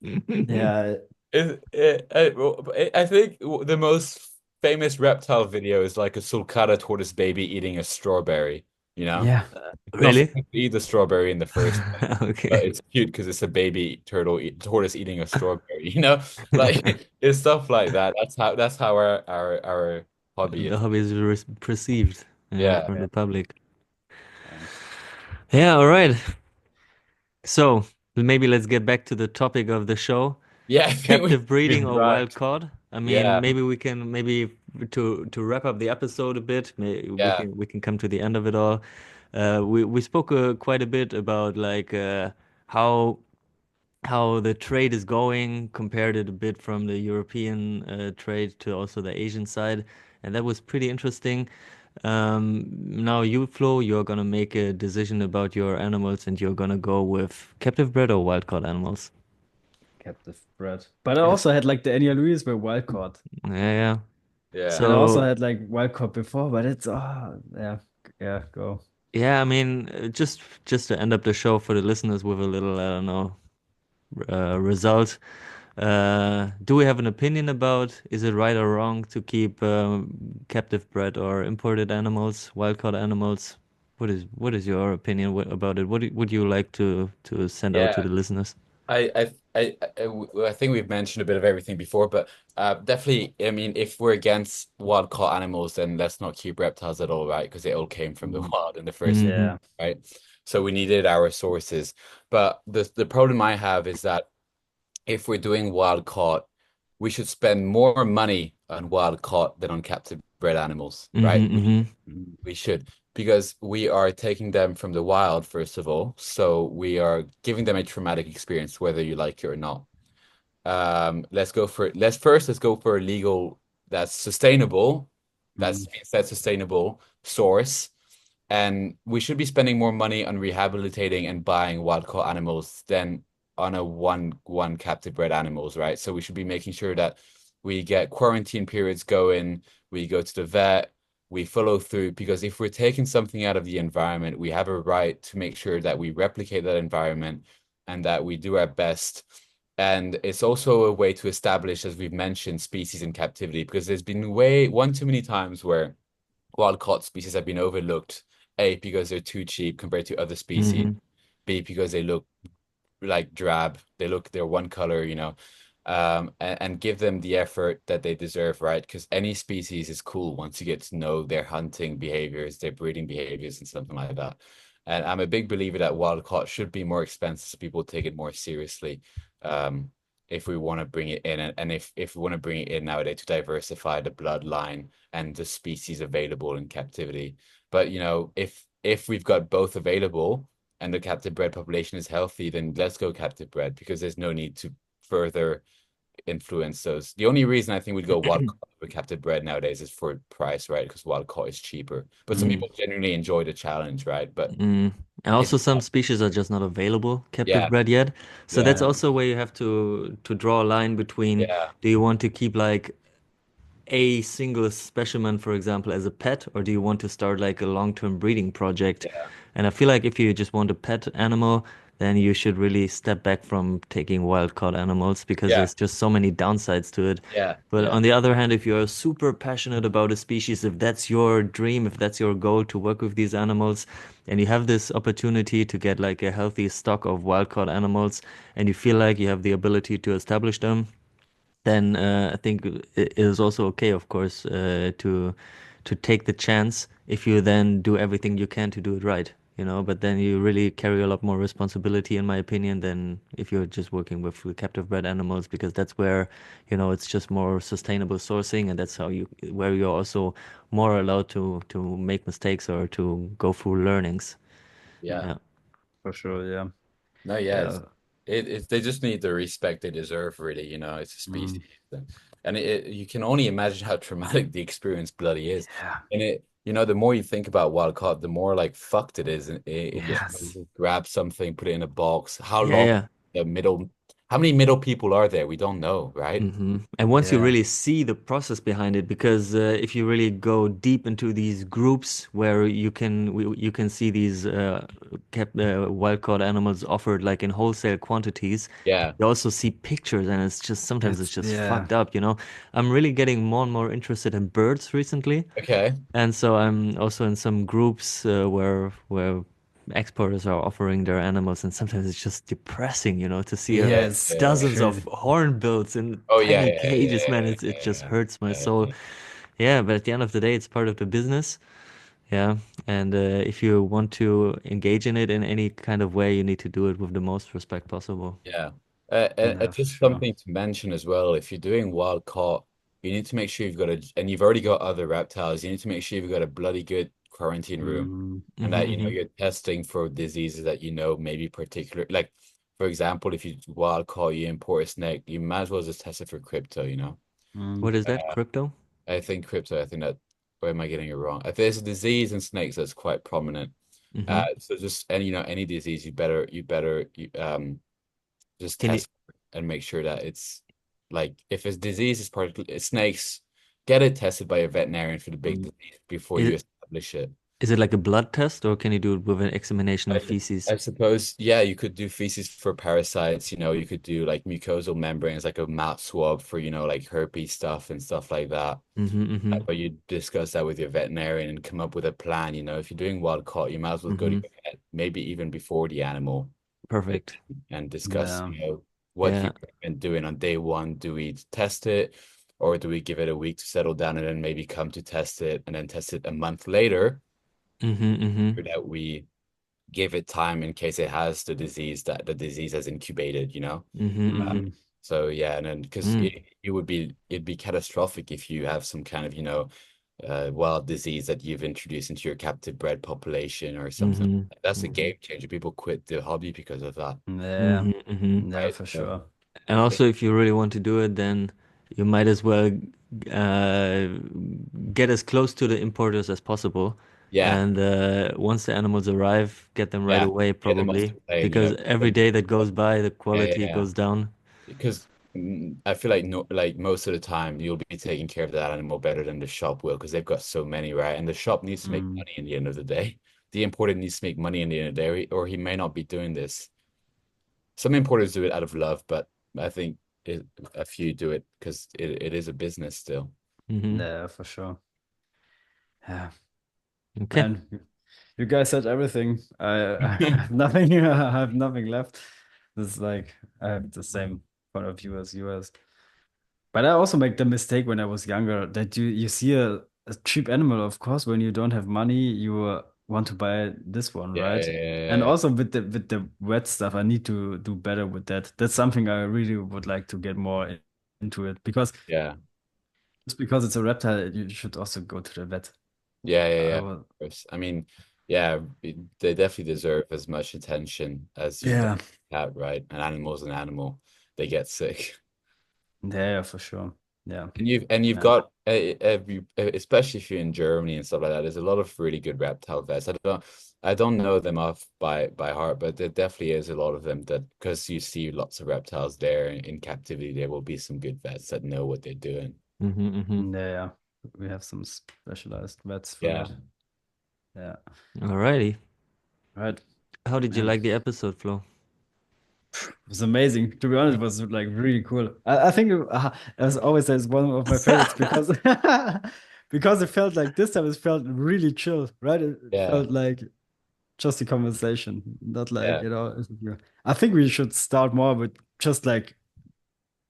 yeah, I think the most famous reptile video is like a sulcata tortoise baby eating a strawberry, you know? yeah, It's not Really? supposed to eat the strawberry in the first place, but Okay. it's cute because it's a baby tortoise eating a strawberry. Like it's stuff like that. That's how our hobby The is. hobby is perceived, yeah, Yeah. from yeah. the public. Yeah. Yeah, all right. So maybe let's get back to the topic of the show. Yeah, I think Captive breeding we've or wild arrived. caught? I mean, Yeah. maybe we can maybe to wrap up the episode a bit, we Yeah. can come to the end of it all. We spoke quite a bit about like how the trade is going, compared it a bit from the European trade to also the Asian side, and that was pretty interesting. Now you, Flo, you're gonna make a decision about your animals, and you're gonna go with captive bred or wild caught animals. Captive bred. But I also had like the annual leaves were wild caught. Yeah, yeah. Yeah. And I also So had like wild caught before, but it's, oh, yeah, yeah, go. yeah, I mean, just to end up the show for the listeners with a little, I don't know, result. Do we have an opinion about is it right or wrong to keep captive bred or imported animals, wild caught animals? What is your opinion about it? What would you like to send out to Yeah. the listeners? I think we've mentioned a bit of everything before, but definitely, I mean, if we're against wild caught animals, then let's not keep reptiles at all, right? Because they all came from the Mm. wild in the first place, Hmm. Yeah. right? So we needed our sources. But the problem I have is that if we're doing wild caught, we should spend more money on wild caught than on captive bred animals, right? Hmm. Hmm. Mm. We should, because we are taking them from the wild, first of all. So we are giving them a traumatic experience, whether you like it or not. Let's go for a legal that's sustainable. Mm. That's sustainable source. And we should be spending more money on rehabilitating and buying wild caught animals than on a one captive bred animals, right? So we should be making sure that we get quarantine periods going, we go to the vet, we follow through, because if we're taking something out of the environment, we have a right to make sure that we replicate that environment and that we do our best. And it's also a way to establish, as we've mentioned, species in captivity, because there's been way one too many times where wild caught species have been overlooked A, because they're too cheap compared to other species. Hmm. B, because they look like drab. They're one color, and give them the effort that they deserve, right? Because any species is cool once you get to know their hunting behaviors, their breeding behaviors, and something like that. And I'm a big believer that wild caught should be more expensive so people take it more seriously. Um, if we want to bring it in, and if we want to bring it in nowadays to diversify the bloodline and the species available in captivity. But if we've got both available and the captive bred population is healthy, then let's go captive bred because there's no need to further influence those. The only reason I think we'd go wild caught with captive bred nowadays is for price, right? Because wild caught is cheaper. But some Mm. people genuinely enjoy the challenge, right? But Mm. And if also some species are just not available, captive yeah, bred yet. So yeah, that's Yeah. also where you have to draw a line between, yeah, do you want to keep like a single specimen, for example, as a pet, or do you want to start like a long-term breeding project? yeah, And I feel like if you just want a pet animal, then you should really step back from taking wild-caught animals because yeah, there's just so many downsides to it. yeah, But yeah, on the other hand, if you're super passionate about a species, if that's your dream, if that's your goal to work with these animals, and you have this opportunity to get like a healthy stock of wild-caught animals, and you feel like you have the ability to establish them, then I think it is also okay, of course, to take the chance if you then do everything you can to do it right, you know. But then you really carry a lot more responsibility, in my opinion, than if you're just working with captive bred animals, because that's where, you know, it's just more sustainable sourcing, and that's how you where you're also more allowed to make mistakes or to go through learnings. yeah. Yeah. For sure. Yeah. No, yeah, Yeah. it's they just need the respect they deserve, really. It's a Mm. species, and you can only imagine how traumatic the experience bloody is. Yeah. And the more you think about wild caught, the more like fucked it is. And Yes. you grab something, put it in a box. How Yeah, long yeah. the middle? How many middle people are there? We don't know, right? And once you Yeah. really see the process behind it, because if you really go deep into these groups where you can see these kept wild caught animals offered like in wholesale quantities, Yeah. you also see pictures, and it's just sometimes it's just Yeah. fucked up, you know. I'm really getting more and more interested in birds recently. Okay. And so I'm also in some groups where exporters are offering their animals, and sometimes it's just depressing, you know, to see Yeah. Yes. Yeah. dozens Crazy. of hornbills in Oh yeah. tiny Yeah. cages, Yeah. man. Yeah. It just Yeah. hurts my Yeah. soul. Yeah. Yeah, but at the end of the day, it's part of the business. Yeah, and if you want to engage in it in any kind of way, you need to do it with the most respect possible. Yeah. Yeah, for Just sure. something to mention as well. If you're doing wild caught, you need to make sure and you've already got other reptiles, you need to make sure you've got a bloody good quarantine room Mm. and Hmm. that, Hmm. you're testing for diseases that, maybe particular, like, for example, if you wild caught, you import a snake, you might as well just test it for crypto. Mm. What is that? Crypto? I think that, or am I getting it wrong? If there's a disease in snakes that's quite prominent, Hmm. so just, any disease, just Can you, test and make sure that it's like if it's disease is part of snakes, get it tested by a veterinarian for the big Mm. disease before is you it establish it. is it like a blood test, or can you do it with an examination of I, feces? I suppose, yeah, you could do feces for parasites, you could do like mucosal membranes, like a mouth swab for, like herpes stuff and stuff like that. Hmm. Hmm. But you discuss that with your veterinarian and come up with a plan. If you're doing wild caught, you might as well go to Hmm. your vet, maybe even before the animal Perfect. and discuss, Yeah. what he Yeah. recommend doing on day one. Do we test it or do we give it a week to settle down and then maybe come to test it and then test it a month later Hmm. Hmm. so that we give it time in case it has that the disease has incubated, Hmm. Hmm. Mm. So yeah, and then because Mm. it'd be catastrophic if you have some kind of, wild disease that you've introduced into your captive bred population or something. Hmm. That's a Hmm. game changer. People quit the hobby because of that, Yeah. Hmm. Hmm. Yeah, right? for So sure. And also, if you really want to do it, then you might as well uh, get as close to the importers as possible. yeah, And once the animals arrive, get them right yeah, away, get them off probably, the plane, because every day that goes by, the yeah, yeah, quality yeah. goes down. Because I feel like no, like most of the time you'll be taking care of that animal better than the shop will because they've got so many, right? And the shop needs to make Mm. money in the end of the day. The importer needs to make money in the end of the day, or he may not be doing this. Some importers do it out of love, but I think a few do it because it is a business still. Hmm. Yeah, for sure. Yeah. Okay. Man, You guys said everything. I have nothing. I have nothing left. It's like I have the same point of view as yours. But I also make the mistake when I was younger that you see a cheap animal, of course, when you don't have money, you want to buy this one, Yeah, right? yeah, yeah, And yeah. also with the wet stuff, I need to do better with that. That's something I really would like to get more into it because Yeah. just because it's a reptile, you should also go to the vet. Yeah, yeah, I yeah. Of will, course. I mean, yeah, they definitely deserve as much attention as your dog yeah, cat, right? An animal's an animal. They get sick. yeah, for sure. Yeah. And you've And got especially if you're in Germany and stuff like that. There's a lot of really good reptile vets. I don't know them off by heart, but there definitely is a lot of them that because you see lots of reptiles there in captivity, there will be some good vets that know what they're doing. Mm-hmm. yeah, we have some specialized vets for Yeah. that. Yeah. Alrighty. Right. How did you Man. like the episode, Flo? It was amazing. To be honest, it was like really cool. I think as always is one of my favorites because because it felt like this time it felt really chill, right? It Yeah. felt like just a conversation, not like, Yeah. I think we should start more with just like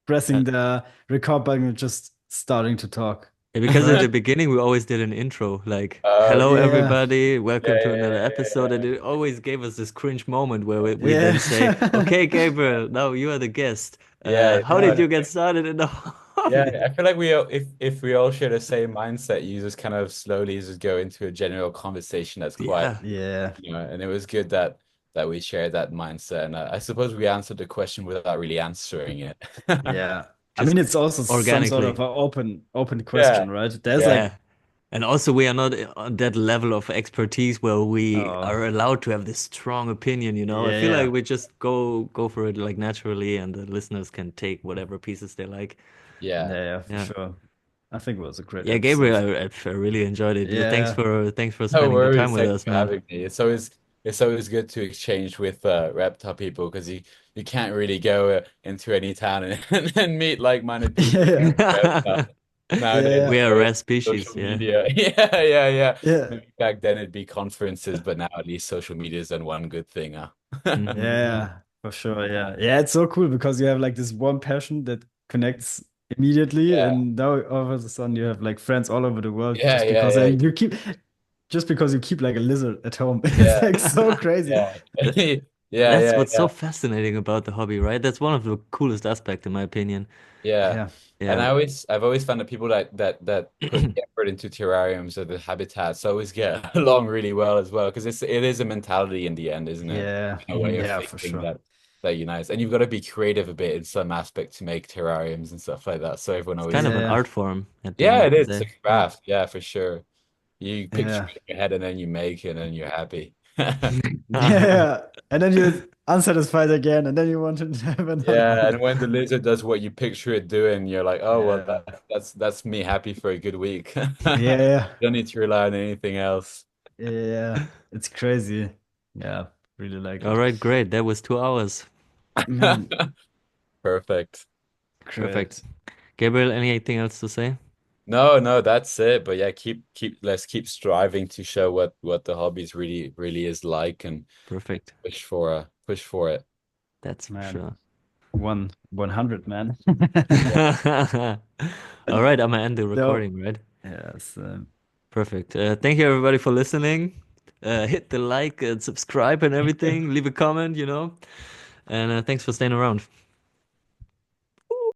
pressing the record button and just starting to talk, Yeah, because at right? the beginning we always did an intro, like Oh, "Hello, Yeah. everybody, yeah, welcome to yeah, another yeah, episode," and it always gave us this cringe moment where we then say, Yeah. "Okay, Gabriel, now you are the guest. yeah. How No, did Yeah. you get started in the hobby?" yeah. I feel like we all, if we all share the same mindset, you just kind of slowly just go into a general conversation that's quite, Yeah, Yeah. and it was good that we shared that mindset. And I suppose we answered the question without really answering it. Yeah. I just mean, it's also some sort organically. of an open Yeah, question, right? There's like, Yeah. And also, we are not on that level of expertise where we oh, are allowed to have this strong opinion, you know. I yeah, feel like yeah, we just go for it like naturally, and the listeners can take whatever pieces they like. yeah. yeah, yeah, for Yeah. sure. I think it was a great Yeah, Gabriel, episode. I really enjoyed it. Thanks Yeah. for No spending the time worries. with Thanks us, for man. having me. It's always good to exchange with reptile people because you can't really go into any town and meet like-minded people Yeah, with reptiles nowadays. yeah, We are a So rare species, social yeah. media. Yeah, yeah, yeah. yeah, Maybe back then it'd be conferences, but now at least social media's done one good thing, huh? Hmm. yeah, for sure. Yeah, yeah. It's so cool because you have like this one passion that connects immediately, Yeah, and now all of a sudden you have like friends all over the world yeah, yeah, yeah, just because you keep like a lizard at home. It's yeah, like so crazy. yeah, That, yeah, that's yeah, what's so yeah. fascinating about the hobby, right? That's one of the coolest aspects, in my opinion. Yeah. Yeah, And Yeah. I've always found that people that put the effort into terrariums or the habitats always get along really well as well because it is a mentality in the end, isn't it? yeah, A way of yeah, for thinking sure. that unites. And you've got to be creative a bit in some aspect to make terrariums and stuff like that. So everyone It's kind always of an Yeah, art form at the end yeah, of it the is. It's a day. Yeah. craft. Yeah, for sure. You picture yeah. it in your head and then you make it and you're happy. Yeah, and then you're unsatisfied again, and then you want to have another Yeah, one. and when the lizard does what you picture it doing, you're like, oh well, Yeah, that's me happy for a good week. yeah, Don't need to rely on anything else. yeah. It's crazy. Yeah, really like All it. right, great. That was 2 hours. Man, Perfect. Perfect. great. Gabriel, anything else to say? No, no, that's it. But yeah, let's keep striving to show what the hobbies really is like and Perfect. push for it. That's for Man, sure. 100, man. All right, I'm gonna end the So, recording, right? yes, Perfect. Thank you everybody for listening. Hit the like and subscribe and everything. Leave a comment, and thanks for staying around.